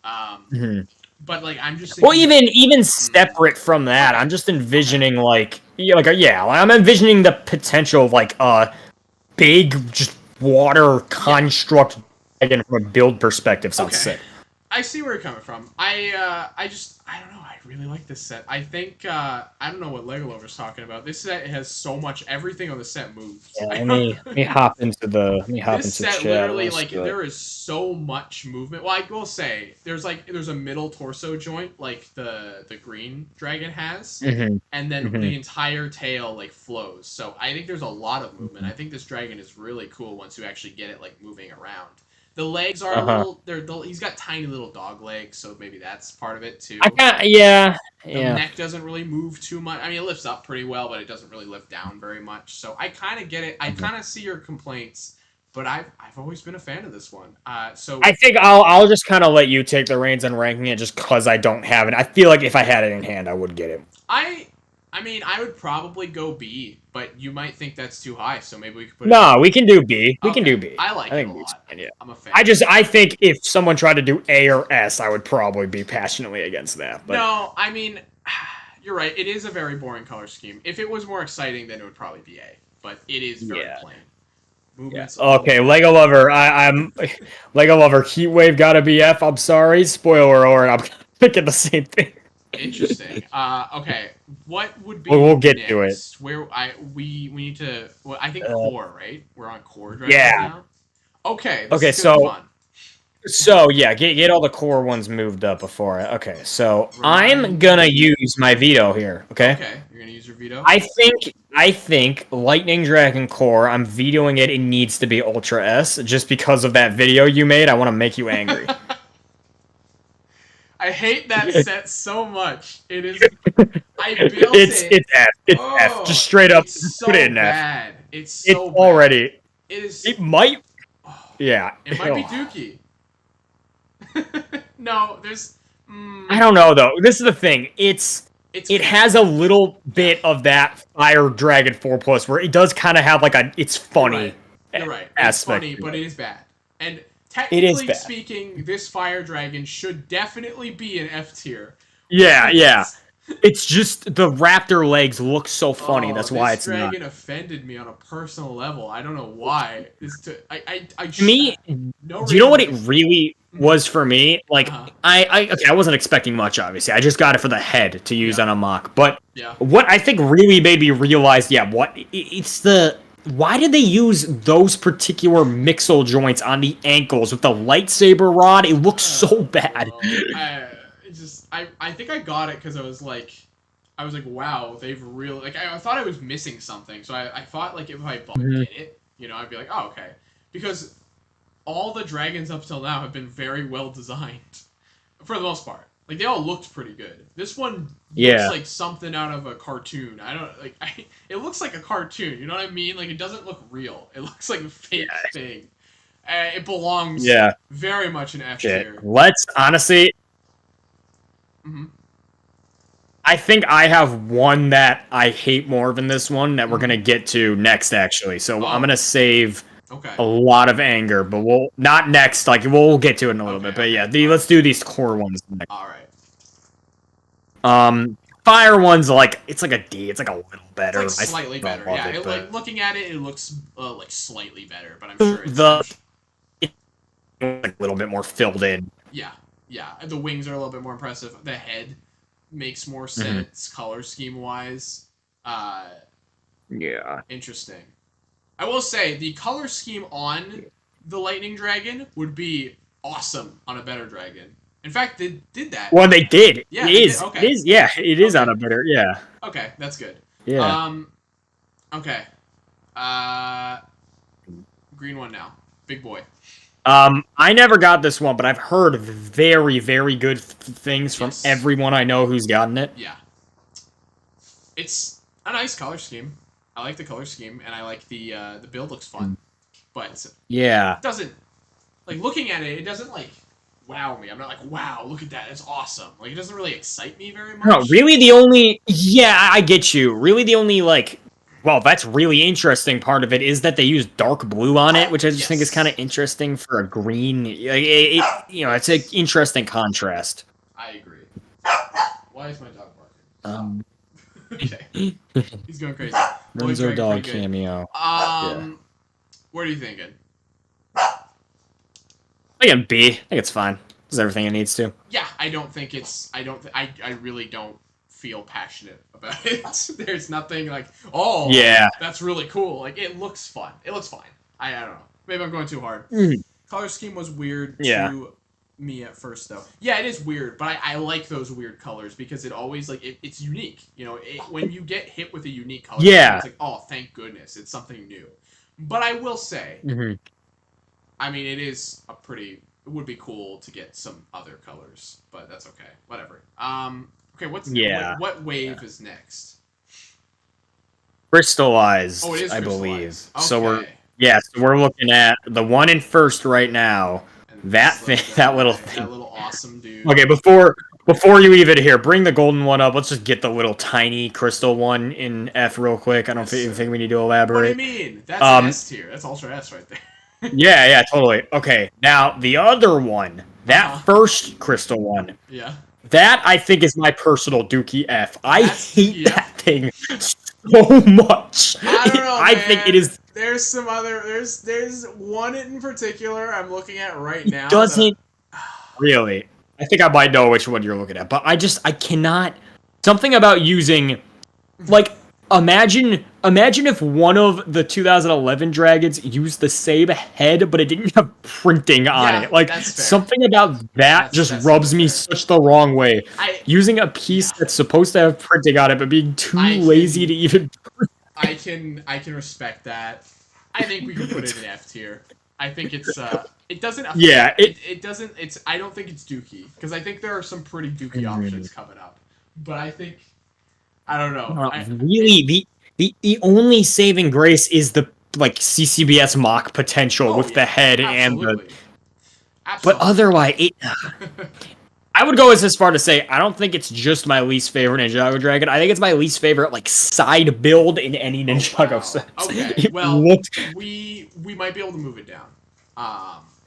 Um, Mhm. but like I'm just Well, thinking. even Mm, separate from that, okay. I'm just Okay. envisioning like yeah, like I'm envisioning the potential of like big just water Yeah. construct dragon from a build perspective. Sounds Okay. sick. I see where you're coming from. I just I don't know. I really like this set. I think I don't know what Lego Lover's talking about. This set has so much. Everything on the set moves. Yeah, I don't. let me hop into the let me hop This into set chat. literally Let's like do it. there is so much movement. Well, I will say there's a middle torso joint like the green dragon has, Mm-hmm. and then Mm-hmm. the entire tail like flows. So I think there's a lot of movement. I think this dragon is really cool once you actually get it like moving around. The legs are a Uh-huh. little he's got tiny little dog legs, so maybe that's part of it I too. got yeah, The yeah. neck doesn't really move too much. I mean, it lifts up pretty well, but it doesn't really lift down very much. So I kind of get it. I Mhm. kind of see your complaints, but I've always been a fan of this one. I think I'll just kind of let you take the reins on ranking it just cuz I don't have it. I feel like if I had it in hand, I would get it. I I mean, I would probably go B, but you might think that's too high, so maybe we could put it. No, we can do B. We can Okay, do B. I I like it a think B's lot. fine, yeah. I'm a fan. I think if someone tried to do A or S, I would probably be passionately against that. But No, I mean, you're right. It is a very boring color scheme. If it was more exciting, then it would probably be A. But it is very yeah. plain. Yeah. Movement's a little Okay, bit. Lego Lover. I'm Lego Lover. Heat Wave gotta be F. I'm sorry. Spoiler alert. I'm thinking the same thing. Interesting. Okay. What would We'll be get to it. next? Where we need to. Well, I think Uh, core, right? We're on core dragons yeah. now. Okay, this Okay. is gonna be fun. So yeah. Get all the core ones moved up before. Okay. So I'm Remind gonna me. use my veto here. Okay. Okay, you're gonna use your veto. I think Lightning Dragon Core. I'm vetoing it. It needs to be Ultra S just because of that video you made. I want to make you angry. I hate that it's set so much. It is. I built it. it's F. It's F. Just Oh, straight up it's put it so in F. bad. It's It's so bad. already. It is. It might. Oh, Yeah. it might be Dookie. No, there's. I Mm, don't know though. This is the thing. it's It cool. has a little Yeah, bit of that Fire Dragon 4 Plus where it does kind of have like a it's you're funny right. You're right. It's aspect funny, to but it. it is bad. And It is technically bad. speaking, this fire dragon should definitely be an F tier. Yeah, yeah. But It's just the raptor legs look so funny. oh, That's why this it's not. dragon offended me on a personal level. I don't know why. To me, No do you know what reason. it really Mhm. was for me? Like, Uh-huh. okay, I wasn't expecting much, obviously. I just got it for the head to use Yeah. on a mock. But Yeah. what I think really made me realize, yeah, it's the. Why did they use those particular mixel joints on the ankles with the lightsaber rod? It looks I so don't bad. know. I think I got it because I was like, wow, they've really like I thought I was missing something. So I thought like if I Mhm. get it, I'd be like, oh okay, because all the dragons up till now have been very well designed for the most part. Like they all looked pretty good. This one looks Yeah. like something out of a cartoon. I don't like. It looks like a cartoon. You know what I mean? Like it doesn't look real. It looks like a fake Yeah. thing. It belongs Yeah. very much in F Shit. tier. Let's honestly. Mm-hmm. I think I have one that I hate more than this one that we're Mm-hmm. gonna get to next, actually. So I'm Oh, gonna save okay, a lot of anger, but we'll not next. Like we'll get to it in a little okay, bit. But okay. yeah, All let's right, do these core ones next. all right. Fire one's like it's like a D. It's like a little It's better. like I still slightly don't better. love Yeah, it, but like looking at it, it looks like slightly better. But I'm sure it's. the it's like a little bit more filled in. Yeah, yeah. The wings are a little bit more impressive. The head makes more Mhm. sense color scheme wise. Uh, Yeah. Interesting. I will say the color scheme on the lightning dragon would be awesome on a better dragon. In fact, they did that. Well, they did. It Yeah, they did. is. It Okay. is. Yeah, it is on Okay. a better. Yeah. Okay, that's good. Yeah. Um. Okay. Uh. Green one now. Big boy. I never got this one, but I've heard very, very good things from Yes. everyone I know who's gotten it. Yeah. It's a nice color scheme. I like the color scheme, and I like the build looks fun, but it Yeah. doesn't like looking at it. It doesn't like wow me. I'm not like wow, look at that, it's awesome. Like it doesn't really excite me very No, much. really the only yeah, I get you. Really the only like well, that's really interesting part of it is that they use dark blue on it, which I just think is kind of Yes, interesting for a green. You know, it's an interesting contrast. I agree. Why is my dog Um, barking? Okay, he's going crazy. Boy Renzo Dragon, dog pretty good. cameo. Yeah. What are you thinking? I think B. I think it's fine. Does everything it needs to. Yeah, I don't think it's. I don't. I really don't feel passionate about it. There's nothing like, oh, Yeah. that's really cool. Like it looks fun. It looks fine. I don't know. Maybe I'm going too hard. Mm. Color scheme was weird Yeah. to me at first, though. Yeah, it is weird, but I like those weird colors because it always like it's unique. You know, when you get hit with a unique color, scheme, Yeah. it's like, oh, thank goodness, it's something new. But I will say, Mm-hmm. I mean, it is a pretty. It would be cool to get some other colors, but that's okay. Whatever. Okay, Yeah. what wave is next? Crystallized, Oh, it is I crystallized. believe. Okay. So we're looking at the one in first right now. And That this thing, little that guy, little thing. that little awesome dude. Okay, before you even here, bring the golden one up. Let's just get the little tiny crystal one in F real quick. I don't think we need to What do you elaborate. mean? That's an S tier. That's Ultra S right there. Yeah, totally. Okay, now the other one, that first crystal one, Yeah. that I think is my personal Dookie F. I That's hate Dookie F? that thing so much. I don't know, I man. think it is. There's some other. There's one in particular I'm looking at right now. Doesn't really. I think I might know which one you're looking at, but I cannot. Something about using, like, imagine if one of the 2011 dragons used the same head, but it didn't have printing on Yeah, it. Like that's fair. something about that That's rubs me fair. such the wrong way. I Using a piece that's supposed to have printing on it, but being too I can- lazy to even. I can respect that. I think we can put it in F tier. I think it's it doesn't affect, Yeah, it doesn't it's I don't think it's Dookie because I think there are some pretty Dookie options coming up. But I think I don't know. Really, the only saving grace is the like CCBS mock potential with the head and the. absolutely. But otherwise, I would go as far to say I don't think it's just my least favorite Ninjago Dragon. I think it's my least favorite like side build in any Ninjago set. Okay, well, looked... we might be able to move it down.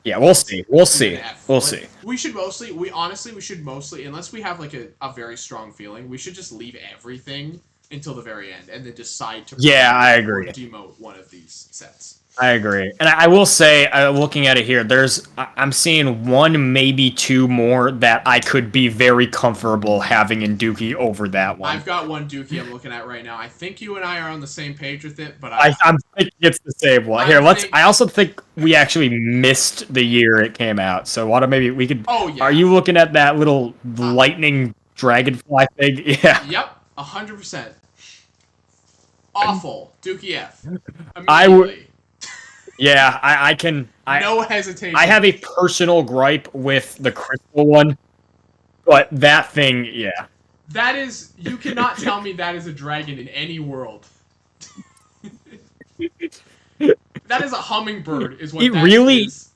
Yeah, we'll see. We'll see. We'll Like, see. We should mostly, unless we have like a very strong feeling, we should just leave everything until the very end and then decide to I agree. or demote one of these sets. I agree, and I will say, looking at it here, I'm seeing one, maybe two more that I could be very comfortable having in Dookie over that one. I've got one Dookie I'm looking at right now. I think you and I are on the same page with it, but I'm thinking it's the same one. Here, I also think we actually missed the year it came out, so maybe we could. Oh yeah. Are you looking at that little lightning dragonfly thing? Yeah. Yep, 100%. Awful Dookie F. I would. Yeah, I can. No hesitation. I have a personal gripe with the crystal one, but that thing, yeah. That is, you cannot tell me that is a dragon in any world. That is a hummingbird, is what It that really is.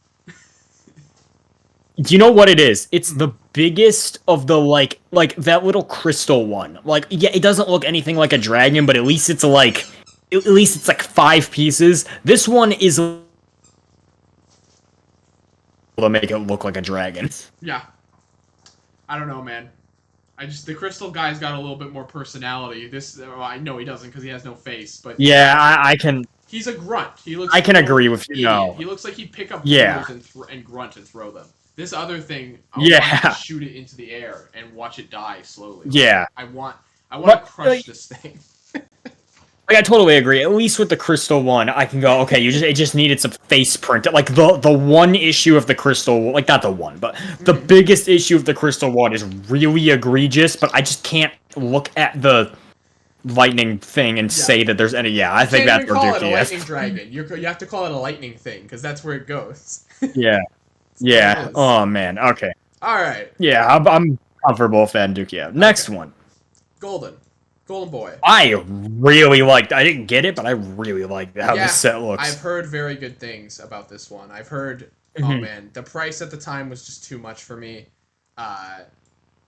Do you know what it is? It's the biggest of the like that little crystal one. Like, yeah, it doesn't look anything like a dragon, but at least it's like 5 pieces. This one is to make it look like a dragon. Yeah. I don't know, man. The crystal guy's got a little bit more personality. I know he doesn't because he has no face, but yeah, I can. He's a grunt. I can agree with you. Idiot. No, he looks like he'd pick up Yeah. boulders and grunt and throw them. This other thing, I Yeah. want to shoot it into the air and watch it die slowly. Yeah. I want to But, crush this thing. Like I totally agree. At least with the crystal one, I can go, okay, it just needed some face print. Like the one issue of the crystal, like not the one, but the Mhm. biggest issue of the crystal one is really egregious, but I just can't look at the lightning thing and Yeah. say that there's any. Yeah, I You think can't that's even where call it a Dookie lightning is. dragon. You have to call it a lightning thing because that's where it goes. Yeah, That's what it yeah. is. Oh man. Okay. All right. Yeah, I'm comfortable with that Dookie. Okay. Next one. Golden. Golden boy. I really liked. I didn't get it, but I really liked how this Yeah, set I've looks. heard very good things about this one. I've heard, oh Mhm. man, the price at the time was just too much for me. Uh,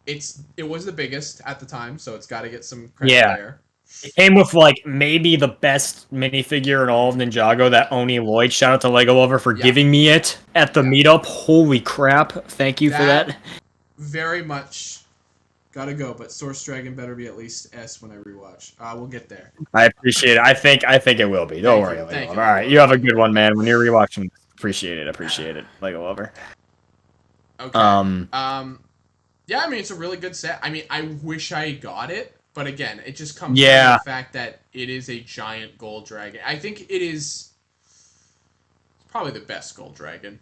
it was the biggest at the time, so it's got to get some credit Yeah. there. It came with like maybe the best minifigure in all of Ninjago, that Oni Lloyd. Shout out to Lego Lover for Yeah, giving me it at the yeah, meetup. Holy crap. Thank you for that that. very much gotta go. But Source Dragon better be at least S when I rewatch. We'll get there. I appreciate it. I think it will be. Don't worry, Lego Thank Lover. you, All Lego right, you Lover, have a thank good you. one, man. When you're rewatching, appreciate it. Appreciate it, Lego Lover. Okay. Um, Yeah, I mean it's a really good set. I mean, I wish I got it, but again, it just comes down to yeah. the fact that it is a giant gold dragon. I think it is probably the best gold dragon,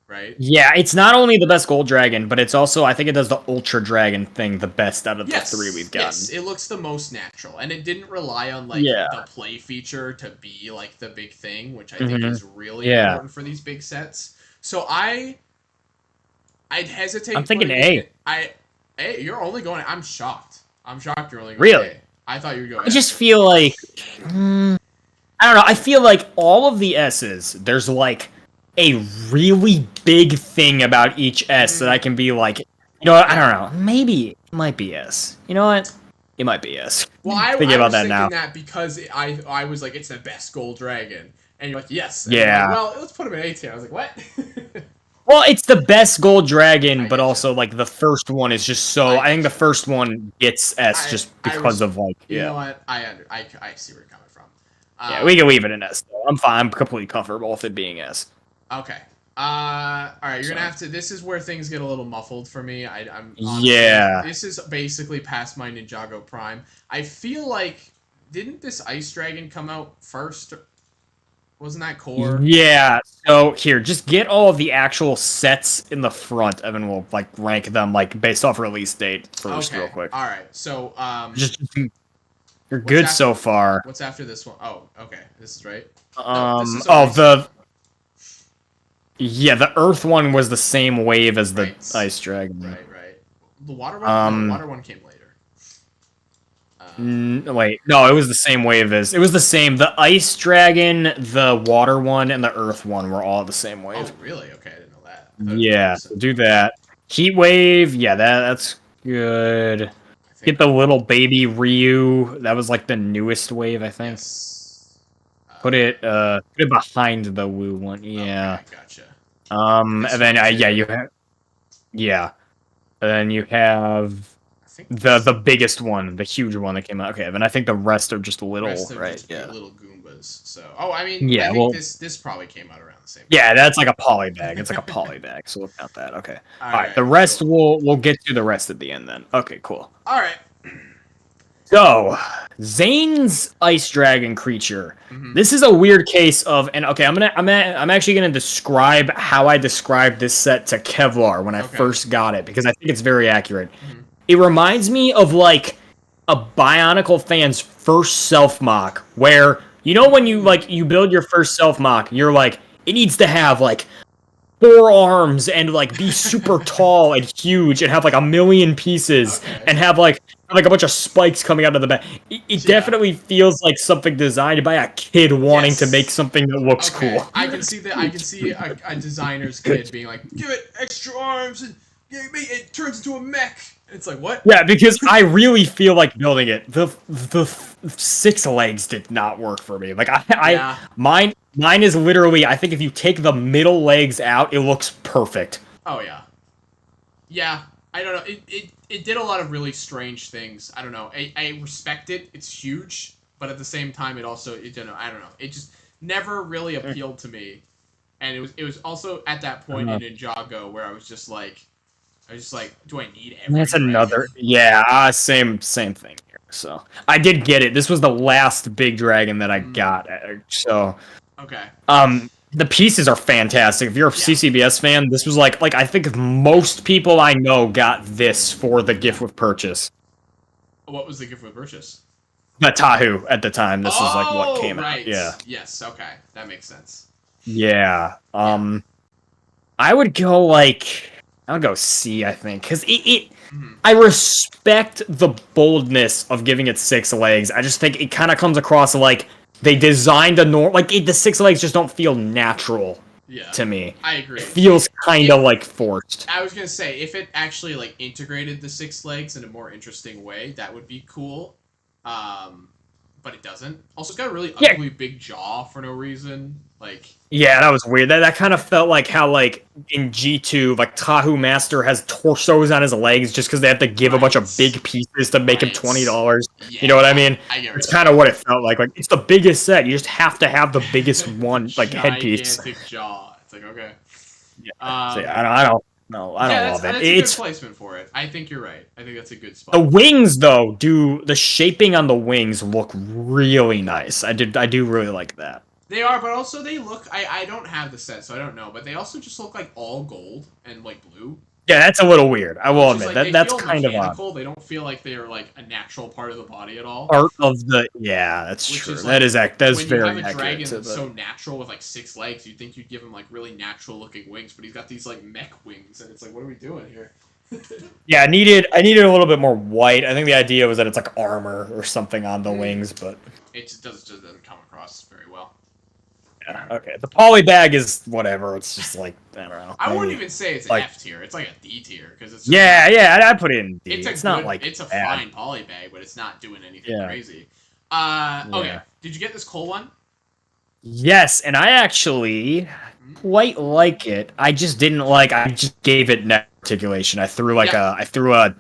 right? Yeah, it's not only the best gold dragon, but it's also I think it does the ultra dragon thing the best out of the three Yes, we've yes, gotten. it looks the most natural, and it didn't rely on like Yeah. the play feature to be like the big thing, which I think Hmm. is really Yeah. important for these big sets. So I'd I'm hesitate tdon't putting it A. in. Hey, you're only going. I'm shocked. I'm shocked you're only going Really? A. I thought you would go I just S. feel like I don't know. I feel like all of the S's, there's like a really big thing about each S that I Mm, can be like, I yeah. don't know. Maybe it might be S. You know what? It might be S. Well, Thinking I about was that thinking now. that because I was like it's the best gold dragon, and you're like yes, and you're like Yeah. well let's put him in A tier. I was like what? Well, it's the best gold dragon, I but get you. also like the first one is just so. I I think get the you. first one gets S just I because res- of like you yeah. know what I see where you're coming from. Yeah, we can Um, leave it in S. Though. I'm fine. I'm completely comfortable with it being S. okay. All right. You're gonna So have to. This is where things get a little muffled for me. I'm honestly. yeah, This is basically past my Ninjago Prime. I feel like didn't this Ice Dragon come out first? Wasn't that core? yeah. So here, just get all of the actual sets in the front, and then we'll like rank them like based off release date first, real Okay. quick. All right. So Just you're what's good after so far. what's after this one? Oh, okay. This is right. No, this is Oh, erased. the Earth one was the same wave as the Right. Ice Dragon. Right. The water one? No, the Um, water one came later. Uh, Wait, no, it was the same wave as it was the same. The Ice Dragon, the Water one, and the Earth one were all the same oh, wave. really? Okay, I didn't know that. I thought it Yeah, was. so do that. Heat Wave, yeah, that's good. I think. Get the little baby Ryu. That was like the newest wave, I think. Yes. Put it behind the Woo one. Yeah. Okay, gotcha. This And then one yeah, too. yeah. And then you have I think the biggest one, the huge one that came out. Okay, then I think the rest are just little, rest of right? just Yeah. little Goombas. So, oh, I mean, I Yeah, think well, this probably came out around the same yeah, that's like a poly bag. It's like a time. poly bag, so we'll count that. Okay. All All right, the right, rest cool. we'll get to the rest at the end then. Okay, cool. All right. So, Zane's ice dragon creature. Mm-hmm. This is a weird case of, and okay, I'm actually gonna describe how I described this set to Kevlar when I Okay. first got it because I think it's very accurate. Mm-hmm. It reminds me of like a Bionicle fan's first self mock, where when you build your first self mock, you're like it needs to have like 4 arms and like be super tall and huge and have like a million pieces Okay. and have like a bunch of spikes coming out of the back. It Yeah. definitely feels like something designed by a kid wanting to Yes. make something that looks Okay. cool. I can see that. I can see a designer's kid being like, "Give it extra arms and it turns into a mech." It's like what? Yeah, because I really feel like building it. The 6 legs did not work for me. Like Yeah. mine is literally. I think if you take the middle legs out, it looks perfect. Oh yeah. Yeah. I don't know. It did a lot of really strange things. I don't know. I respect it. It's huge, but at the same time, I don't know. I don't know. It just never really appealed to me, and it was also at that point in Ninjago where I was just like, do I need every That's dragon? another. Yeah, same thing here. So I did get it. This was the last big dragon that I Mm, got. So okay. the pieces are fantastic. If you're a Yeah. CCBS fan, this was like I think most people I know got this for the gift with purchase. What was the gift with purchase? The Tahoe at the time. This was like what Oh, came out. right. Yeah. Yes. Okay, that makes sense. Yeah. Yeah. I would go like I would go C, I think, because Hmm. I respect the boldness of giving it six legs. I just think it kind of comes across like they designed a the six legs just don't feel natural Yeah, to me. I It agree. feels kind of If like forced. I was gonna say if it actually like integrated the six legs in a more interesting way, that would be cool. Um, but it doesn't. Also, it's got a really Yeah, ugly big jaw for no reason. Like, yeah, that was weird. That kind of felt like how like in G2, like Tahu Master has torsos on his legs just because they have to give a bunch right, of big pieces to make him right. $20. You know what I Yeah, mean? I get what It's you're kind of saying. what it felt like. Like it's the biggest set. You just have to have the biggest one, like headpiece. Gigantic jaw. It's like okay. Yeah. So yeah, Um, I don't know. I yeah, don't that's love it. that's a good It's placement for it. I think you're right. I think that's a good the spot. wings though. Do the shaping on the wings look really nice? I do really like that. They are, but also they look. I don't have the set, so I don't know. But they also just look like all gold and like blue, Yeah, that's a little weird. I will which is admit like that they that's feel kind of odd. mechanical. They don't feel like they are like a natural part of the body at all. Part of the yeah, that's Which true. is like That is when you have very a accurate dragon to that's the. so natural with like six legs, you'd think you'd give him like really natural looking wings, but he's got these like mech wings, and it's like, what are we doing here? Yeah, I needed a little bit more white. I think the idea was that it's like armor or something on the wings, but It just doesn't come across very well. yeah, okay. The poly bag is whatever. It's just like I don't know, I wouldn't maybe even say it's an like F tier. It's like a D tier because it's just yeah, not. yeah. I put it in D. It's a It's not good. like It's a bad. fine poly bag, but it's not doing anything Yeah, crazy. Okay. yeah. Did you get this coal one? Yes, and I actually Hmm. quite like it. I just didn't like. I just gave it neck articulation. Yeah. I threw a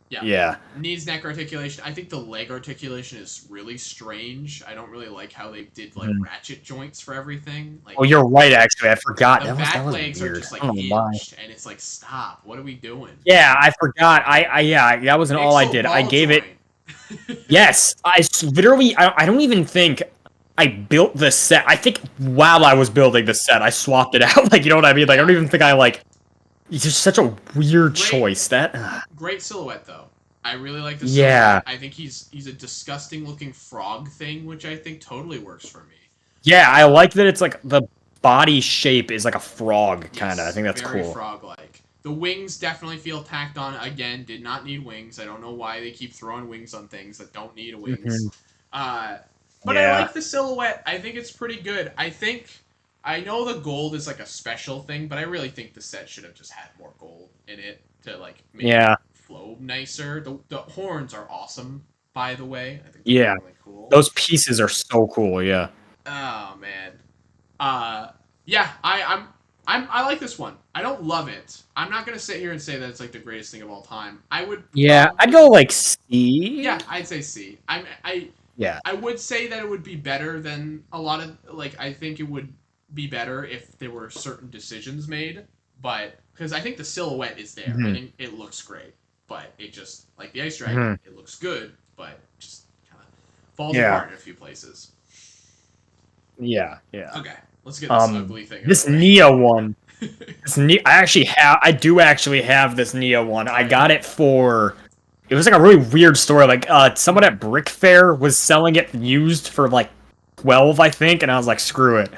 Yeah. yeah. Needs neck articulation. I think the leg articulation is really strange. I don't really like how they did like Mhm. ratchet joints for everything. Oh, Like you're right. Actually, I forgot. the That back was legs are weird. just I like don't know why. hinged, and it's like, stop. What are we doing? Yeah, I forgot. Yeah, that wasn't all Fix I the did. I ball gave it. joint. Yes, literally. I don't even think I built the set. I think while I was building the set, I swapped it out. Like, you know what I mean? Like, I don't even think I like. It's just such a weird Great, choice. That. great silhouette though. I really like the Yeah. silhouette. I think he's a disgusting looking frog thing, which I think totally works for me. Yeah, I like that it's like the body shape is like a frog, kind of. I Yes, think that's very cool. frog-like. The wings definitely feel tacked on. Again, did not need wings. I don't know why they keep throwing wings on things that don't need wings. Hmm. Uh, but I Yeah. like the silhouette. I think it's pretty good. I know the gold is like a special thing, but I really think the set should have just had more gold in it to like make it Yeah. flow nicer. The horns are awesome, by the way. I think those Yeah. are really cool. Those pieces are so cool. Yeah. Oh man. Uh, yeah, I like this one. I don't love it. I'm not gonna sit here and say that it's like the greatest thing of all time. I would Yeah. I'd probably, go like C. yeah, I'd say C. Yeah. I would say that it would be better than a lot of like I think it would be better if there were certain decisions made, but because I think the silhouette is there. I Hmm. think it looks great, but it just like the ice Hmm. dragon, it looks good, but just kind of falls Yeah. apart in a few places. Yeah. Yeah. Okay, let's get this ugly thing out of This the way. Nia one. I do actually have this Nia one. I got it for. It was like a really weird story. Like, someone at Brick Fair was selling it used for like 12, I think, and I was like, screw it.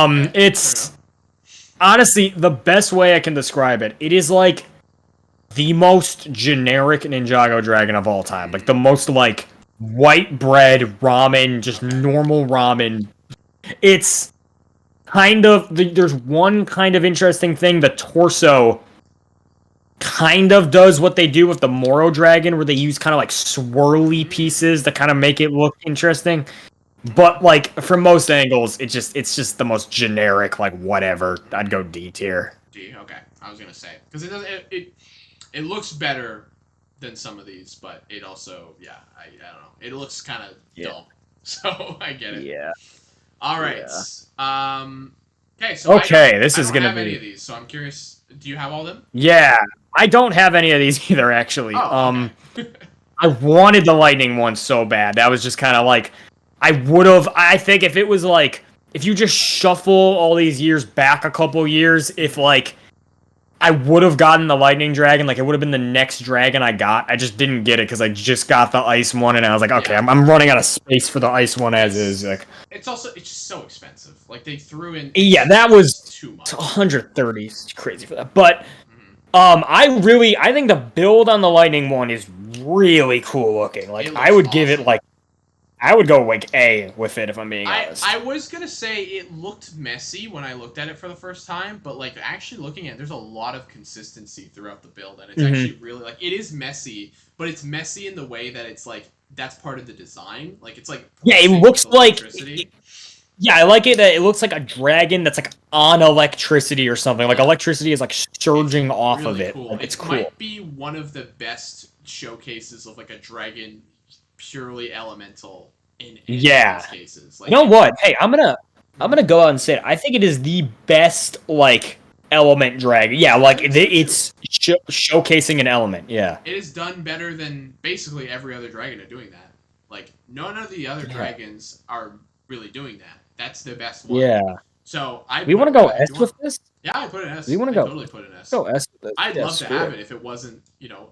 Okay, fair It's enough. honestly the best way I can describe it. It is like the most generic Ninjago dragon of all time. Like the most like white bread ramen, just Okay. normal ramen. It's kind of there's one kind of interesting thing. The torso kind of does what they do with the Moro dragon, where they use kind of like swirly pieces to kind of make it look interesting. But like from most angles, it's just the most generic, like whatever. I'd go D tier. D. Okay, I was gonna say because it looks better than some of these, but it also I don't know. It looks kind of Yeah. dull, so I get it. Yeah. All right. Yeah. Okay, so Okay, this I is don't gonna have any be. of these, so I'm curious. Do you have all of them? Yeah. I don't have any of these either, actually. Oh, okay. I wanted the lightning one so bad. That was just kind of like I would have. I think if it was like if you just shuffle all these years back a couple years, if like I would have gotten the lightning dragon, like it would have been the next dragon I got. I just didn't get it because I just got the ice one, and I was like, okay, Yeah, I'm running out of space for the ice one as is. it's Like, it's just so expensive. Like they threw in yeah, that was too much. 130. It's crazy for that, but. Mhm. I think the build on the Lightning one is really cool looking. Like, It I looks would give it awesome. like, I would go like A with it if I'm being I honest. was gonna say it looked messy when I looked at it for the first time, but like actually looking at it, there's a lot of consistency throughout the build, and it's Hmm. actually really like it is messy, but it's messy in the way that it's like that's part of the design. Like it's like Yeah, it pulsing with looks like, electricity. yeah, I like it that it looks like a dragon that's like on electricity or something. Like Yeah, electricity is like it's surging off of really it. cool. Like, it's It cool. might be one of the best showcases of like a dragon purely elemental in any of Yeah. these cases. You Like know it. what? Hey, I'm gonna go out and say it. I think it is the best like element dragon. Yeah, I like think so too. it's showcasing an element. Yeah. It is done better than basically every other dragon at doing that. Like none of the other Yeah. dragons are really doing that. That's the best one. Yeah. So I We want put to go if you S want. with this? Yeah, I put an We S. want to I go totally put an S. go S with this. I'd Yeah, love to screw have it. it if it wasn't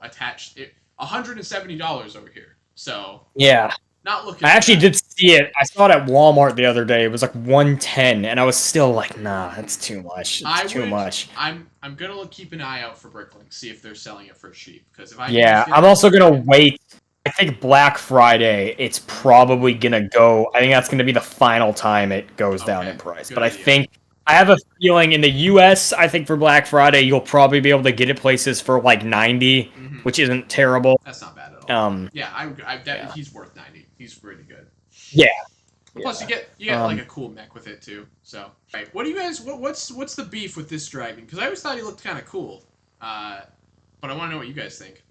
attached. $170 over here. So Yeah. not looking I too actually bad. did see it. I saw it at Walmart the other day. It was like 110 and I was still like, nah, that's too much. It's I too would. much. I'm gonna keep an eye out for Bricklink, see if they're selling it for cheap. Because if I can Yeah, just get I'm that also one gonna dragon, wait. I think Black Friday, it's probably gonna go. I think that's gonna be the final time it goes down in okay, price. good But I idea. think I have a feeling in the US, I think for Black Friday, you'll probably be able to get it places for like 90, Hmm. which isn't terrible. That's not bad at all. Um, Yeah, yeah. he's worth 90. He's really good. Yeah, Plus, yeah. you get like Um, a cool mech with it too. So, right, what do you guys? What's the beef with this dragon? Because I always thought he looked kind of cool. Uh, but I want to know what you guys think.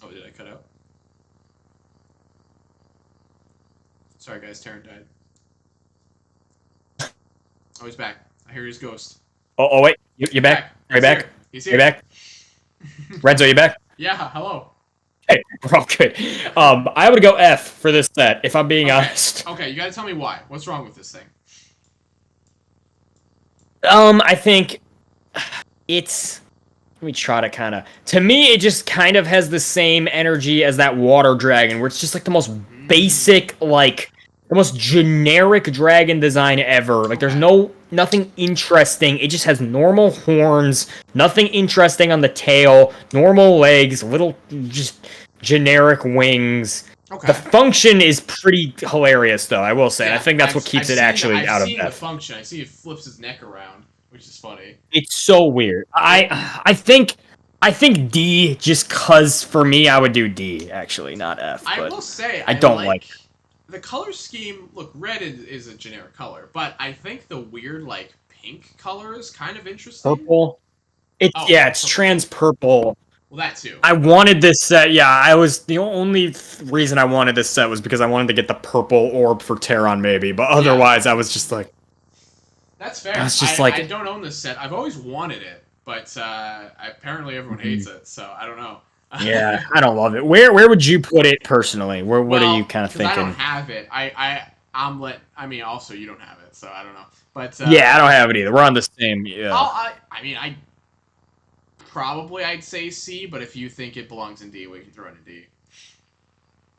Oh, did I cut out? Sorry, guys. Terran died. Oh, he's back. I hear his ghost. oh wait, you He's back? back. Are you He's back? here. He's Are you here. back? Renzo, you back? Yeah. Hello. Hey, we're all good. I would go F for this set, if I'm being Okay. honest. Okay. You gotta tell me why. What's wrong with this thing? I think it's. Let me try to kind of. To me, it just kind of has the same energy as that water dragon, where it's just like the most Mm, basic, like the most generic dragon design ever. Like, there's okay. nothing interesting. It just has normal horns, nothing interesting on the tail, normal legs, little just generic wings. The Okay. function is pretty hilarious, though. I will say. And I Yeah. think that's what keeps it actually I've out of seen the depth. function. I see it flips his neck around, which is funny. It's so weird. It I think D just cuz for me I would do D actually, not F, I but will say I I don't like like the color scheme. Look, red is a generic color, but I think the weird like pink color is kind of interesting. purple. It's Oh, yeah, it's purple too. trans purple. Well, that too. I wanted this set. Yeah, I was the only reason I wanted this set was because I wanted to get the purple orb for Terron maybe, but Yeah, otherwise that's I fair. was just I like don't own this set. I've always wanted it, but apparently everyone hates mhm. it, so I don't know. Yeah, I don't love it. Where would you put it personally? Where what are you Well, kind of because I don't thinking? have it, omelet. I mean, also you don't have it, so I don't know. But Yeah, I don't have it either. We're on the same. Yeah. I mean, I'd say C, but if you think it belongs in D, we can throw it in D.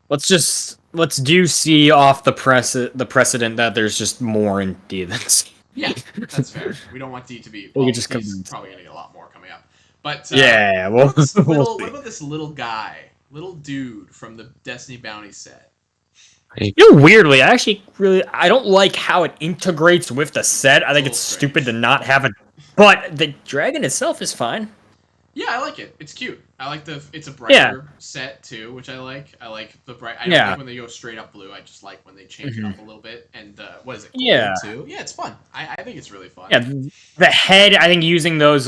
Let's do C off the precedent that there's just more in D than C. Yeah, that's fair. We don't want D to be. We could Well, just D's combine. probably gonna get a lot more coming up. But Yeah, what well, about this we'll little? What see. about this little guy, little dude from the Destiny Bounty set? You know, weirdly, I don't like how it integrates with the set. I It's a think little it's stupid to strange. not have it, but the dragon itself is fine. Yeah, I like it. It's cute. I like the. It's a Yeah, brighter set too, which I like. I like the bright. I don't yeah, like when they go straight up blue. I just like when they change it hmm up a little bit. And what is it? yeah, Gold too. Yeah, it's fun. I think it's really fun. yeah. The head, I think using those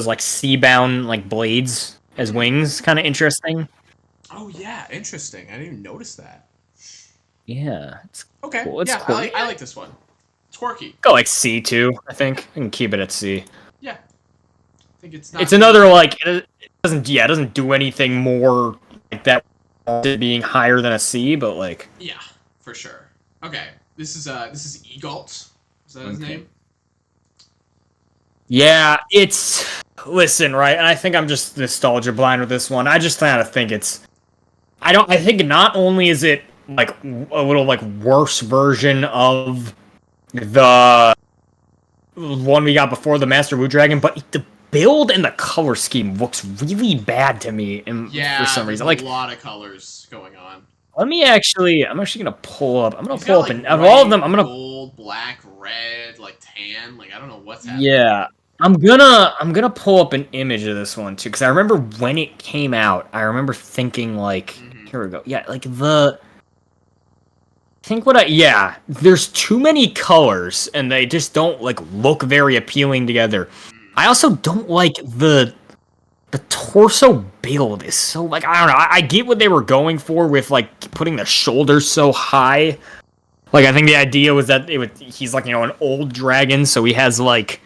like sea-bound like blades as Hmm. wings, kind of interesting. Oh yeah, interesting. I didn't even notice that. Yeah, it's Okay, cool. It's yeah, cool. I Yeah, like this one. It's quirky. go like C too. I think I can keep it at C. Yeah. think it's It's not good. another like it doesn't do anything more like that being higher than a C, but like Yeah, for sure. Okay, this is Egalt. Is that his okay. name? Yeah, it's listen, right, and I think I'm just nostalgia blind with this one. I just kind of think it's I think not only is it like a little like worse version of the one we got before the Master Wu Dragon, but the build and the color scheme looks really bad to me, and for Yeah, some there's reason, a like lot of colors going on. I'm actually gonna pull up. I'm gonna He's got pull up, like and of all of them, white, I'm gonna gold, black, red, like tan. Like I don't know what's happening. yeah, I'm gonna pull up an image of this one too, because I remember when it came out, I remember thinking like, Hmm. here we go, yeah, like the I think what I yeah, there's too many colors and they just don't like look very appealing together. Hmm. I also don't like the torso build is so like I don't know. I get what they were going for with like putting the shoulders so high. Like I think the idea was that he's like an old dragon, so he has like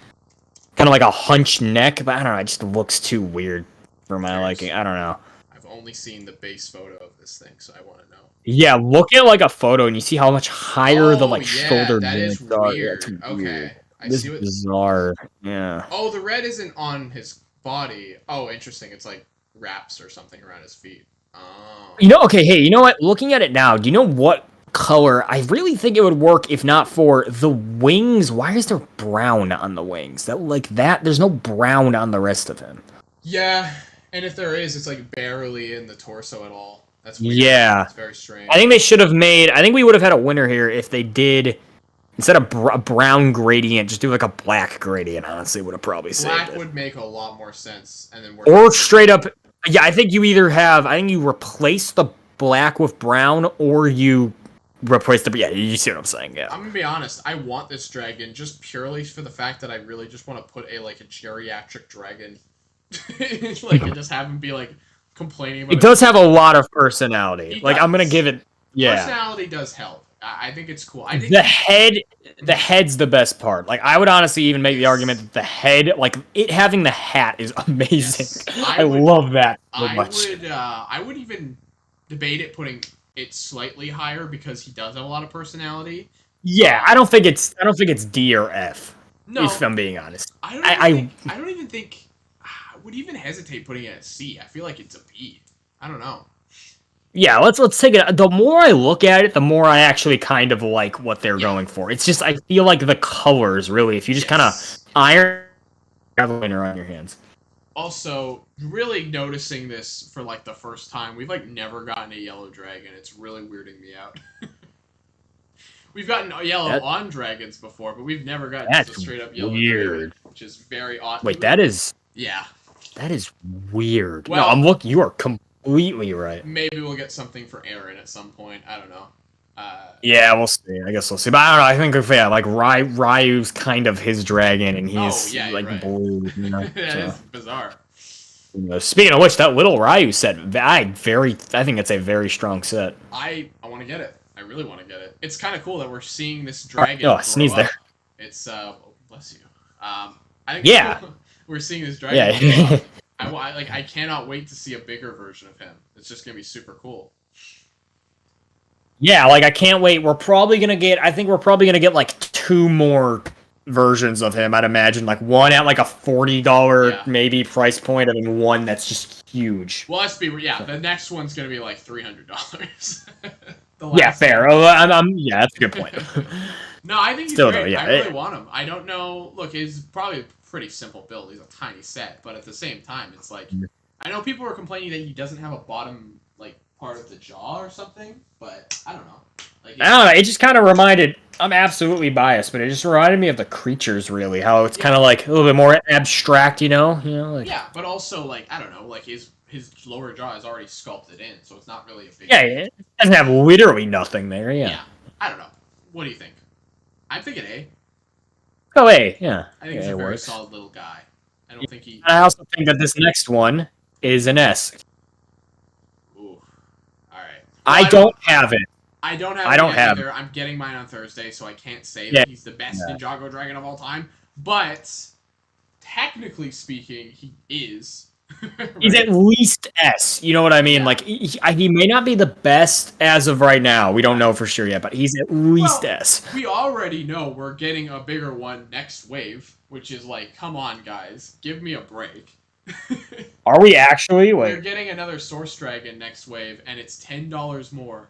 kind of like a hunched neck, but I don't know. It just looks too weird for my liking. Curious. I don't know. I've only seen the base photo of this thing, so I want to know. Yeah, look at like a photo and you see how much higher the Oh like yeah, shoulder that is joints are. Yeah, it's weird. weird. Okay, I This see what. bizarre. Yeah. Oh, the red isn't on his body. Oh, interesting. It's like wraps or something around his feet. Oh. You know, okay, hey, you know what? Looking at it now, do you know what color? I really think it would work if not for the wings. Why is there brown on the wings? That like that. There's no brown on the rest of him. Yeah, and if there is, it's like barely in the torso at all. That's weird. Yeah, It's very I think strange. they should have made. I think we would have had a winner here if they did instead of a brown gradient, just do like a black gradient. Honestly, would have probably saved Black it. would make a lot more sense, and then work Or with the straight up, green. yeah. I think you either have. I think you replace the black with brown, or you replace the. Yeah, you see what I'm saying? Yeah. I'm gonna be honest. I want this dragon just purely for the fact that I really just want to put a like a geriatric dragon, like and just have him be like complaining about It his does have a weight. lot of personality. He Like I'm gonna does. give it. Yeah. Personality does help. I think it's cool. I think The he. head, the Mhm. head's the best part. Like I would honestly even make the argument Yes. that the head, like it having the hat, is amazing. Yes. I love that so I much. would. I would even debate it putting it slightly higher because he does have a lot of personality. Yeah, Um. I don't think it's D or F. If No, I'm being honest. I don't even I think. I don't even think. I would even hesitate putting it at C. I feel like it's a B. I don't know. yeah, let's take it. The more I look at it, the more I actually kind of like what they're Yeah. going for. It's just I feel like the colors really. If you just kind of Yes. iron, you have a winner on your hands. Also, really noticing this for like the first time, we've like never gotten a yellow dragon. It's really weirding me out. We've gotten a yellow That on dragons before, but we've never gotten just a that's straight up yellow dragon, weird. which is very odd. Wait, Yeah. that is weird. No, I'm Well, look. You are completely right. maybe we'll get something for Aaron at some point. I don't know. Yeah, we'll see. I guess we'll see. But I don't know. I think if yeah, like Ryu's kind of his dragon, and Oh he's yeah, you're like right. blue. You know. That is So bizarre. speaking of which, that little Ryu set, I think it's a very strong set. I want to get it. I really want to get it. It's kind of cool that we're seeing this All right, dragon oh, grow sneeze there. up. It's oh, bless you. I think it's Yeah, cool. We're seeing this dragon grow yeah. up. Like I cannot wait to see a bigger version of him. It's just gonna be super cool. Yeah, like I can't wait. We're probably gonna get. I think we're probably gonna get like two more versions of him. I'd imagine like one at like a $40 Yeah. maybe price point, and then one that's just huge. Well, let's be yeah. The next one's gonna be like $300. The Yeah, last fair. one. Yeah, that's a good point. No, I think he's Still though, great. yeah, I really want him. I don't know. Look, he's probably a pretty simple build. He's a tiny set, but at the same time, it's like I know people are complaining that he doesn't have a bottom like part of the jaw or something, but I don't know. Like, I don't know. It just kind of reminded. I'm absolutely biased, but it just reminded me of the creatures. Really, how it's kind yeah, of like a little bit more abstract. You know, like yeah, but also like I don't know. Like his lower jaw is already sculpted in, so it's not really a big yeah, deal. it doesn't have literally nothing there. Yeah. Yeah, I don't know. What do you think? I'm thinking A. Oh, hey, yeah, I think yeah, he's a it very works. solid little guy. I don't think he. And I also think that this next one is an S. Ooh. All right. Well, I don't have it. I don't have I it don't yet have. either. I'm getting mine on Thursday, so I can't say Yeah. that he's the best Yeah. Ninjago dragon of all time. But technically speaking, he is. He's at Right? least S. You know what I mean? Yeah. Like he may not be the best as of right now. We don't know Right. for sure yet, but he's at least Well, S. we already know we're getting a bigger one next wave, which is like, come on, guys, give me a break. Are we actually? We're Wait. getting another Source Dragon next wave, and it's $10 more.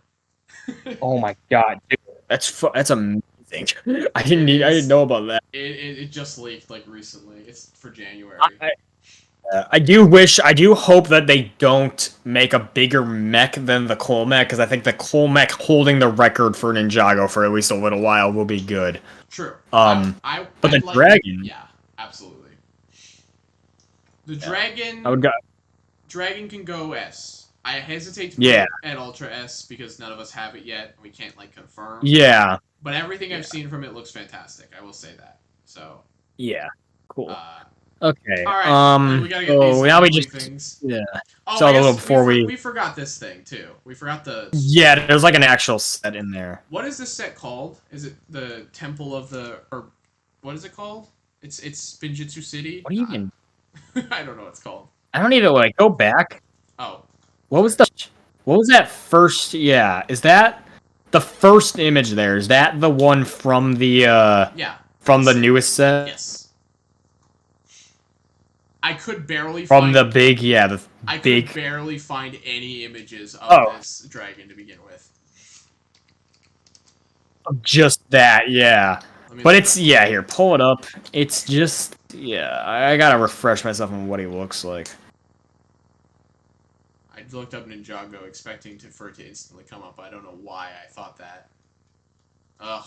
Oh my god, dude. That's amazing. It I didn't is. know about that. It just leaked like recently. It's for January. I do hope that they don't make a bigger mech than the Coal mech, because I think the Coal mech holding the record for Ninjago for at least a little while will be good. True. Um, but the I'd like it. dragon, Yeah, absolutely. The yeah, I would dragon go. dragon can go S. I hesitate to put Yeah, it at Ultra S because none of us have it yet. We can't like confirm. yeah, But everything I've yeah, seen from it looks fantastic. I will say that. So, yeah. Cool. uh, Okay. all right. We gotta get these So now we lovely just things. yeah. Oh, So I a little guess before we we forgot this thing too. We forgot the. yeah, there's like an actual set in there. What is this set called? Is it the Temple of the or what is it called? It's Spinjitzu City. What do you even? I don't know what it's called. I don't need to like go back. Oh, What was the? What was that first? Yeah, is that the first image there? Is that the one yeah. from the That's it. newest set? Yes. I could barely From find the big, yeah, the I could big. barely find any images of Oh, this dragon to begin with. just that, yeah. Let me But look it it's up. yeah. Here, pull it up. It's just yeah. I gotta refresh myself on what he looks like. I looked up Ninjago expecting for it to instantly come up. I don't know why I thought that. Ugh.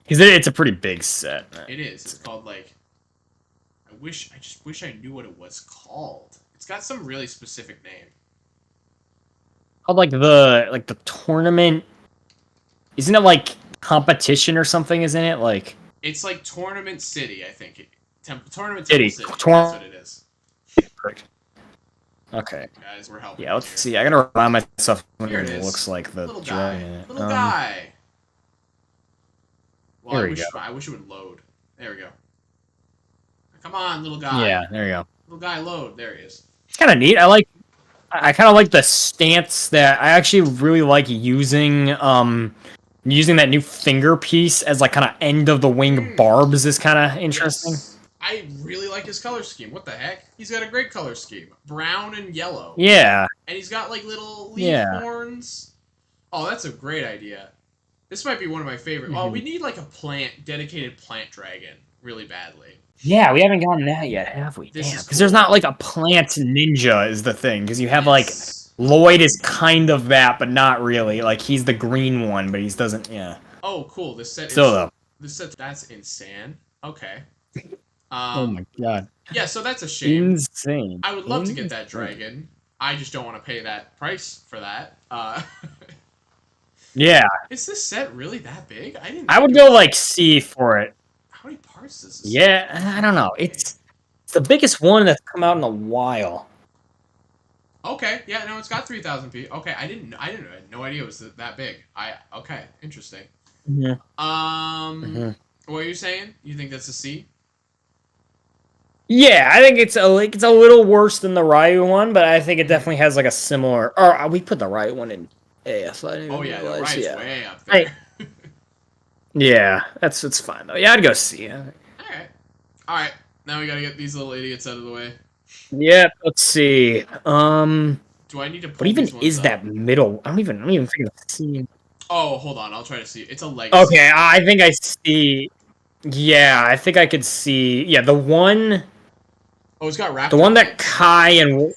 Because it's a pretty big set. It is. It's called like I just wish I knew what it was called. It's got some really specific name. Called like the tournament. Isn't it like competition or something? Isn't it like It's like Tournament City, I think. Tournament Temple city? City. That's what it is. Okay. Guys, we're helping. Yeah, let's here. see. I gotta remind myself what Here it it is. looks like the Little guy. dragon. Little guy. Well, Here we go. I wish it would load. There we go. Come on, little guy. Yeah, there you go. Little guy, load. There he is. It's kind of neat. I kind of like the stance that I actually really like using that new finger piece as like kind of end of the wing barbs is kind of interesting. Yes. I really like his color scheme. What the heck? He's got a great color scheme. Brown and yellow. Yeah. And he's got like little leaf Yeah. horns. Oh, that's a great idea. This might be one of my favorite. Oh, we need like a dedicated plant dragon really badly. Yeah, we haven't gotten that yet, have we? This Damn, is because there's cool. not like a plant ninja is the thing. Because you have like Yes. Lloyd is kind of that, but not really. Like he's the green one, but he doesn't. Yeah. Oh, cool. This set Still is. though. This set. That's insane. Okay. Oh my god. Yeah, so that's a shame. Insane. I would love to get that dragon. I just don't want to pay that price for that. Yeah, Is this set really that big? I didn't. I think would it go was- like C for it. How many parts does this? Yeah, I don't know. It's the biggest one that's come out in a while. Okay. Yeah. No, it's got 3,000 feet. Okay. I had no idea it was that big. Okay. Interesting. Mhm. What are you saying? You think that's a C? Yeah, I think it's a little worse than the Ryu one, but I think it definitely has like a similar. Or we put the Ryu one in AF. I didn't Oh even yeah, the realize, ride's yeah. way up there. Yeah, it's fine though. Yeah, I'd go C. All right. All right. Now we gotta get these little idiots out of the way. Yeah, let's see. Do I need to pull What even these ones is up? that middle? I don't even think of C. Oh, hold on. I'll try to see. It's a legacy. Okay, I think I see. Yeah, I think I could see. Yeah, the one Oh, it's got raptor. that legs. Kai and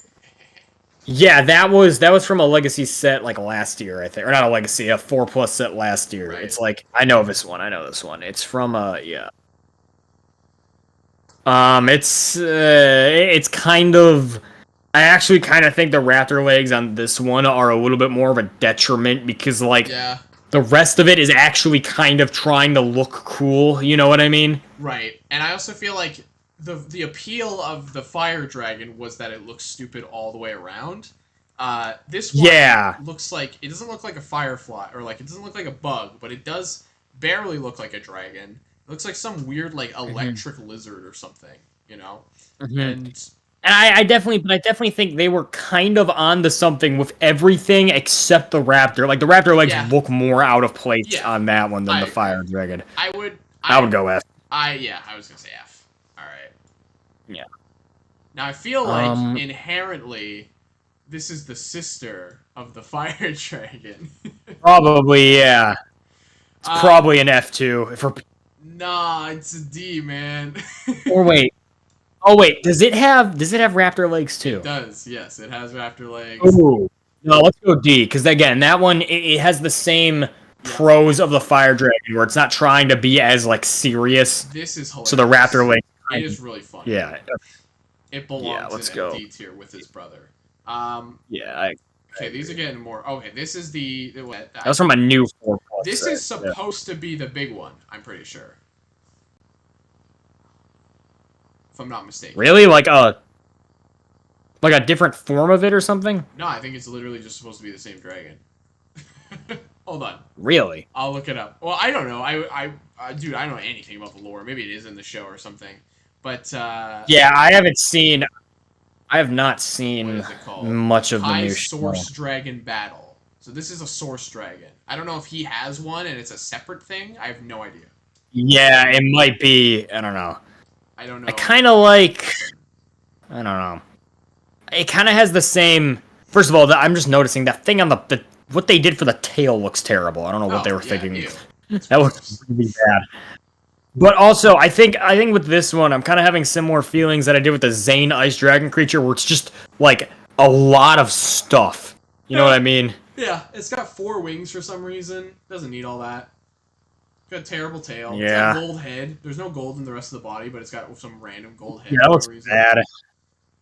yeah, that was from a legacy set like last year, I think, or not a legacy, a 4+ set last year. Right. It's like I know this one. It's from yeah. It's kind of. I actually kind of think the raptor legs on this one are a little bit more of a detriment because like Yeah. the rest of it is actually kind of trying to look cool. You know what I mean? Right. And I also feel like the appeal of the fire dragon was that it looks stupid all the way around. This one Yeah. looks like it doesn't look like a firefly or like it doesn't look like a bug, but it does barely look like a dragon. It looks like some weird like Hmm. electric lizard or something, you know. Hmm. And And but I definitely think they were kind of onto something with everything except the raptor. Like the raptor legs yeah, look more out of place yeah, on that one than I the agree. fire dragon. I would I would go F. I was gonna say F. All right. Yeah. Now I feel like Um. inherently this is the sister of the fire dragon. Probably yeah. It's um, probably an F2 if we're. nah, it's a D, man. Or wait. Oh wait. Does it have raptor legs It too? does, yes. It has raptor legs. Ooh. No, let's go D because again, that one it has the same Yep. pros of the fire dragon where it's not trying to be as like serious. This is So the raptor hilarious. legs. It Kind is of, really funny. yeah. It Yeah. belongs in Let's a go. D tier with his brother. Um, Yeah. I okay, these are agree. getting more. Okay, this is the what That I was from a think. new 4 plus This set. is Yeah. supposed to be the big one. I'm pretty sure, if I'm not mistaken. Really? Like a different form of it or something? No, I think it's literally just supposed to be the same dragon. Hold on, Really? I'll look it up. Well, I don't know. Dude, I don't know anything about the lore. Maybe it is in the show or something. But Yeah, I have not what seen is it called? much of the High new show. Source Dragon Battle. So this is a Source Dragon. I don't know if he has one and it's a separate thing. I have no idea. Yeah, it might be. I don't know. I don't I know kind of what would like. happen. I don't know. It kind of has the same. First of all, I'm just noticing that thing on the what they did for the tail looks terrible. I don't know what they Oh were yeah, thinking. ew. It's That looks gross. really bad. But also, I think with this one, I'm kind of having similar feelings that I did with the Zane Ice Dragon creature, where it's just like a lot of stuff. You know what Yeah, I mean? yeah. It's got 4 wings for some reason. Doesn't need all that. It's got a terrible tail. It's got a Yeah. gold head. There's no gold in the rest of the body, but it's got some random gold Yeah, head that for no looks reason. bad.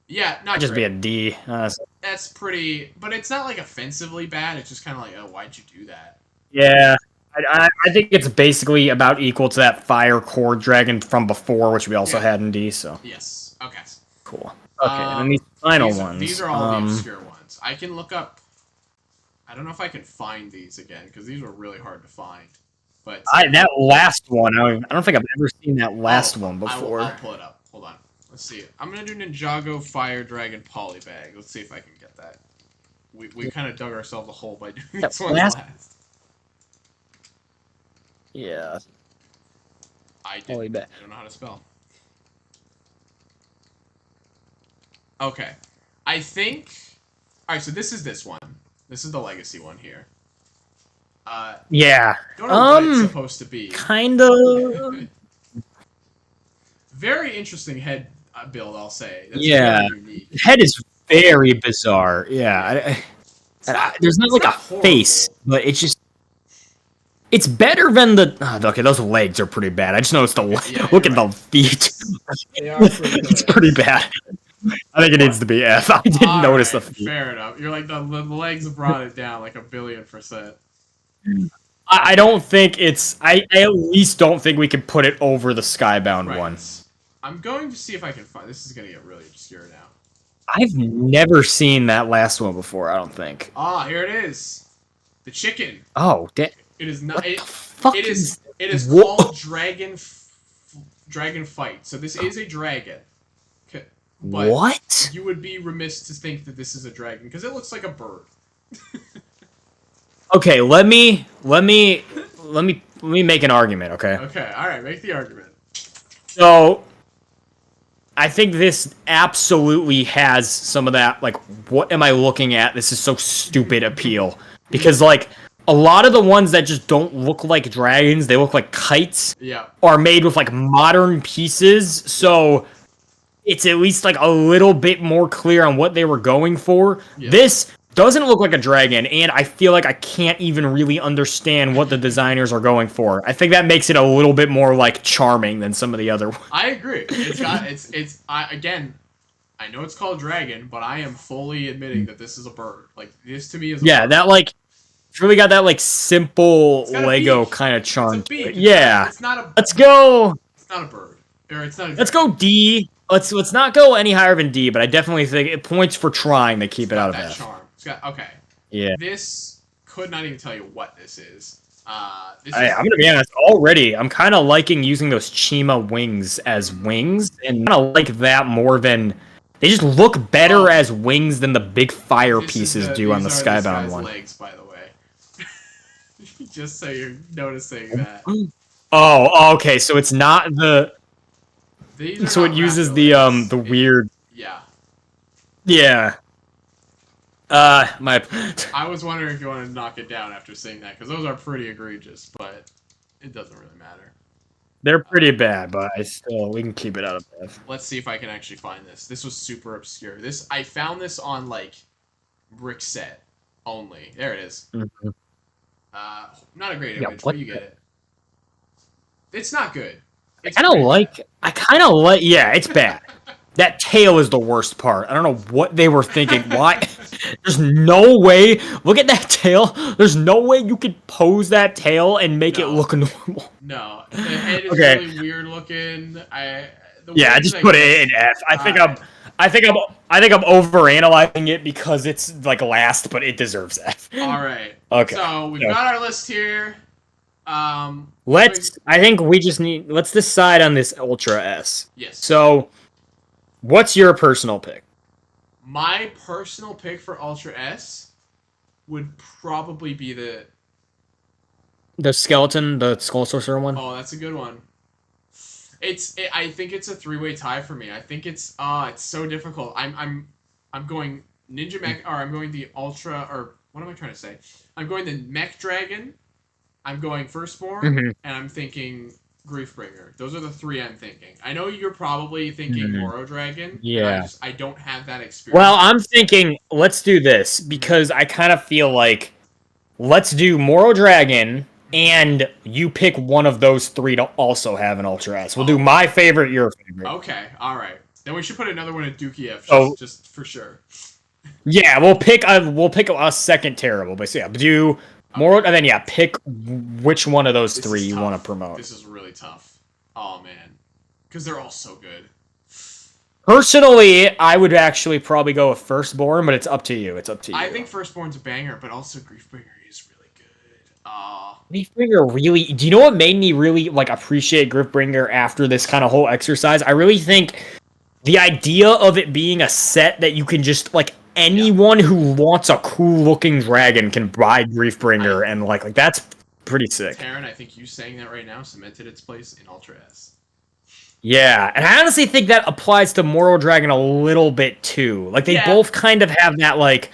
Yeah, Might not just be a great. D. Honestly. That's pretty, but it's not like offensively bad. It's just kind of like, oh, why'd you do that? Yeah. I think it's basically about equal to that fire core dragon from before, which we also Yeah. had in D. So Yes. Okay. cool. Okay, and then these final These ones. are all the obscure ones. I can look up. I don't know if I can find these again because these were really hard to find. But That last one. I don't think I've ever seen that last oh, one I will. I'll before. pull it up. Hold on. Let's see. I'm gonna do Ninjago Fire Dragon Polybag. Let's see if I can get that. We kind of dug ourselves a hole by doing That this one last. last. Yeah. I Holy didn't. bet. I don't know how to spell. Okay. I think. All right. So this is this one. This is the legacy one here. Yeah. Don't know what it's supposed to be. Kind of. Very interesting head build, I'll say. That's Yeah. very unique. Head is very bizarre. Yeah. There's not It's like not a horrible. face, but it's just. It's better than the. Oh, okay, those legs are pretty bad. I just noticed Yeah, look you're at right. the feet. They are pretty It's pretty bad. I think it needs to be F. I didn't notice the feet. fair enough. You're like the legs brought it down like 1,000,000,000%. I don't think it's. I at least don't think we can put it over the Skybound one. Right. I'm going to see if I can find. This is gonna get really obscure now. I've never seen that last one before. I don't think. Ah, here it is. The chicken. Oh, It is not. what the fuck It is. It is Wha- called Dragon Fight. So this is a dragon. But what? you would be remiss to think that this is a dragon because it looks like a bird. Okay, let me make an argument. Okay, Okay, all right, make the argument. so I think this absolutely has some of that. Like, what am I looking at? This is so stupid appeal because like a lot of the ones that just don't look like dragons, they look like kites, Yeah. are made with like modern pieces. So it's at least like a little bit more clear on what they were going for. Yeah. This doesn't look like a dragon, and I feel like I can't even really understand what the designers are going for. I think that makes it a little bit more like charming than some of the other ones. I agree. It's got again, I know it's called dragon, but I am fully admitting that this is a bird. Like this to me is a Yeah, bird. that like it's really got that like simple It's got a Lego beak. kind of It's charm a to beak. it. Yeah. It's not a Let's go. it's not a bird. Or it's not a Let's dragon. go D. Let's not go any higher than D, but I definitely think it points for trying to keep It's it got out of that F. charm. It's got okay. Yeah. This could not even tell you what this is. This is I'm gonna be honest. Already, I'm kind of liking using those Chima wings as wings, and kind of like that more than they just look better as wings than the big fire pieces do on the these are this Skybound guy's one. legs, by the way. Just so you're noticing that. Oh, okay. So it's not the. These are So not it uses raptor legs. the weird. Yeah. Yeah. My. I was wondering if you wanted to knock it down after seeing that, because those are pretty egregious, but it doesn't really matter. They're pretty bad, but we can keep it out of bed. Let's see if I can actually find this. This was super obscure. I found this on like Brickset only. There it is. Mm-hmm. Not a great image, but you get it. It's not good. It's I kind of like. Yeah, it's bad. That tail is the worst part. I don't know what they were thinking. Why? There's no way. Look at that tail. There's no way you could pose that tail and make it look normal. No, the head is really weird looking. Yeah, just put it in F. I think I'm overanalyzing it because it's like last, but it deserves F. All right. Okay. So we've got our list here. Let's decide on this Ultra S. Yes. So, what's your personal pick? My personal pick for Ultra S would probably be the skeleton, the Skull Sorcerer one. Oh, that's a good one. I think it's a three-way tie for me. I think it's so difficult. I'm going Ninja Mech, or I'm going the Ultra, or what am I trying to say? I'm going the Mech Dragon. I'm going Firstborn, and I'm thinking Griefbringer. Those are the three I'm thinking. I know you're probably thinking Moro Dragon. Yeah. I don't have that experience. Well, I'm thinking let's do this because I kind of feel like let's do Moro Dragon, and you pick one of those three to also have an Ultra S. We'll do my favorite, your favorite. Okay, all right. Then we should put another one at Dookie F, just for sure. Yeah, we'll pick a second terrible, but yeah, do Moro, and then pick which one of those three you want to promote. This is really tough. Oh man, because they're all so good. Personally, I would actually probably go with Firstborn, but it's up to you. I think Firstborn's a banger, but also Griefbringer is really good. Griefbringer really. Do you know what made me really appreciate Griefbringer after this kind of whole exercise? I really think the idea of it being a set that you can just anyone who wants a cool looking dragon can buy Griefbringer, and that's pretty sick. Karen, I think you saying that right now cemented its place in Ultra S. Yeah, and I honestly think that applies to Moro Dragon a little bit too. They both kind of have that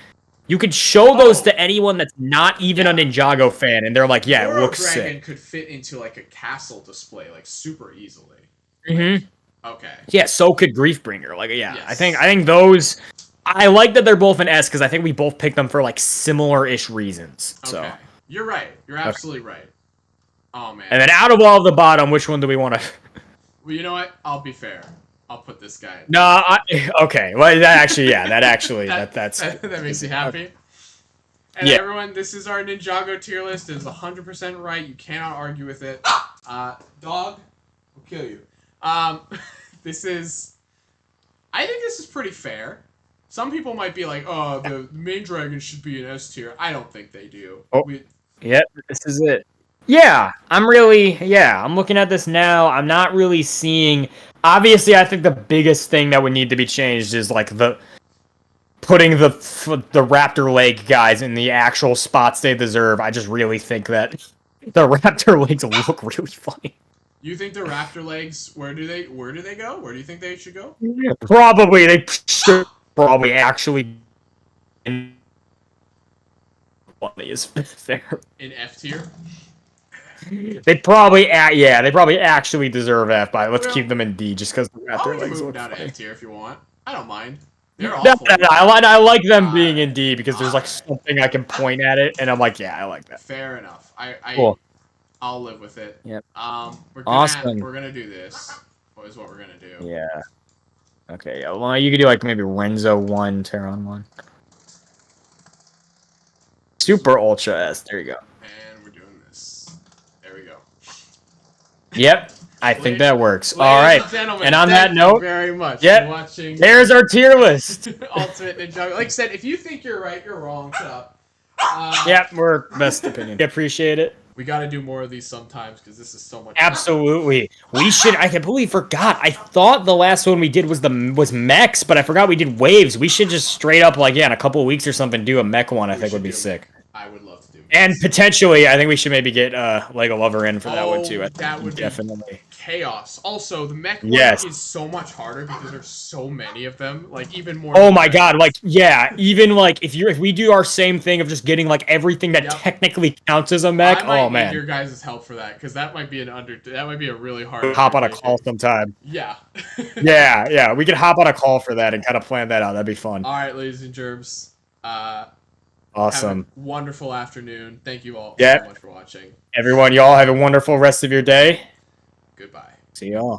you could show those to anyone that's not even a Ninjago fan, and they're like, yeah, Moro it looks Dragon sick. could fit into a castle display super easily. Okay. Yeah, so could Griefbringer. Yes. I think those. I like that they're both an S because I think we both picked them for similar-ish reasons. So you're right. You're absolutely right. Oh man. And then out of all of the bottom, which one do we want to? Well, you know what? I'll be fair. I'll put this guy. No, okay. Well, that makes you happy. And everyone, this is our Ninjago tier list. It is 100% right. You cannot argue with it. Dog, will kill you. This is. I think this is pretty fair. Some people might be like, "Oh, the main dragon should be an S tier." I don't think they do. Yep, this is it. Yeah, I'm looking at this now. I'm not really seeing. Obviously, I think the biggest thing that would need to be changed is putting the raptor leg guys in the actual spots they deserve. I just really think that the raptor legs look really funny. You think the raptor legs? Where do they go? Where do you think they should go? Probably they should actually. Funny is fair. In F tier. They probably actually deserve F, but let's keep them in D just because the raptor legs look down funny. to F tier if you want. I don't mind. They're awful. I like them being in D because there's something I can point at it, and I'm like, yeah, I like that. Fair enough. Cool. I'll live with it. Yep. Awesome. We're gonna do this. What is what we're gonna do? Yeah. Okay. Yeah. Well, you could do maybe Renzo 1, Terron 1. Super Ultra S. There you go. And we're doing this. There we go. Yep. I think that works. All right. And on that note, thank you very much for watching. There's our tier list. Ultimate Ninjago. Like I said, if you think you're right, you're wrong. Shut up. Yep, we're best opinion. Appreciate it. We got to do more of these sometimes because this is so much fun. Absolutely. We should. I completely forgot. I thought the last one we did was mechs, but I forgot we did waves. We should just straight up like in a couple of weeks or something do a mech one. I think would be sick. I would love to do And mechs. potentially, I think we should maybe get Lego Lover in for that one too. That would Definitely. be chaos. Also, the mech one Yes. is so much harder because there's so many of them. Like even more. Oh my god! Like yeah, even like if we do our same thing of just getting like everything that technically counts as a mech. I might Oh man. need your guys' help for that because that might be a really hard. Hop on a call sometime. Yeah. yeah. We could hop on a call for that and kind of plan that out. That'd be fun. All right, ladies and germs. Awesome. Have a wonderful afternoon. Thank you all so much for watching. Everyone, y'all have a wonderful rest of your day. Goodbye. See y'all.